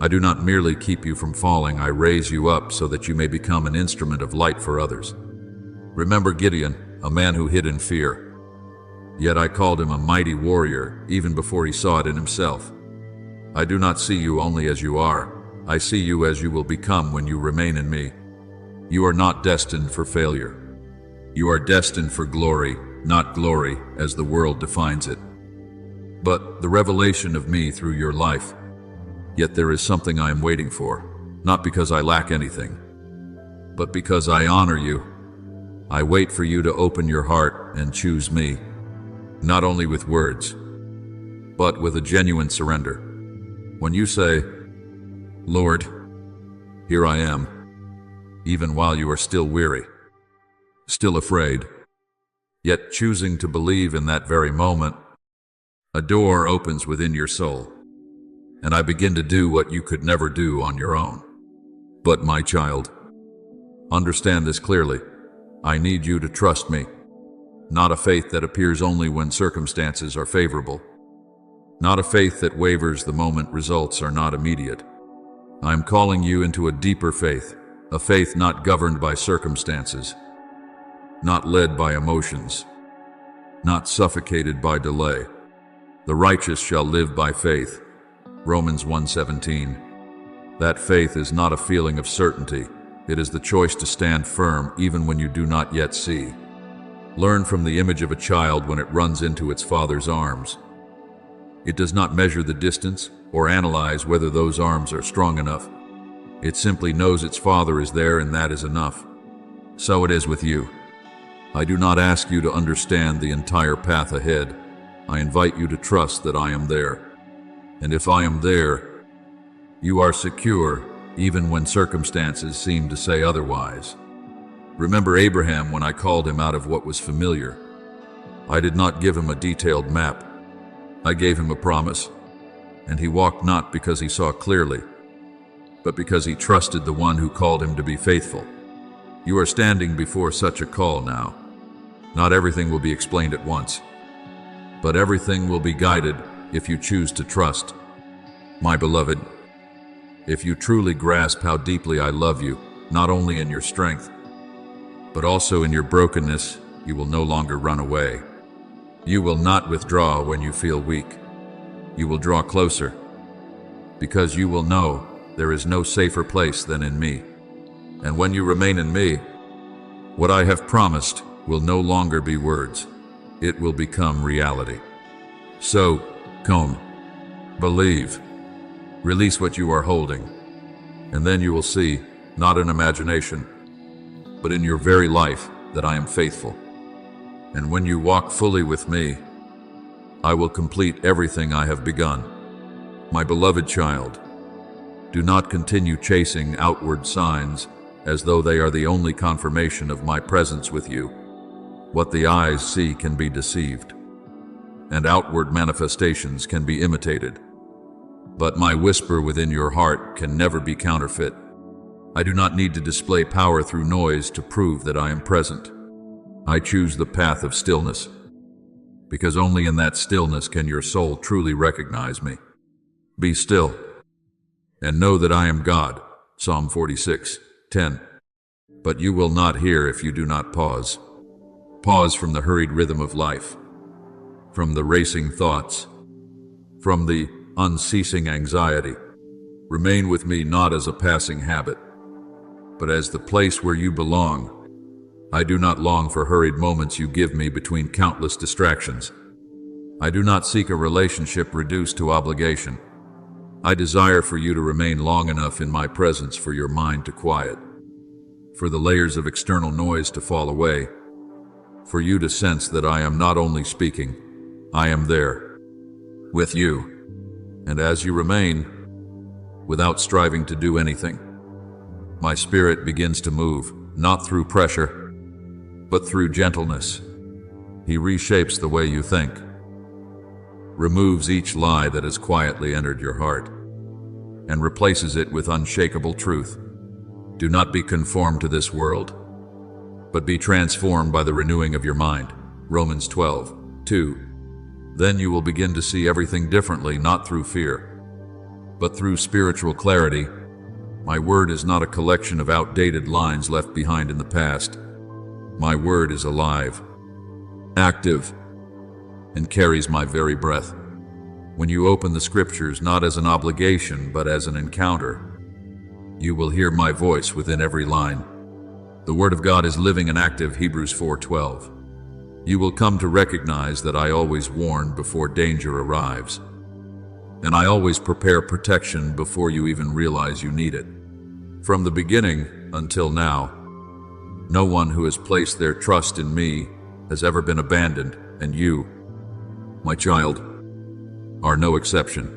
I do not merely keep you from falling, I raise you up so that you may become an instrument of light for others. Remember Gideon, a man who hid in fear. Yet I called him a mighty warrior, even before he saw it in himself. I do not see you only as you are. I see you as you will become when you remain in me. You are not destined for failure. You are destined for glory, not glory as the world defines it, but the revelation of me through your life. Yet there is something I am waiting for, not because I lack anything, but because I honor you. I wait for you to open your heart and choose me, not only with words, but with a genuine surrender. When you say, Lord, here I am, even while you are still weary, still afraid, yet choosing to believe in that very moment, a door opens within your soul, and I begin to do what you could never do on your own. But my child, understand this clearly. I need you to trust me, not a faith that appears only when circumstances are favorable, not a faith that wavers the moment results are not immediate. I am calling you into a deeper faith, a faith not governed by circumstances, not led by emotions, not suffocated by delay. The righteous shall live by faith. Romans 1:17. That faith is not a feeling of certainty. It is the choice to stand firm even when you do not yet see. Learn from the image of a child when it runs into its father's arms. It does not measure the distance or analyze whether those arms are strong enough. It simply knows its father is there, and that is enough. So it is with you. I do not ask you to understand the entire path ahead. I invite you to trust that I am there. And if I am there, you are secure, even when circumstances seem to say otherwise. Remember Abraham when I called him out of what was familiar. I did not give him a detailed map. I gave him a promise, and he walked not because he saw clearly, but because he trusted the one who called him to be faithful. You are standing before such a call now. Not everything will be explained at once, but everything will be guided if you choose to trust. My beloved, if you truly grasp how deeply I love you, not only in your strength, but also in your brokenness, you will no longer run away. You will not withdraw when you feel weak. You will draw closer, because you will know there is no safer place than in me. And when you remain in me, what I have promised will no longer be words. It will become reality. So, come, believe, release what you are holding, and then you will see, not in imagination, but in your very life, that I am faithful. And when you walk fully with me, I will complete everything I have begun. My beloved child, do not continue chasing outward signs as though they are the only confirmation of my presence with you. What the eyes see can be deceived, and outward manifestations can be imitated. But my whisper within your heart can never be counterfeit. I do not need to display power through noise to prove that I am present. I choose the path of stillness, because only in that stillness can your soul truly recognize me. Be still, and know that I am God. Psalm 46:10. But you will not hear if you do not pause. Pause from the hurried rhythm of life, from the racing thoughts, from the unceasing anxiety. Remain with me not as a passing habit, but as the place where you belong. I do not long for hurried moments you give me between countless distractions. I do not seek a relationship reduced to obligation. I desire for you to remain long enough in my presence for your mind to quiet, for the layers of external noise to fall away, for you to sense that I am not only speaking, I am there, with you. And as you remain, without striving to do anything, my spirit begins to move, not through pressure, but through gentleness. He reshapes the way you think, removes each lie that has quietly entered your heart, and replaces it with unshakable truth. Do not be conformed to this world, but be transformed by the renewing of your mind. Romans 12:2. Then you will begin to see everything differently, not through fear, but through spiritual clarity. My word is not a collection of outdated lines left behind in the past. My word is alive, active, and carries my very breath. When you open the scriptures not as an obligation but as an encounter, you will hear my voice within every line. The word of God is living and active. Hebrews 4:12. You will come to recognize that I always warn before danger arrives, and I always prepare protection before you even realize you need it. From the beginning until now, no one who has placed their trust in me has ever been abandoned, and you, my child, are no exception.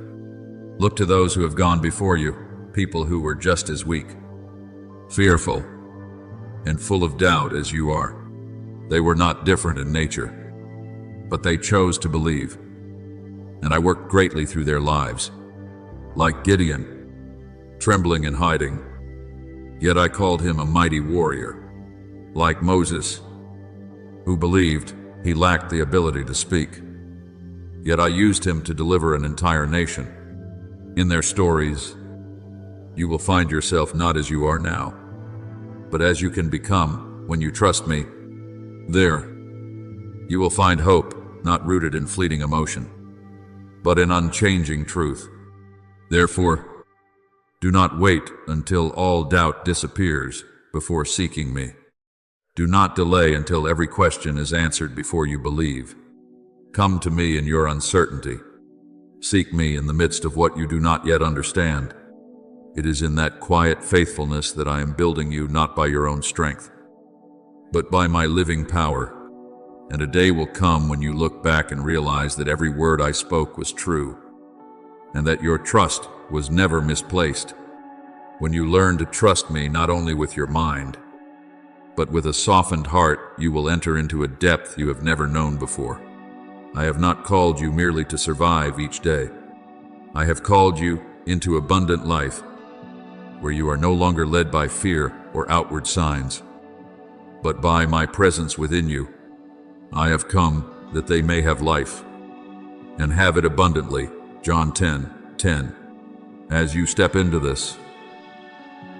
Look to those who have gone before you, people who were just as weak, fearful, and full of doubt as you are. They were not different in nature, but they chose to believe, and I worked greatly through their lives. Like Gideon, trembling and hiding, yet I called him a mighty warrior. Like Moses, who believed he lacked the ability to speak, yet I used him to deliver an entire nation. In their stories, you will find yourself not as you are now, but as you can become when you trust me. There, you will find hope, not rooted in fleeting emotion, but in unchanging truth. Therefore, do not wait until all doubt disappears before seeking me. Do not delay until every question is answered before you believe. Come to me in your uncertainty. Seek me in the midst of what you do not yet understand. It is in that quiet faithfulness that I am building you, not by your own strength, but by my living power. And a day will come when you look back and realize that every word I spoke was true, and that your trust was never misplaced. When you learn to trust me not only with your mind, but with a softened heart, you will enter into a depth you have never known before. I have not called you merely to survive each day. I have called you into abundant life, where you are no longer led by fear or outward signs, but by my presence within you. I have come that they may have life, and have it abundantly. John 10:10. As you step into this,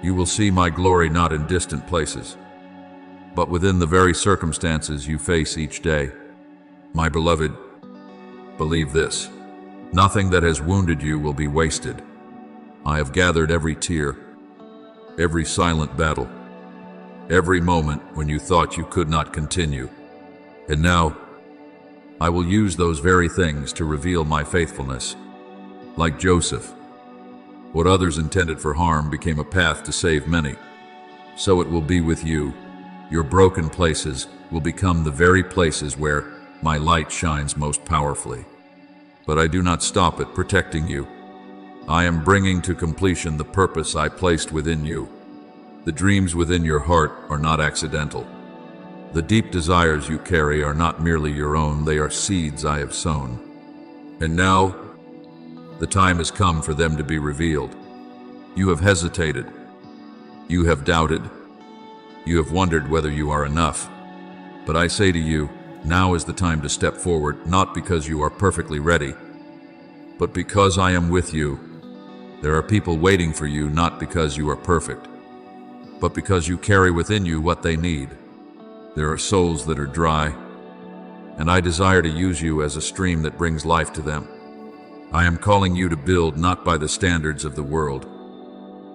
you will see my glory not in distant places, but within the very circumstances you face each day. My beloved, believe this: nothing that has wounded you will be wasted. I have gathered every tear, every silent battle, every moment when you thought you could not continue. And now, I will use those very things to reveal my faithfulness. Like Joseph, what others intended for harm became a path to save many. So it will be with you. Your broken places will become the very places where my light shines most powerfully. But I do not stop at protecting you. I am bringing to completion the purpose I placed within you. The dreams within your heart are not accidental. The deep desires you carry are not merely your own, they are seeds I have sown. And now, the time has come for them to be revealed. You have hesitated. You have doubted. You have wondered whether you are enough. But I say to you, now is the time to step forward, not because you are perfectly ready, but because I am with you. There are people waiting for you, not because you are perfect, but because you carry within you what they need. There are souls that are dry, and I desire to use you as a stream that brings life to them. I am calling you to build not by the standards of the world,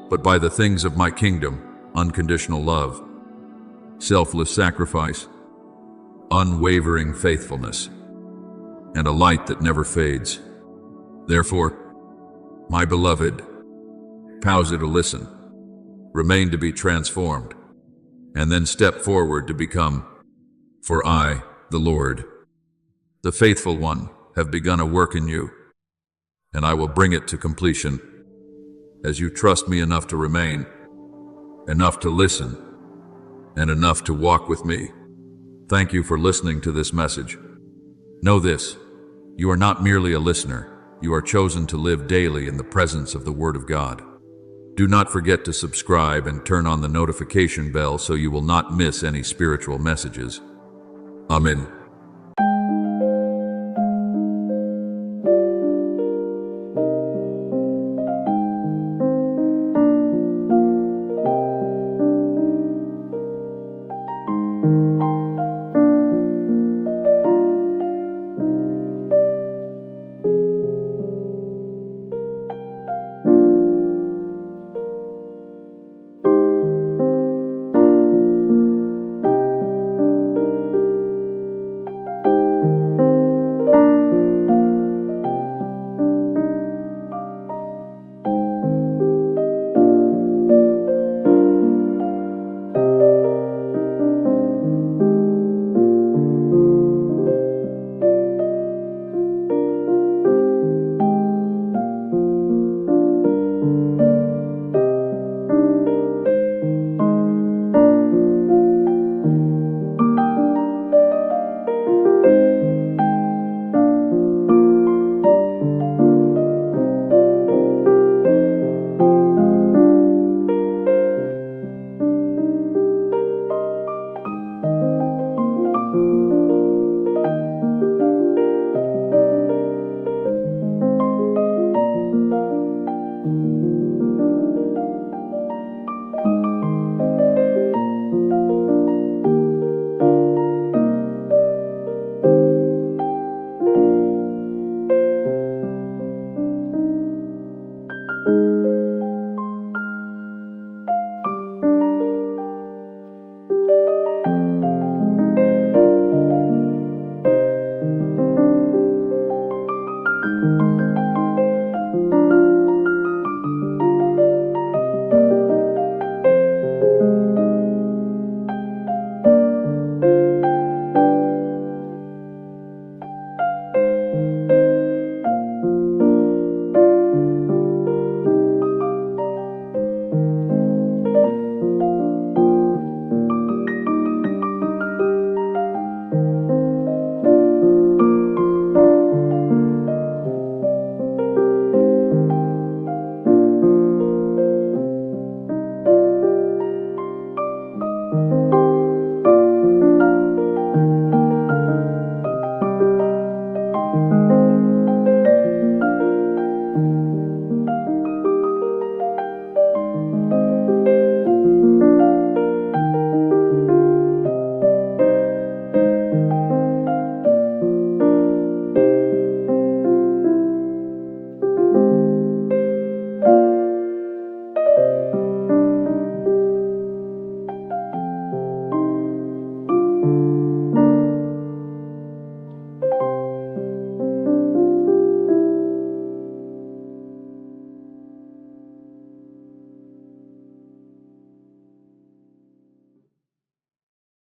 but by the things of my kingdom: unconditional love, selfless sacrifice, unwavering faithfulness, and a light that never fades. Therefore, my beloved, pause to listen, remain to be transformed, and then step forward to become. For I, the Lord, the faithful one, have begun a work in you, and I will bring it to completion as you trust me enough to remain, enough to listen, and enough to walk with me. Thank you for listening to this message. Know this: you are not merely a listener, you are chosen to live daily in the presence of the Word of God. Do not forget to subscribe and turn on the notification bell so you will not miss any spiritual messages. Amen.